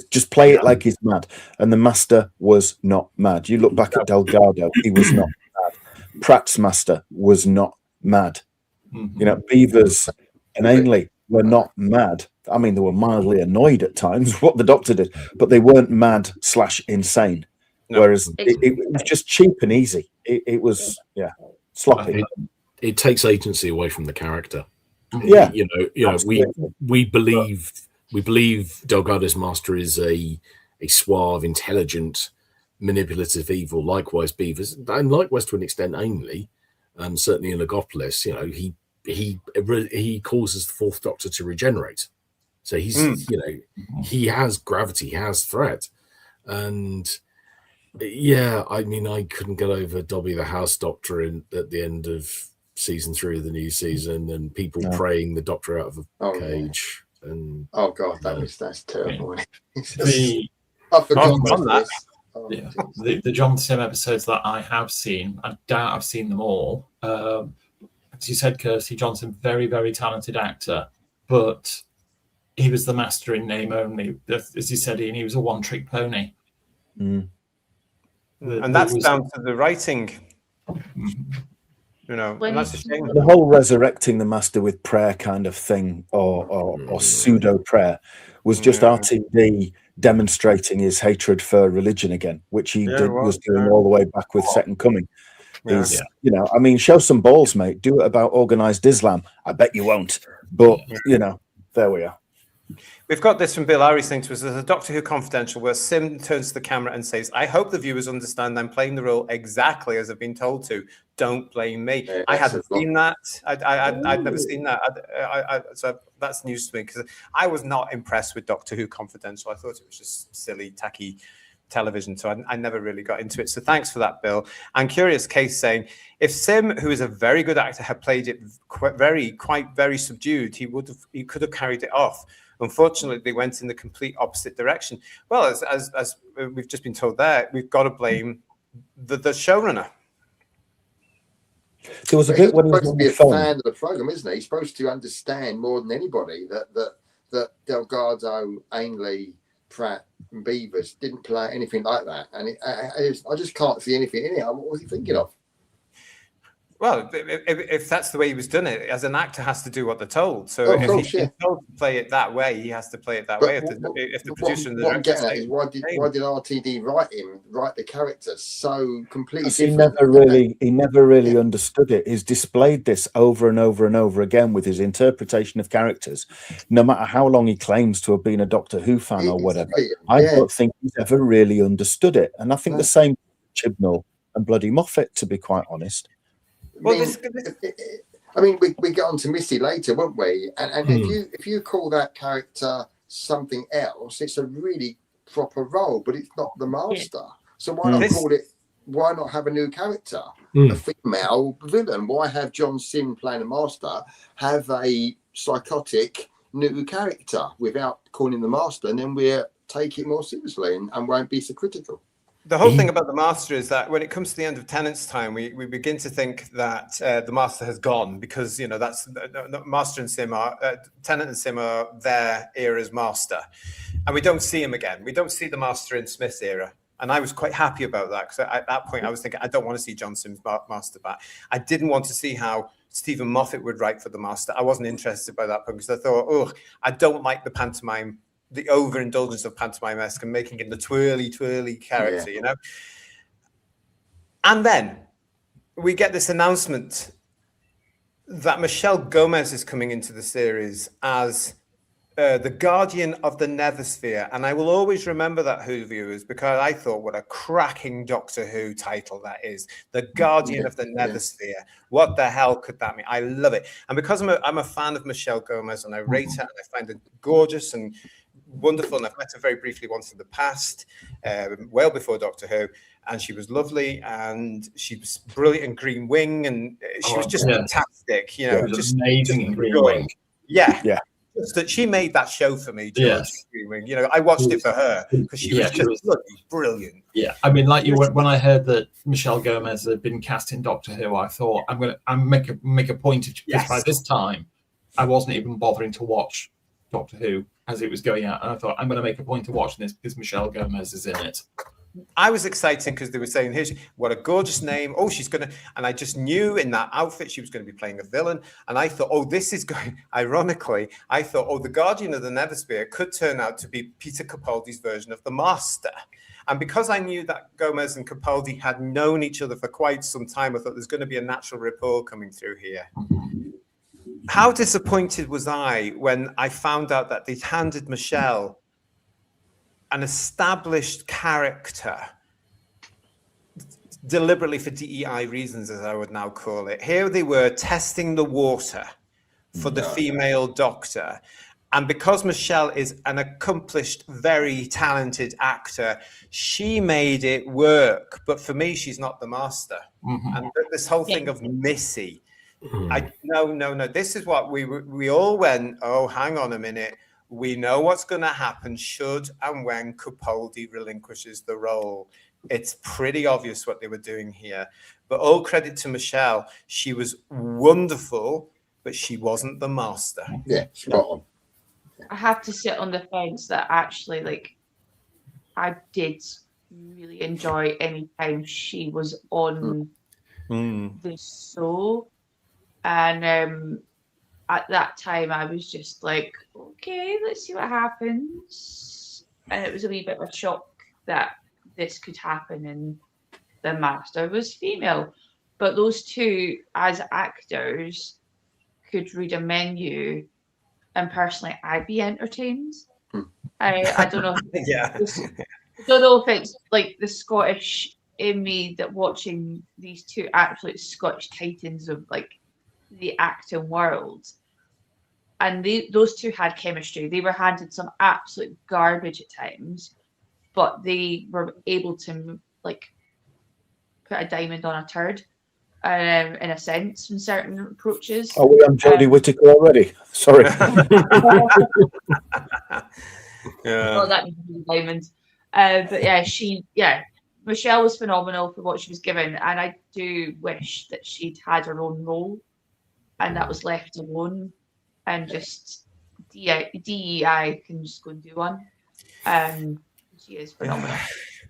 Just play it like he's mad." And the master was not mad. You look back at Delgado, he was not mad. Pratt's master was not mad. You know, Beavers and Ainley were not mad. I mean, they were mildly annoyed at times what the Doctor did, but they weren't mad / insane. No. Whereas it was just cheap and easy. It was sloppy. It takes agency away from the character. Yeah, we believe Delgado's master is a suave, intelligent, manipulative evil. Likewise, Beavers, and likewise to an extent, Ainley, certainly in Logopolis, he causes the Fourth Doctor to regenerate. So he's, he has gravity, he has threat, and I mean, I couldn't get over Dobby the House Doctor at the end of season 3 of the new season, and people praying the Doctor out of a cage. Yeah. And oh God, that's terrible. The John Sim episodes that I have seen, I doubt I've seen them all. As you said, Kirsty, Johnson, very, very talented actor, but he was the master in name only. As you said, Ian, he was a one-trick pony. And that's down to the writing. And that's a shame. The whole resurrecting the master with prayer kind of thing, or pseudo prayer, was just RTD demonstrating his hatred for religion again, which he was doing all the way back with Second Coming. I mean, show some balls, mate. Do it about organized Islam. I bet you won't. But there we are. We've got this from Bill Ari saying to us, there's a Doctor Who Confidential where Sim turns to the camera and says, "I hope the viewers understand I'm playing the role exactly as I've been told to. Don't blame me." Yeah, I hadn't seen that. I'd never seen that. So that's news to me, because I was not impressed with Doctor Who Confidential. I thought it was just silly, tacky television. So I never really got into it. So thanks for that, Bill. And Curious Case saying, if Sim, who is a very good actor, had played it quite very subdued, he could have carried it off. Unfortunately, they went in the complete opposite direction. Well, as we've just been told there, we've got to blame the showrunner. There was a bit when he was supposed on to be the a phone. fan of the program, isn't he? He's supposed to understand more than anybody that Delgado, Ainley, Pratt, and Beavers didn't play anything like that, and I just can't see anything in it. What was he thinking of? Well, if that's the way he was done it, as an actor has to do what they're told. So if he's told to play it that way, he has to play it that way. If the producer and the director what I'm getting at is why did RTD write the character so completely different? He never really understood it. He's displayed this over and over and over again with his interpretation of characters. No matter how long he claims to have been a Doctor Who fan or whatever, I don't think he's ever really understood it. And I think the same Chibnall and bloody Moffat, to be quite honest. Well, I mean, we get on to Missy later, won't we? And if you call that character something else, it's a really proper role, but it's not the Master. So why not call it? Why not have a new character, a female villain? Why have John Sim playing a Master have a psychotic new character without calling the Master, and then we'll take it more seriously and won't be so critical? The whole thing about the Master is that when it comes to the end of Tennant's time, we begin to think that the Master has gone, because that's the Master and Sim are Tennant and Sim are their era's Master, and we don't see him again. We don't see the Master in Smith's era, and I was quite happy about that, because at that point I was thinking I don't want to see John Sim's Master back. I didn't want to see how Stephen Moffat would write for the Master. I wasn't interested by that point, because I thought, I don't like the pantomime. The overindulgence of pantomime-esque and making him the twirly character, And then we get this announcement that Michelle Gomez is coming into the series as the Guardian of the Nethersphere. And I will always remember that, Who viewers, because I thought, what a cracking Doctor Who title that is. The Guardian of the Nethersphere. What the hell could that mean? I love it. And because I'm a fan of Michelle Gomez, and I rate her, and I find her gorgeous and wonderful, and I've met her very briefly once in the past, well before Doctor Who, and she was lovely, and she was brilliant in Green Wing, and she was just fantastic, just amazing in Green Wing. Yeah. Just that she made that show for me, George. Green Wing. I watched it for her because she was just brilliant. Yeah, I mean, like when I heard that Michelle Gomez had been cast in Doctor Who, I thought I'm make a point of, because by this time I wasn't even bothering to watch Doctor Who as it was going out, and I thought, I'm going to make a point of watching this because Michelle Gomez is in it. I was excited because they were saying, "Here's what a gorgeous name." Oh, she's gonna, and I just knew in that outfit she was going to be playing a villain. And I thought, this is going. Ironically, I thought, the Guardian of the Nethersphere could turn out to be Peter Capaldi's version of the Master. And because I knew that Gomez and Capaldi had known each other for quite some time, I thought there's going to be a natural rapport coming through here. How disappointed was I when I found out that they'd handed Michelle an established character, deliberately for DEI reasons, as I would now call it. Here they were testing the water for the female Doctor. And because Michelle is an accomplished, very talented actor, she made it work. But for me, she's not the Master. And this whole thing of Missy, no. This is what we all went, hang on a minute. We know what's going to happen should and when Capaldi relinquishes the role. It's pretty obvious what they were doing here. But all credit to Michelle. She was wonderful, but she wasn't the Master. Yeah, spot on. I have to sit on the fence that actually, I did really enjoy any time she was on the show. And at that time, I was just like, okay, let's see what happens. And it was a wee bit of a shock that this could happen, and the Master was female. But those two, as actors, could read a menu, and personally, I'd be entertained. I don't know. Yeah. I don't know if it's like the Scottish in me that watching these two absolute Scottish titans of the acting world, and those two had chemistry. They were handed some absolute garbage at times, but they were able to put a diamond on a turd, in a sense, in certain approaches. Oh, we on Jodie Whittaker already. Sorry. Yeah. Well, that was a diamond. But yeah, Michelle was phenomenal for what she was given, and I do wish that she'd had her own role, and that was left alone, and just DEI can just go and do one. She is phenomenal.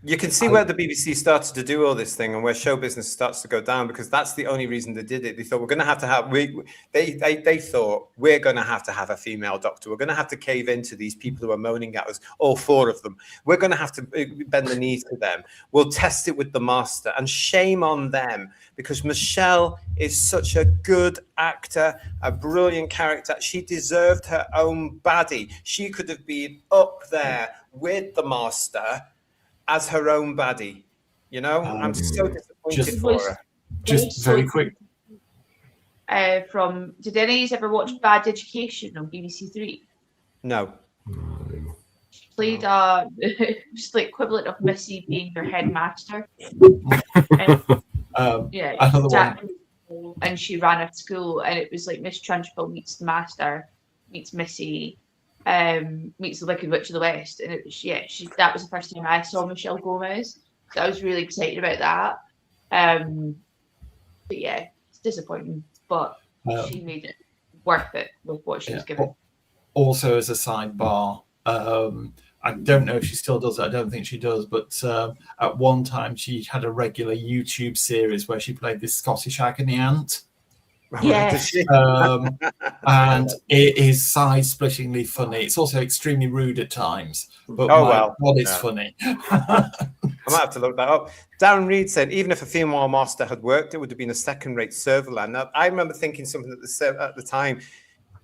You can see where the BBC started to do all this thing and where show business starts to go down, because that's the only reason they did it. They thought we're going to have they thought we're going to have a female doctor. We're going to have to cave into these people who are moaning at us, all 4 of them. We're going to have to bend the knee to them. We'll test it with the master, and shame on them, because Michelle is such a good actor, a brilliant character. She deserved her own baddie. She could have been up there with the master as her own baddie, you know. I'm so disappointed for her. Just very quick. Did any of you ever watch Bad Education on BBC Three? No. She played just like equivalent of Missy being her headmaster. And she ran a school, and it was like Miss Trunchbull meets the master, meets Missy, meets the Wicked Witch of the West, and it was that was the first time I saw Michelle Gomez, so I was really excited about that. But yeah, it's disappointing, but she made it worth it with what she was given. Also, as a sidebar, I don't know if she still does it. I don't think she does, but at one time she had a regular YouTube series where she played this Scottish agony aunt. Yes. And it is side-splittingly funny. It's also extremely rude at times, but it's funny. I might have to look that up. Darren Reed said, even if a female master had worked, it would have been a second-rate Servalan. Now, I remember thinking something at the time.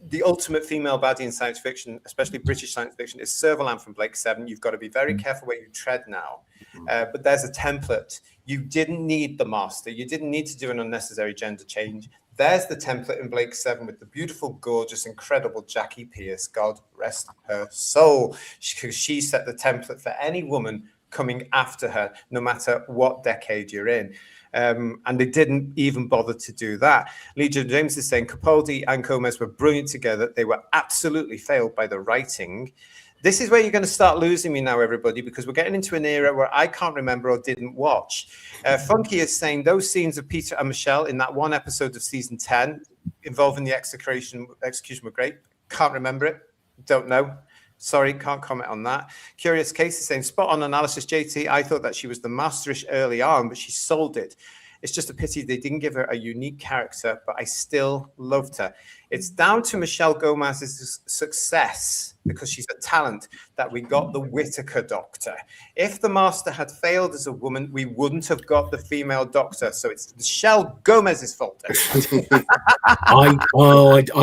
The ultimate female baddie in science fiction, especially British science fiction, is Servalan from Blake 7. You've got to be very careful where you tread now. But there's a template. You didn't need the master. You didn't need to do an unnecessary gender change. There's the template in Blake 7 with the beautiful, gorgeous, incredible Jackie Pierce. God rest her soul. She set the template for any woman coming after her, no matter what decade you're in. And they didn't even bother to do that. Legion James is saying Capaldi and Gomez were brilliant together. They were absolutely failed by the writing. This is where you're going to start losing me now, everybody, because we're getting into an era where I can't remember or didn't watch. Funky is saying those scenes of Peter and Michelle in that one episode of season 10 involving the execution were great. Can't remember it. Don't know. Sorry, can't comment on that. Curious Case is saying, spot on analysis, JT. I thought that she was the masterish early on, but she sold it. It's just a pity they didn't give her a unique character, but I still loved her. It's down to Michelle Gomez's success, because she's a talent, that we got the Whittaker Doctor. If the master had failed as a woman, we wouldn't have got the female doctor. So it's Michelle Gomez's fault. I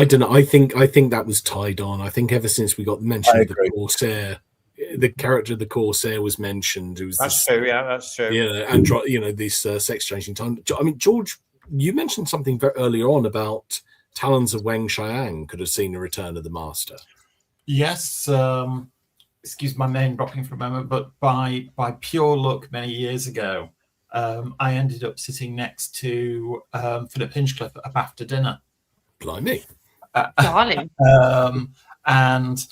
don't know. I think that was tied on. I think ever since we got mentioned the Corsair, the character of the Corsair was mentioned. It was true. Yeah, that's true. Yeah, and this sex changing time. I mean, George, you mentioned something very earlier on about Talons of Weng Chiang could have seen a return of the master. Yes. Excuse my name dropping for a moment, but by pure luck, many years ago, I ended up sitting next to Philip Hinchcliffe at a BAFTA dinner. Blimey. Darling. And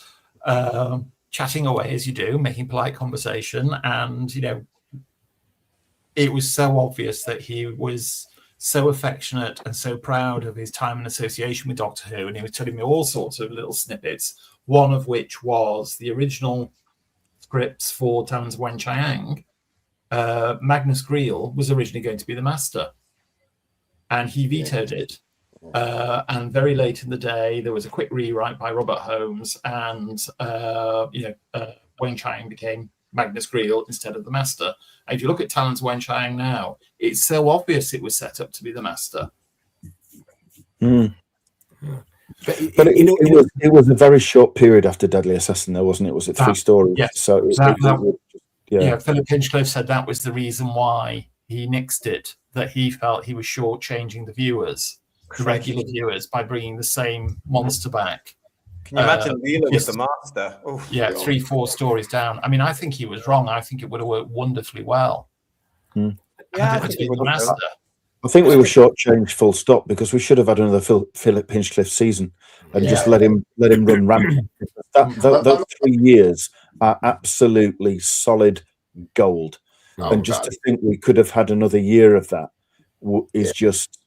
chatting away as you do, making polite conversation, and it was so obvious that he was so affectionate and so proud of his time and association with Doctor Who, and he was telling me all sorts of little snippets, one of which was the original scripts for Talons of Weng Chiang. Magnus Greel was originally going to be the master, and he vetoed it. And very late in the day, there was a quick rewrite by Robert Holmes, and Weng Chiang became Magnus Greel instead of the master. And if you look at Talons of Weng Chiang now, it's so obvious it was set up to be the master. But it was a very short period after Deadly Assassin, though, wasn't it? Was it 3 stories? Yes. So Philip Hinchcliffe said that was the reason why he nixed it, that he felt he was shortchanging the viewers, the regular viewers, by bringing the same monster back. Can you imagine Wheeler with the master? Oh, yeah, 3-4 stories down. I mean, I think he was wrong. I think it would have worked wonderfully well. Yeah, I think it would have. I think we were shortchanged full stop, because we should have had another Philip Hinchcliffe season and just let him run rampant. Those 3 years are absolutely solid gold. And just to think we could have had another year of that is just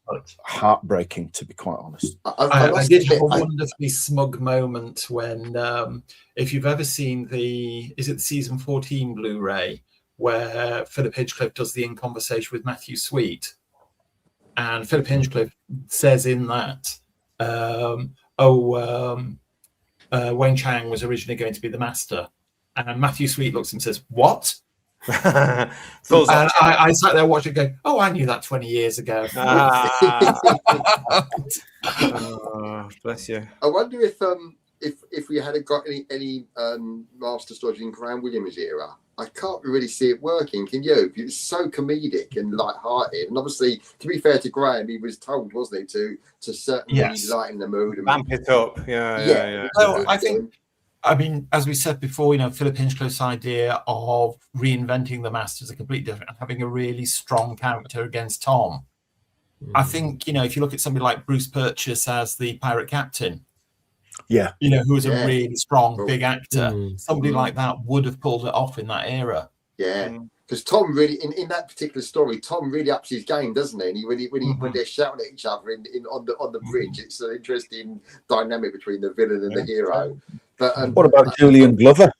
heartbreaking, to be quite honest. I did have a wonderfully smug moment when, if you've ever seen the season 14 Blu-ray, where Philip Hinchcliffe does the In Conversation with Matthew Sweet, and Philip Hinchcliffe says in that, Wayne Chang was originally going to be the Master, and Matthew Sweet looks and says, "What?" And I sat there watching, going, "Oh, I knew that 20 years ago." Bless you. I wonder if we had got any Master stories in Graham Williams' era. I can't really see it working, can you? It's so comedic and light-hearted, and obviously, to be fair to Graham, he was told, wasn't he, to certainly lighten the mood and ramp it up. Yeah. So I think, I mean, as we said before, Philip Hinchcliffe's idea of reinventing the Master is a completely different, and having a really strong character against Tom. I think, if you look at somebody like Bruce Purchase as the pirate captain, who was a really strong, big actor, somebody like that would have pulled it off in that era. Yeah, because Tom really, in that particular story, Tom really ups his game, doesn't he? And when they're shouting at each other on the bridge, it's an interesting dynamic between the villain and the hero. But what about Julian Glover?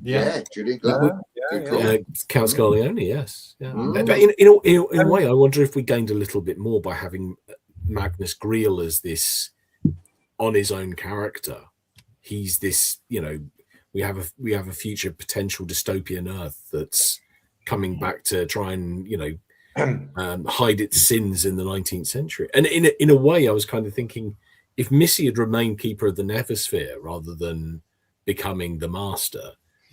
Yeah, Julian Glover. Count Scarleone, yes. Yeah. But in a way, I wonder if we gained a little bit more by having Magnus Greel as this on his own character. He's this, we have a future potential dystopian Earth that's coming back to try and hide its sins in the 19th century. And in a way, I was kind of thinking, if Missy had remained Keeper of the Neversphere rather than becoming the Master,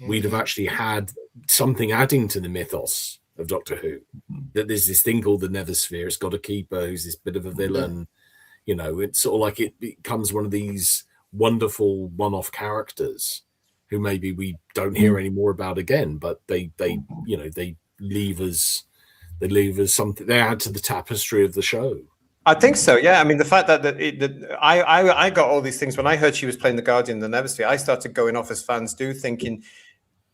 we'd have actually had something adding to the mythos of Doctor Who. That there's this thing called the Neversphere. It's got a keeper who's this bit of a villain. It's sort of like it becomes one of these wonderful one-off characters who maybe we don't hear any more about again, but they leave us something. They add to the tapestry of the show. I think so. Yeah. I mean, the fact that I got all these things when I heard she was playing the Guardian of the Neversphere, I started going off as fans do, thinking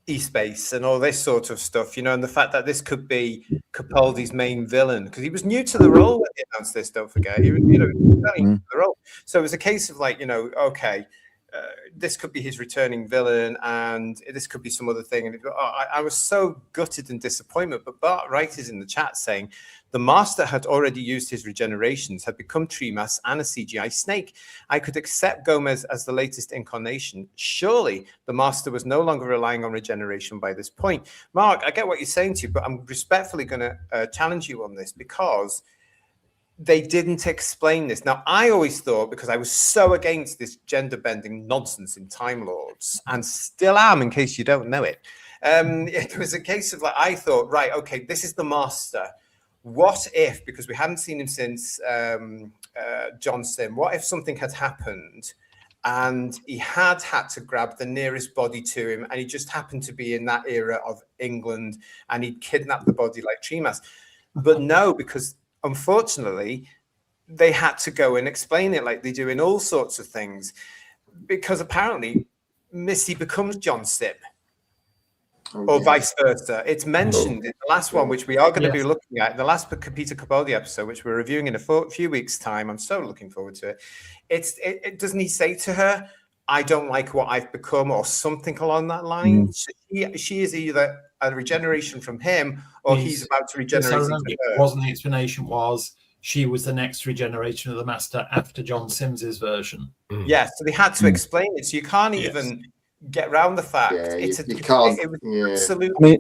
E-Space and all this sort of stuff, and the fact that this could be Capaldi's main villain, because he was new to the role when he announced this. Don't forget, he was, new to the role. So it was a case of like, okay, this could be his returning villain, and this could be some other thing. And I was so gutted and disappointed. But Bart Wright is in the chat saying the Master had already used his regenerations, had become Tremas and a CGI snake. I could accept Gomez as the latest incarnation. Surely the Master was no longer relying on regeneration by this point. Mark, I get what you're saying to you, but I'm respectfully going to challenge you on this, because they didn't explain this. Now, I always thought, because I was so against this gender-bending nonsense in Time Lords, and still am, in case you don't know it, it was a case of like, I thought, right, okay, this is the Master. What if, because we hadn't seen him since John Sim, what if something had happened and he had to grab the nearest body to him, and he just happened to be in that era of England, and he'd kidnapped the body like Tremas? But no, because unfortunately, they had to go and explain it like they do in all sorts of things, because apparently Missy becomes John Sim. Or vice versa. It's mentioned in the last one, which we are going to be looking at, the last Peter Capaldi episode, which we're reviewing in a few weeks' time. I'm so looking forward to it. It doesn't he say to her, "I don't like what I've become," or something along that line? So she is either a regeneration from him, or he's about to regenerate into her. Wasn't the explanation was she was the next regeneration of the Master after John Sims's version? Yeah, so they had to explain it. So you can't even get around the fact you can't. It was absolutely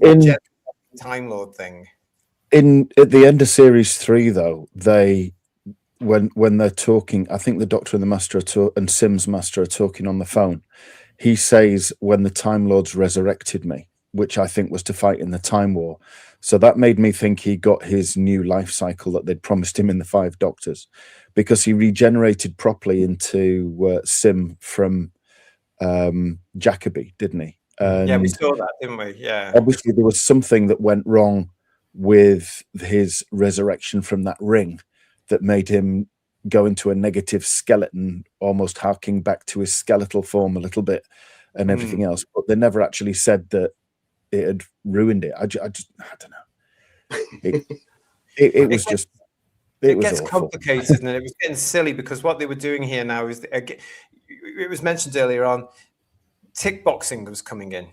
Time Lord thing. At the end of series 3, though, they when they're talking, I think the Doctor and the Master and Sim's Master are talking on the phone. He says, "When the Time Lords resurrected me," which I think was to fight in the Time War. So that made me think he got his new life cycle that they'd promised him in the 5 Doctors, because he regenerated properly into Sim from Jacobi, didn't he? Yeah, we saw that, didn't we? Yeah. Obviously, there was something that went wrong with his resurrection from that ring that made him go into a negative skeleton, almost harking back to his skeletal form a little bit and everything else. But they never actually said that ruined it. I don't know. It was just. It gets awful. complicated, and it was getting silly because what they were doing here now is, it was mentioned earlier on, tick boxing was coming in.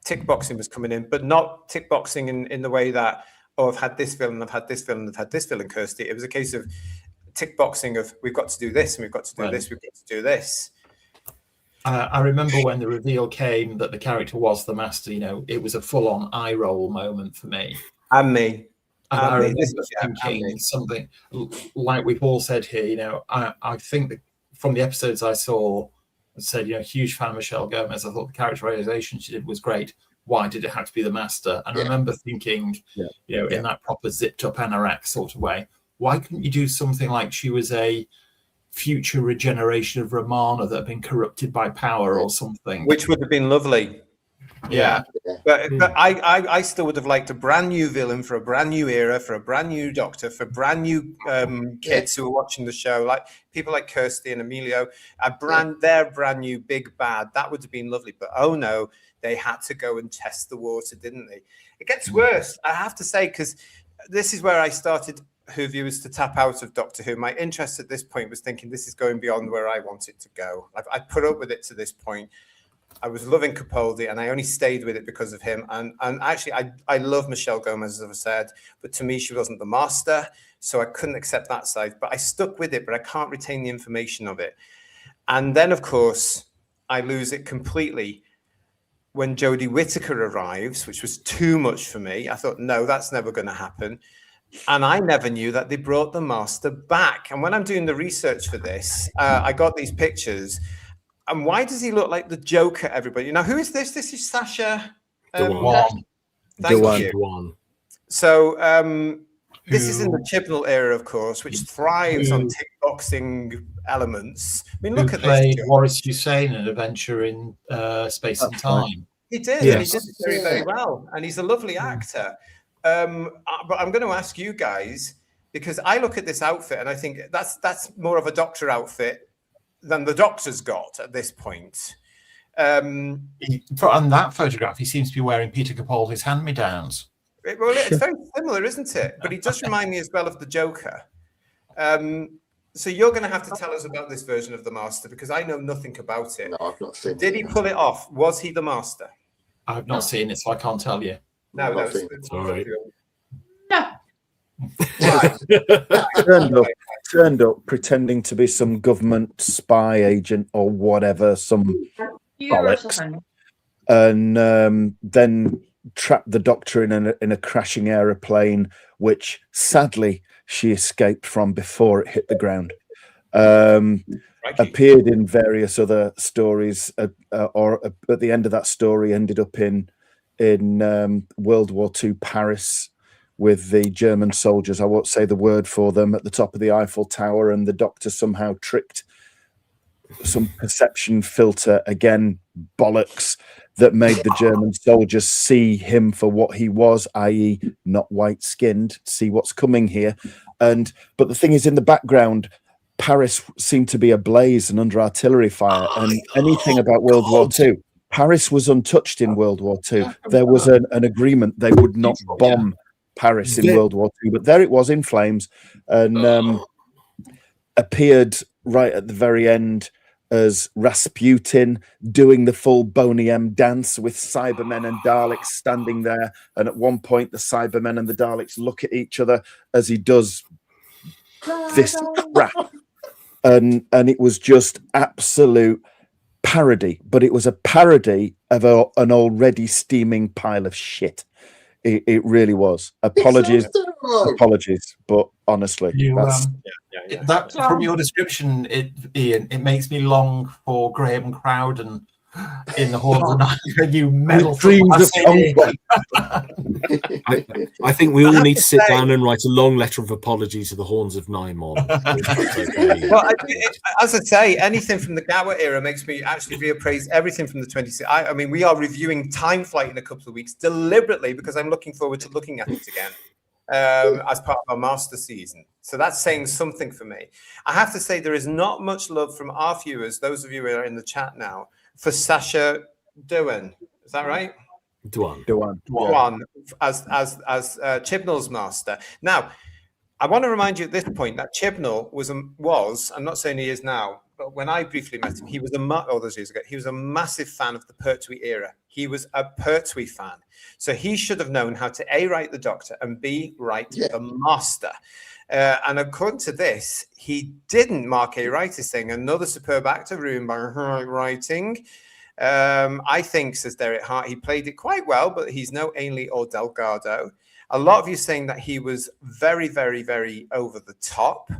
Tick boxing was coming in, but not tick boxing in the way that, oh, I've had this villain, I've had this villain, I've had this villain, Kirsty. It was a case of tick boxing of, we've got to do this, and we've got to do this, we've got to do this. I remember when the reveal came that the character was the Master, it was a full-on eye roll moment for me. And me. And I remember thinking something like we've all said here, I think that from the episodes I saw, I said, huge fan of Michelle Gomez. I thought the characterization she did was great. Why did it have to be the Master? And I remember thinking, in that proper zipped up anorak sort of way, why couldn't you do something like she was a future regeneration of Romana that had been corrupted by power or something? Which would have been lovely. Yeah. But I still would have liked a brand new villain for a brand new era, for a brand new Doctor, for brand new kids who are watching the show, like people like Kirsty and Emilio, their brand new big bad. That would have been lovely. But oh no, they had to go and test the water, didn't they? It gets worse, I have to say, because this is where I started, Who viewers, to tap out of Doctor Who. My interest at this point was thinking this is going beyond where I want it to go. I put up with it to this point. I was loving Capaldi, and I only stayed with it because of him. And actually, I love Michelle Gomez, as I've said, but to me, she wasn't the Master, so I couldn't accept that side. But I stuck with it, but I can't retain the information of it. And then, of course, I lose it completely when Jodie Whittaker arrives, which was too much for me. I thought, no, that's never going to happen. And I never knew that they brought the Master back. And when I'm doing the research for this, I got these pictures. And why does he look like the Joker, everybody? Now, who is this? This is Sacha Dewan. Thank you. So this is in the Chibnall era, of course, which thrives on tick boxing elements. I mean, look at this. Boris Hussein in Adventure in Space and Time. He did, and he did it very, very well. And he's a lovely actor. But I'm going to ask you guys, because I look at this outfit and I think that's more of a Doctor outfit than the Doctor's got at this point. On that photograph, he seems to be wearing Peter Capaldi's hand-me-downs. Well, it's very similar, isn't it? But he does remind me as well of the Joker. So you're going to have to tell us about this version of the Master, because I know nothing about it. No, I've not seen it. Did he pull it off? Was he the Master? I've not seen it, so I can't tell you. No, it's all right. No. Turned up pretending to be some government spy agent or whatever, some bollocks, and then trapped the Doctor in a crashing aeroplane, which sadly she escaped from before it hit the ground. Appeared in various other stories, or at the end of that story ended up in World War II Paris with the German soldiers. I won't say the word for them, at the top of the Eiffel Tower, and the Doctor somehow tricked some perception filter, again bollocks, that made the German soldiers see him for what he was, i.e. not white-skinned, see what's coming here. But the thing is, in the background, Paris seemed to be ablaze and under artillery fire, and anything about World War II. Paris was untouched in World War II. There was an agreement they would not bomb Paris in World War II, but there it was in flames, and appeared right at the very end as Rasputin doing the full Boney M dance with Cybermen and Daleks standing there, and at one point the Cybermen and the Daleks look at each other as he does this crap, and it was just absolute parody, but it was a parody of an already steaming pile of shit. It really was. Apologies, but honestly, from your description, Ian, it makes me long for Graham Crowden in the Horns of Nine. You meddle dreams of I think we all need to sit down and write a long letter of apology to the Horns of Nymon. Well, as I say, anything from the Gower era makes me actually reappraise everything from the 20s. I mean, we are reviewing Time Flight in a couple of weeks deliberately because I'm looking forward to looking at it again as part of our Master season. So that's saying something for me. I have to say there is not much love from our viewers, those of you who are in the chat now, for Sacha Dewan. Is that right? Dwan as Chibnall's master. Now, I want to remind you at this point that Chibnall was, I'm not saying he is now, but when I briefly met him, he was all those years ago, he was a massive fan of the Pertwee era. He was a Pertwee fan. So he should have known how to A, write the Doctor, and B, write the Master. And according to this, he didn't. Mark A. Wright is saying, another superb actor ruined by writing. I think, says Derek Hart, he played it quite well, but he's no Ainley or Delgado. A lot of you saying that he was very, very, very over the top.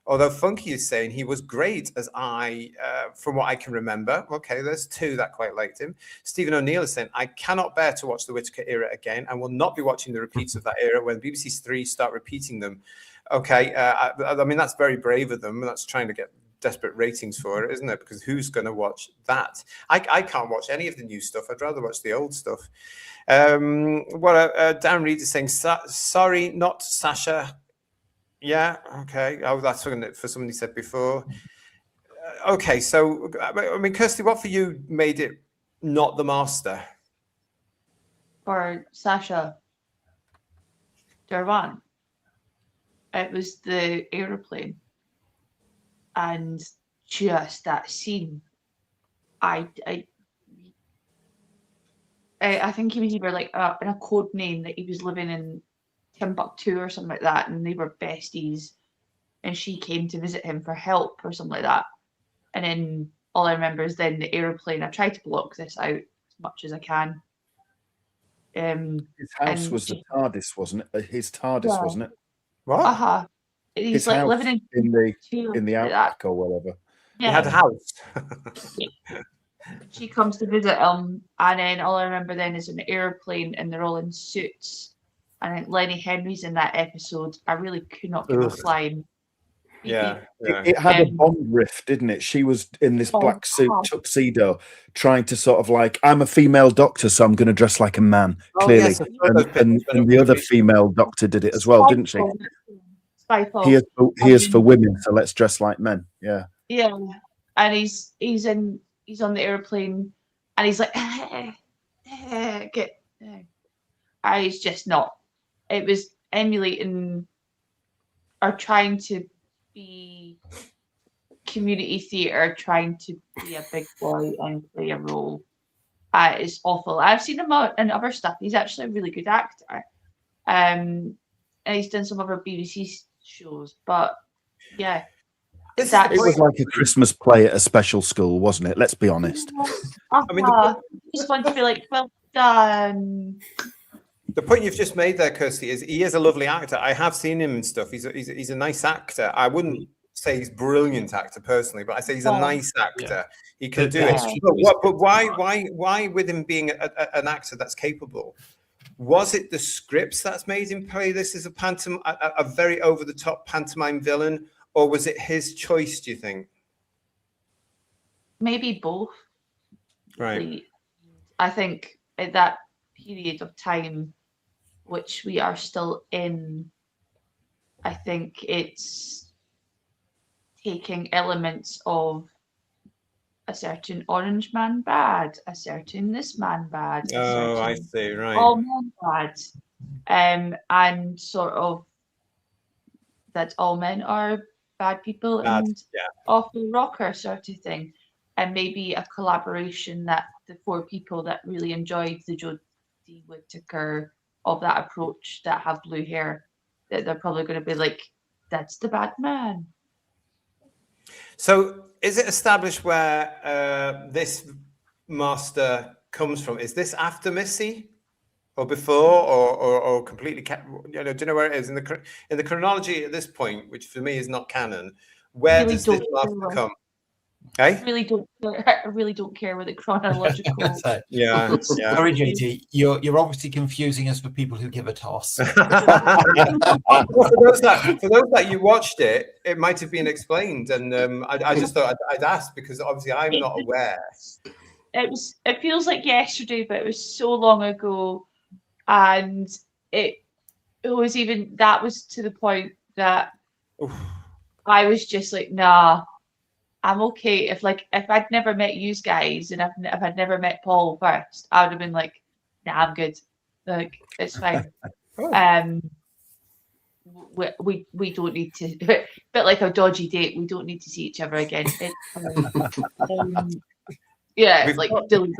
Although Funky is saying he was great as from what I can remember. Okay, there's two that quite liked him. Stephen O'Neill is saying, I cannot bear to watch the Whittaker era again and will not be watching the repeats of that era when BBC Three start repeating them. Okay, I mean, that's very brave of them. That's trying to get desperate ratings for it, isn't it? Because who's going to watch that? I can't watch any of the new stuff. I'd rather watch the old stuff. Dan Reed is saying, sorry, not Sasha. Yeah, okay. Oh, that's for somebody said before. Okay, so, I mean, Kirsty, what for you made it not the Master? For Sasha Derwan, it was the aeroplane. And just that scene, I think he was either like in a code name that he was living in Timbuktu or something like that, and they were besties, and she came to visit him for help or something like that. And then all I remember is then the aeroplane. I tried to block this out as much as I can. His house was the TARDIS, wasn't it? His TARDIS, wasn't it? What? He's his like living in the outback or whatever. Yeah. He had a house. She comes to visit him, and then all I remember then is an airplane, and they're all in suits. And I think Lenny Henry's in that episode. I really could not give a flying. Yeah. It had a Bond riff, didn't it? She was in this black suit tuxedo, trying to sort of like, I'm a female doctor, so I'm going to dress like a man, clearly. Yes, and the other female doctor did it as well, didn't she? He is for women, so let's dress like men. Yeah. Yeah, and he's on the airplane, and he's like, he's just not. It was emulating or trying to be community theatre, trying to be a big boy and play a role. It's awful. I've seen him in other stuff. He's actually a really good actor. And he's done some other BBC shows, but yeah. It was like a Christmas play at a special school, wasn't it? Let's be honest. I mean, just want to be like, well done. The point you've just made there, Kirsty, is he is a lovely actor. I have seen him and stuff. He's a nice actor. I wouldn't say he's a brilliant actor personally, but I say he's a nice actor. Yeah. He can do it. But why with him being an actor that's capable? Was it the scripts that's made him play this as a very over-the-top pantomime villain, or was it his choice, do you think? Maybe both. Right. I think at that period of time, which we are still in, I think it's taking elements of a certain orange man bad, a certain this man bad. I see, right. All men bad. And sort of that all men are bad people and off the rocker sort of thing. And maybe a collaboration that the four people that really enjoyed the Jodie Whittaker of that approach that have blue hair, that they're probably going to be like, that's the bad man. So is it established where this master comes from? Is this after Missy or before or completely, do you know where it is in the chronology at this point, which for me is not canon? Where does this master come? I really don't care with the chronological. Yeah. Sorry, JT, you're obviously confusing us with people who give a toss. For those that you watched it, it might have been explained, and I just thought I'd ask because obviously I'm not aware. It feels like yesterday, but it was so long ago, and it was even that was to the point that I was just like, nah. I'm okay if I'd never met you guys and if I'd never met Paul first, I would have been like, nah, I'm good. Like, it's fine. We don't need to, a bit like a dodgy date, we don't need to see each other again. Yeah, like delete,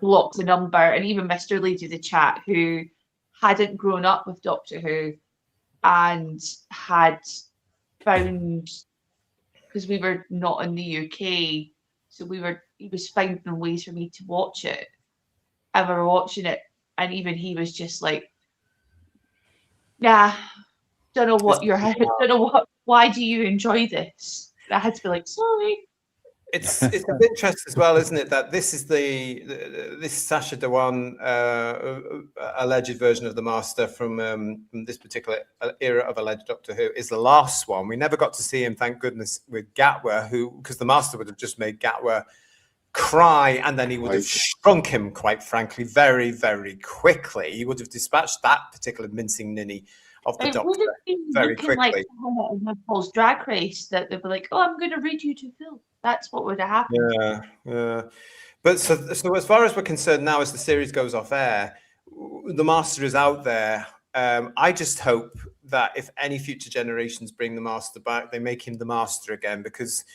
block the number. And even Mr. Lee did the chat, who hadn't grown up with Doctor Who and had found, because we were not in the UK, so he was finding ways for me to watch it, and we were watching it, and even he was just like, nah, don't know what don't know why do you enjoy this? And I had to be like, sorry. It's of interest as well, isn't it, that this is this Sacha Dhawan alleged version of the Master from this particular era of alleged Doctor Who is the last one. We never got to see him, thank goodness, with Gatwa, because the Master would have just made Gatwa cry, and then he would have shrunk him, quite frankly, very, very quickly. He would have dispatched that particular mincing ninny of the Doctor very quickly. Like Paul's Drag Race, that they'd be like, "Oh, I'm going to read you to Phil." That's what would have happened. Yeah. But so as far as we're concerned now, as the series goes off air, the Master is out there. I just hope that if any future generations bring the Master back, they make him the Master again, because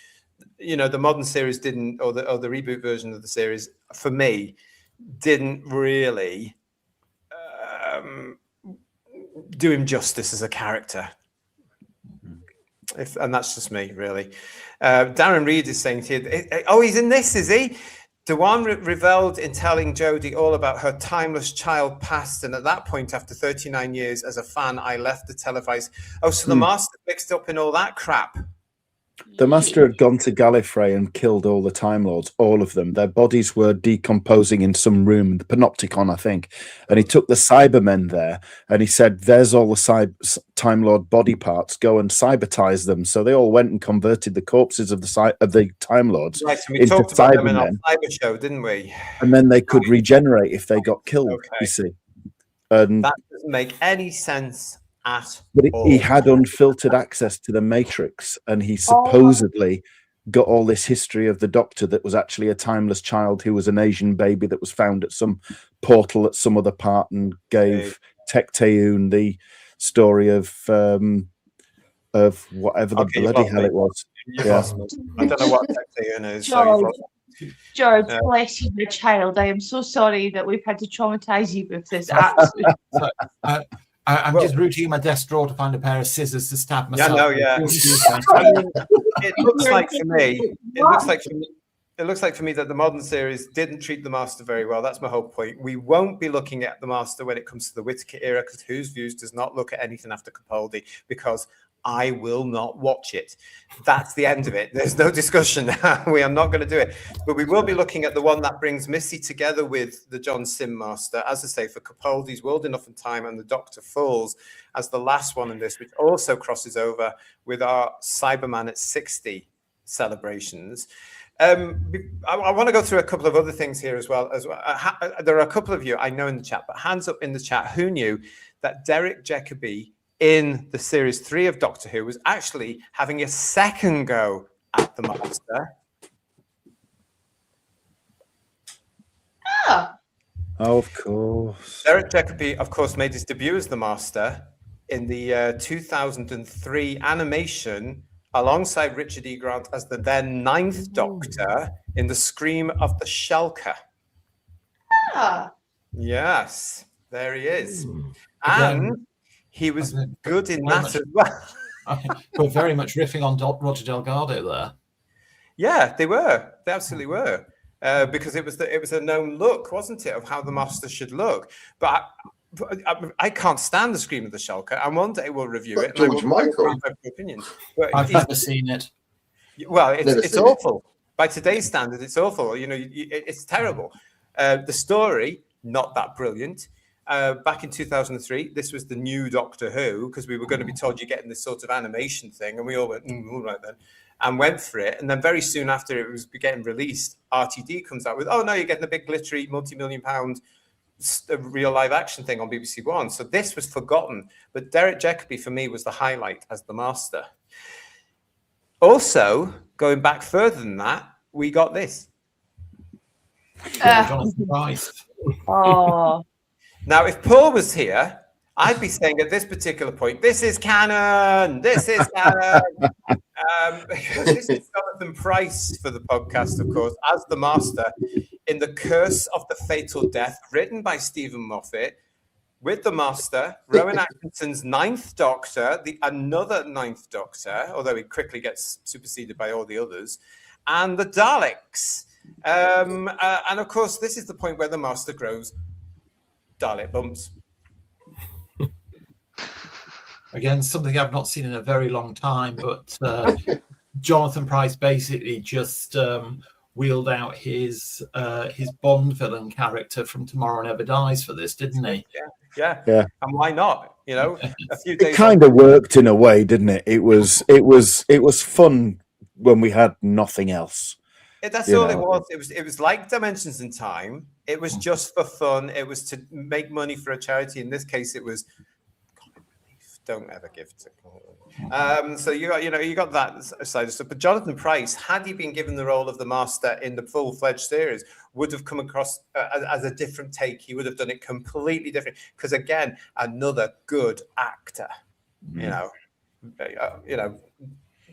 the modern series didn't, or the reboot version of the series, for me, didn't really do him justice as a character. And that's just me, really. Darren Reed is saying here, he's in this, is he? Dhawan reveled in telling Jodie all about her timeless child past, and at that point, after 39 years as a fan, I left the televised. Oh, so the Master mixed up in all that crap. The Master had gone to Gallifrey and killed all the Time Lords, all of them. Their bodies were decomposing in some room, the Panopticon, I think. And he took the Cybermen there and he said, there's all the Time Lord body parts, go and cybertize them. So they all went and converted the corpses of the Time Lords into talked about them in our Cyber show, didn't we? And then they could regenerate if they got killed, you see. And that doesn't make any sense. But he had unfiltered access to the Matrix, and he supposedly got all this history of the Doctor that was actually a timeless child who was an Asian baby that was found at some portal at some other part, and gave Tecteun the story of whatever the bloody hell it was. Yeah. I don't know what Tecteun is. George, bless you, my child. I am so sorry that we've had to traumatize you with this. Absolutely. I'm just rooting my desk drawer to find a pair of scissors to stab myself. Yeah, no, it looks like for me. It looks like for me that the modern series didn't treat the Master very well. That's my whole point. We won't be looking at the Master when it comes to the Whittaker era, because Whose Views does not look at anything after Capaldi, because I will not watch it. That's the end of it. There's no discussion. We are not going to do it. But we will be looking at the one that brings Missy together with the John Sim Master, as I say, for Capaldi's World Enough and Time and the Doctor Falls as the last one in this, which also crosses over with our Cyberman at 60 celebrations. I want to go through a couple of other things here as well. There are a couple of you I know in the chat, but hands up in the chat, who knew that Derek Jacobi in the series 3 of Doctor Who was actually having a second go at the Master? Oh, of course. Derek Jacobi, of course, made his debut as the Master in the 2003 animation alongside Richard E. Grant as the then 9th Doctor in The Scream of the Shelker. Yes, there he is. And he was good in that as well. We're very much riffing on Roger Delgado there. Yeah, they were. They absolutely were. Because it was a known look, wasn't it, of how the Master should look. But I can't stand The Scream of the Shulker, and one day we'll review it. George Michael. Opinions. I've never seen it. Well, it's awful. By today's standards, it's awful. It's terrible. The story, not that brilliant. Back in 2003, this was the new Doctor Who, because we were going to be told you're getting this sort of animation thing, and we all went, all right then, and went for it. And then very soon after it was getting released, RTD comes out with, oh no, you're getting a big glittery multi-million-pound real live action thing on BBC One. So this was forgotten. But Derek Jacobi, for me, was the highlight as the Master. Also, going back further than that, we got this. Jonathan Price. Oh, Now, if Paul was here, I'd be saying at this particular point, this is canon. This is canon. Because this is Jonathan Pryce for the podcast, of course, as the Master in The Curse of the Fatal Death, written by Stephen Moffat, with the Master, Rowan Atkinson's Ninth Doctor, another Ninth Doctor, although he quickly gets superseded by all the others, and the Daleks. And of course, this is the point where the Master grows Dalek bumps. Again, something I've not seen in a very long time, but Jonathan Pryce basically just wheeled out his Bond villain character from Tomorrow Never Dies for this, didn't he? Yeah. And why not? You know, a few days. It kind of worked in a way, didn't it? It was fun when we had nothing else. That's all it was. It was like Dimensions in Time. It was just for fun. It was to make money for a charity. In this case, it was. Don't ever give to. So you got that side of stuff. But Jonathan Pryce, had he been given the role of the Master in the full-fledged series, would have come across as a different take. He would have done it completely different. Because again, another good actor.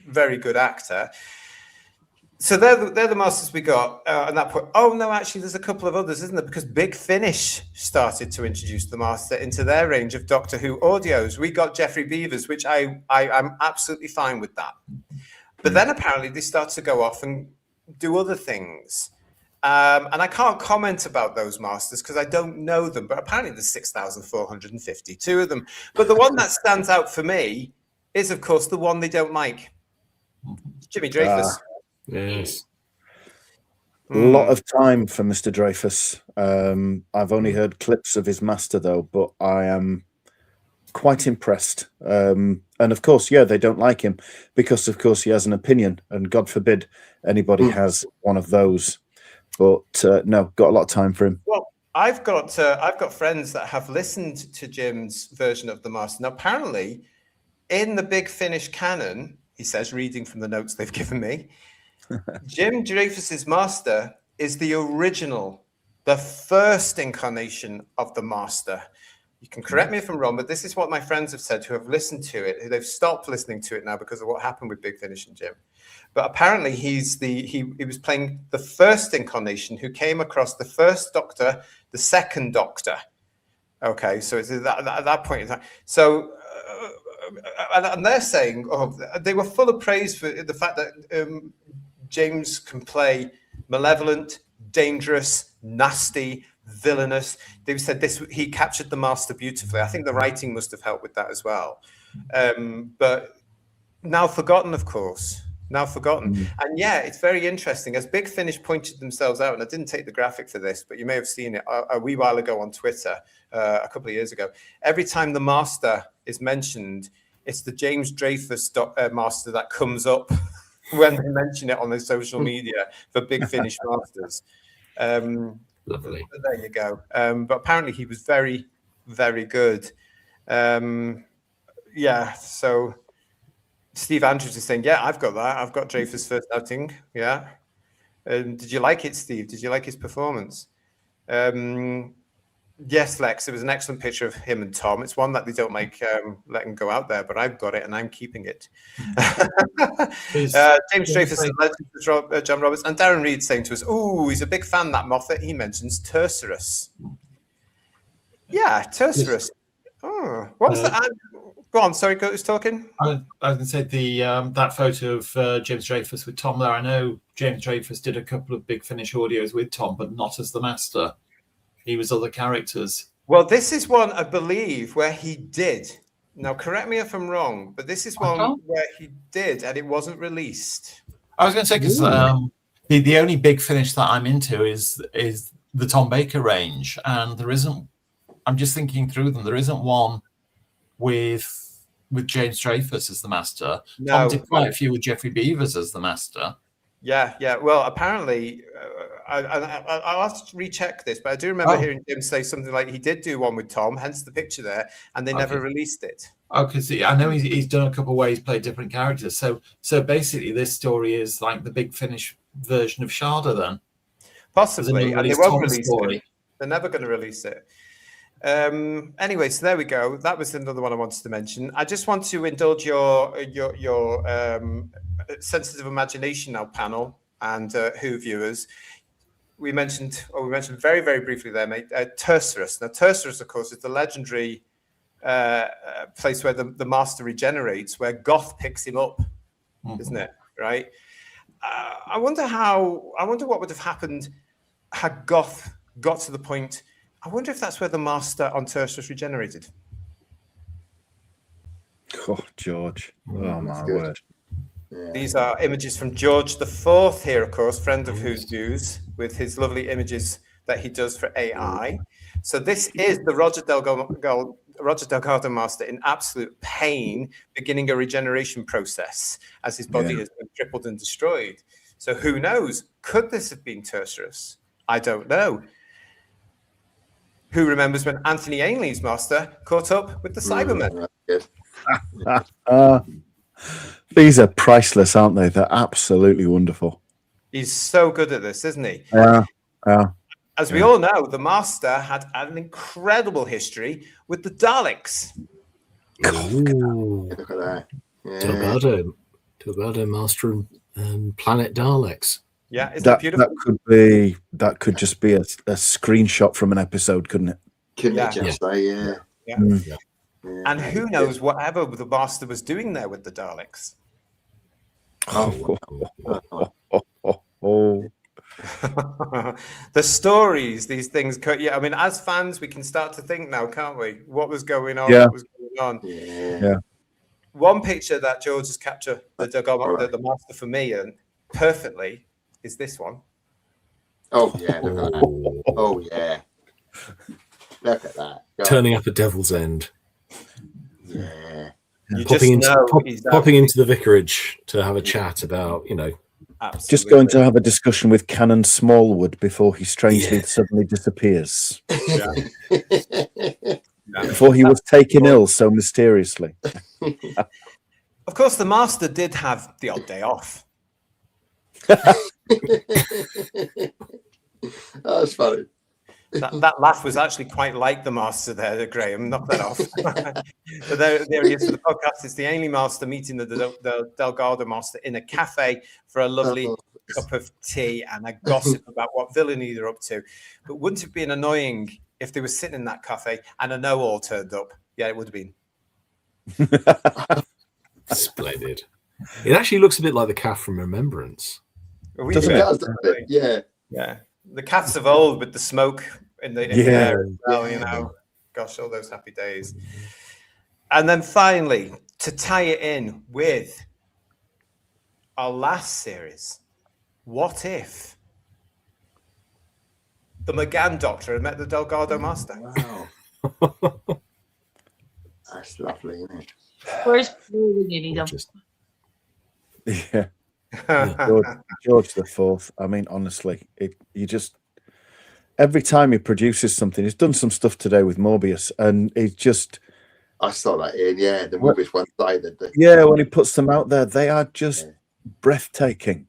Very good actor. So they're the Masters we got at that point. Oh no, actually, there's a couple of others, isn't there? Because Big Finish started to introduce the Master into their range of Doctor Who audios. We got Geoffrey Beevers, which I'm absolutely fine with that. But then apparently they start to go off and do other things. And I can't comment about those Masters because I don't know them. But apparently there's 6,452 of them. But the one that stands out for me is, of course, the one they don't like. Jimmy Dreyfus. Yes. A lot of time for Mr. Dreyfus. I've only heard clips of his Master, though, but I am quite impressed. And of course, they don't like him because, of course, he has an opinion, and God forbid anybody has one of those. But no, got a lot of time for him. Well, I've got friends that have listened to Jim's version of the Master. Now, apparently, in the Big Finish canon, he says, reading from the notes they've given me, Jim Dreyfus's Master is the original, the first incarnation of the Master. You can correct me if I'm wrong, but this is what my friends have said who have listened to it. They've stopped listening to it now because of what happened with Big Finish and Jim. But apparently he was playing the first incarnation who came across the first Doctor, the second Doctor. Okay, so it's at that point in time. So, and they're saying, they were full of praise for the fact that James can play malevolent, dangerous, nasty, villainous. They said he captured the Master beautifully. I think the writing must have helped with that as well. But now forgotten, of course. Now forgotten. And it's very interesting. As Big Finish pointed themselves out, and I didn't take the graphic for this, but you may have seen it a wee while ago on Twitter, a couple of years ago. Every time the Master is mentioned, it's the James Dreyfus Master that comes up when they mention it on their social media for Big Finish Masters. Lovely. There you go. But apparently he was very, very good. So Steve Andrews is saying, I've got that. I've got Dreyfus' first outing. Yeah. Did you like it, Steve? Did you like his performance? Yes, Lex, it was an excellent picture of him and Tom. It's one that they don't make let him go out there, but I've got it and I'm keeping it. James Dreyfus is legend, John Roberts, and Darren Reed saying to us, he's a big fan, that Moffat. He mentions Tercerus. Yeah, Tercerus. What's that? Go on, sorry, who's talking? I was going to say that photo of James Dreyfus with Tom there. I know James Dreyfus did a couple of Big Finish audios with Tom, but not as the Master. He was other characters. Well, this is one, I believe, where he did. Now, correct me if I'm wrong, but this is one where he did, and it wasn't released. I was going to say, because the only Big Finish that I'm into is the Tom Baker range, and there isn't. I'm just thinking through them. There isn't one with James Dreyfus as the Master. No, Tom did quite a few with Geoffrey Beevers as the Master. Yeah. Well, apparently, I'll have to recheck this, but I do remember hearing Jim say something like he did do one with Tom, hence the picture there, and they never released it. Because I know he's done a couple of ways, played different characters. So basically, this story is like the Big Finish version of Sharda, then. Possibly, and they won't release it. They're never going to release it. Anyway, so there we go. That was another one I wanted to mention. I just want to indulge your sensitive imagination now, panel and Who viewers. We mentioned very, very briefly there, mate, Tercerus. Now, Tercerus, of course, is the legendary place where the Master regenerates, where Goth picks him up, isn't it? Right? I wonder what would have happened had Goth got to the point. I wonder if that's where the Master on Tercerus regenerated. Oh, George. Oh, my word. Yeah. These are images from George IV here, of course, friend of Who's Views, with his lovely images that he does for AI. So this is the Roger Delgado Master in absolute pain, beginning a regeneration process as his body has been crippled and destroyed. So who knows? Could this have been Tercerus? I don't know. Who remembers when Anthony Ainley's Master caught up with the Cybermen? These are priceless, aren't they? They're absolutely wonderful. He's so good at this, isn't he? Yeah. As we all know, the Master had an incredible history with the Daleks. Ooh. Look at that. Yeah. Delgado Master and Planet Daleks. Yeah, isn't it beautiful? That could just be a screenshot from an episode, couldn't it? Couldn't it just say, yeah. And who knows whatever the Master was doing there with the Daleks. The stories, these things. Yeah, I mean, as fans, we can start to think now, can't we? What was going on? Yeah. What was going on? Yeah. One picture that George has captured the Master for me and perfectly is this one. Oh yeah. Look at that. Oh yeah. Look at that. Turning up at Devil's End. Yeah. Popping into the vicarage to have a chat about, Absolutely. Just going to have a discussion with Canon Smallwood before he strangely suddenly disappears. Before he was taken ill so mysteriously. Of course, the Master did have the odd day off. That's funny. That laugh was actually quite like the Master there, Graham. Knock that off. But there he is for the podcast. It's the Ainley Master meeting the Delgado Master in a cafe for a lovely cup of tea and a gossip about what villainy they're up to. But wouldn't it have been annoying if they were sitting in that cafe and a know-all turned up? Yeah, it would have been. Splendid. It actually looks a bit like the calf from Remembrance. Doesn't it? Yeah. Yeah. The cats of old with the smoke in the air as well, Gosh, all those happy days. And then finally, to tie it in with our last series, what if the McGann Doctor had met the Delgado Master? Wow. That's lovely, isn't it? Where's Blue when you need him? Yeah. George IV. I mean, honestly, you just every time he produces something, he's done some stuff today with Morbius, and it just. I saw that in the Morbius one sided. Yeah, when he puts them out there, they are just breathtaking.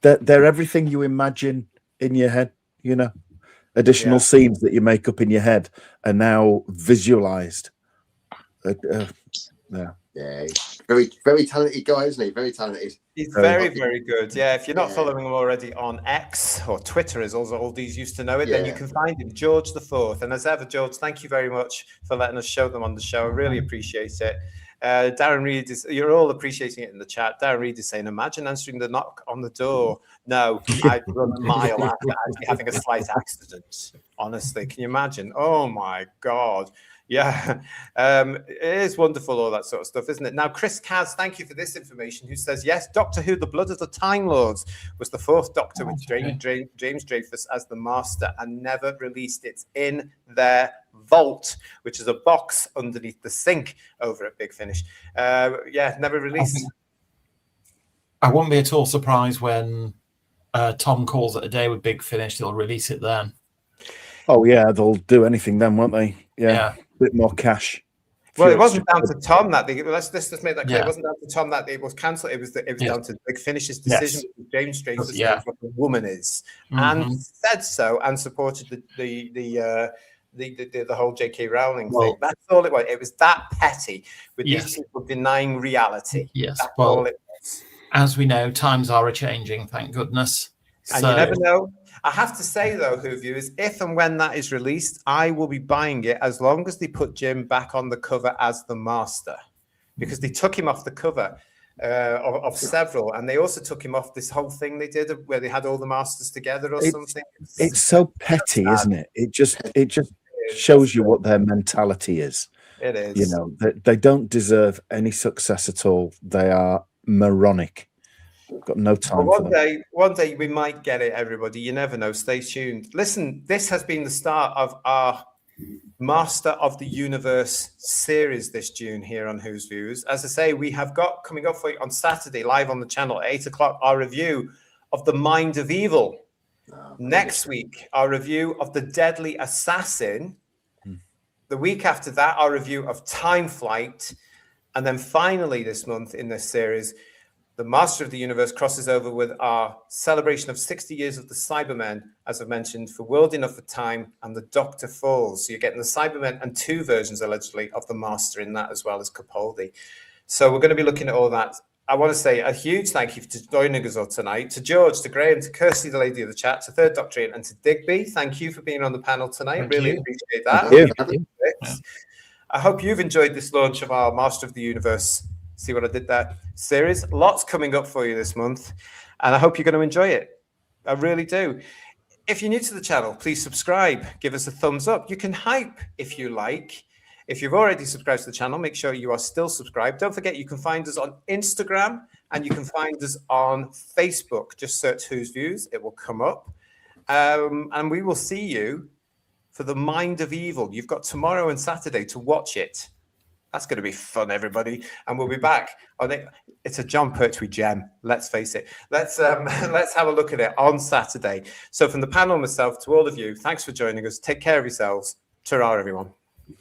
They're everything you imagine in your head. Additional scenes that you make up in your head are now visualized. Yeah, very, very talented guy, isn't he? Very talented. He's very, very good. Yeah, if you're not following him already on X or Twitter, as all these used to know it, then you can find him, George IV. And as ever, George, thank you very much for letting us show them on the show. I really appreciate it. Darren Reed you're all appreciating it in the chat. Darren Reed is saying, imagine answering the knock on the door. No, I'd run a mile after actually having a slight accident. Honestly, can you imagine? Oh my God. Yeah, it is wonderful, all that sort of stuff, isn't it? Now, Chris Kaz, thank you for this information, who says, yes, Doctor Who, The Blood of the Time Lords, was the fourth Doctor with James Dreyfus as the Master and never released it in their vault, which is a box underneath the sink over at Big Finish. Never released. I wouldn't be at all surprised when Tom calls it a day with Big Finish. They'll release it then. Oh, yeah, they'll do anything then, won't they? Yeah. Bit more cash. Well, it wasn't down to Tom that let's just make that clear. Yeah. It wasn't down to Tom that it was cancelled. It was Yes. down to the Big Finish's decision. Yes. James Strange Yeah. what a woman is, and said so, and supported the whole J.K. Rowling thing. That's all it was. It was that petty, with these people denying reality. Yes. That's Well, all it was. as we know, times are a-changing, thank goodness. And you never know. I have to say, though, Who Viewers, if and when that is released, I will be buying it as long as they put Jim back on the cover as the Master, because they took him off the cover of several, and they also took him off this whole thing they did where they had all the Masters together or something. It's so petty, isn't it? It just shows you what their mentality is. It is. You know, they don't deserve any success at all. They are moronic. Got no time for them. One day we might get it, everybody. You never know. Stay tuned. Listen, this has been the start of our Master of the Universe series this June here on Who's Views. As I say, we have got coming up for you on Saturday, live on the channel at 8 o'clock, our review of The Mind of Evil. Next week, our review of The Deadly Assassin. The week after that, our review of Time Flight. And then finally this month in this series, the Master of the Universe crosses over with our celebration of 60 years of the Cybermen, as I've mentioned, for World Enough for Time and the Doctor Falls. So you're getting the Cybermen and 2 versions, allegedly, of the Master in that, as well as Capaldi. So we're going to be looking at all that. I want to say a huge thank you to joining us all tonight, to George, to Graham, to Kirsty, the lady of the chat, to Third Doctrine, and to Digby. Thank you for being on the panel tonight. Appreciate that. Thank you. I hope you've enjoyed this launch of our Master of the Universe. See what I did there? Series. Lots coming up for you this month, and I hope you're going to enjoy it. I really do. If you're new to the channel, please subscribe. Give us a thumbs up. You can hype if you like. If you've already subscribed to the channel, make sure you are still subscribed. Don't forget, you can find us on Instagram and you can find us on Facebook. Just search Who's Views. It will come up. And we will see you for The Mind of Evil. You've got tomorrow and Saturday to watch it. That's going to be fun, everybody. And we'll be back on it. It's a John Pertwee gem. Let's face it. Let's have a look at it on Saturday. So from the panel, myself, to all of you, thanks for joining us. Take care of yourselves. Ta-ra, everyone.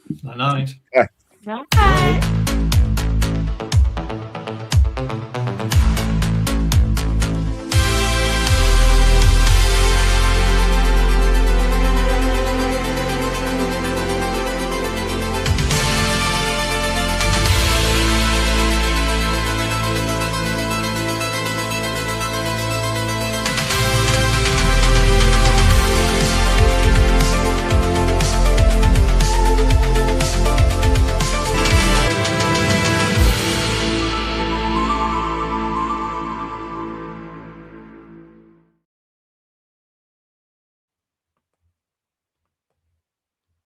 Good night. Yeah. Bye.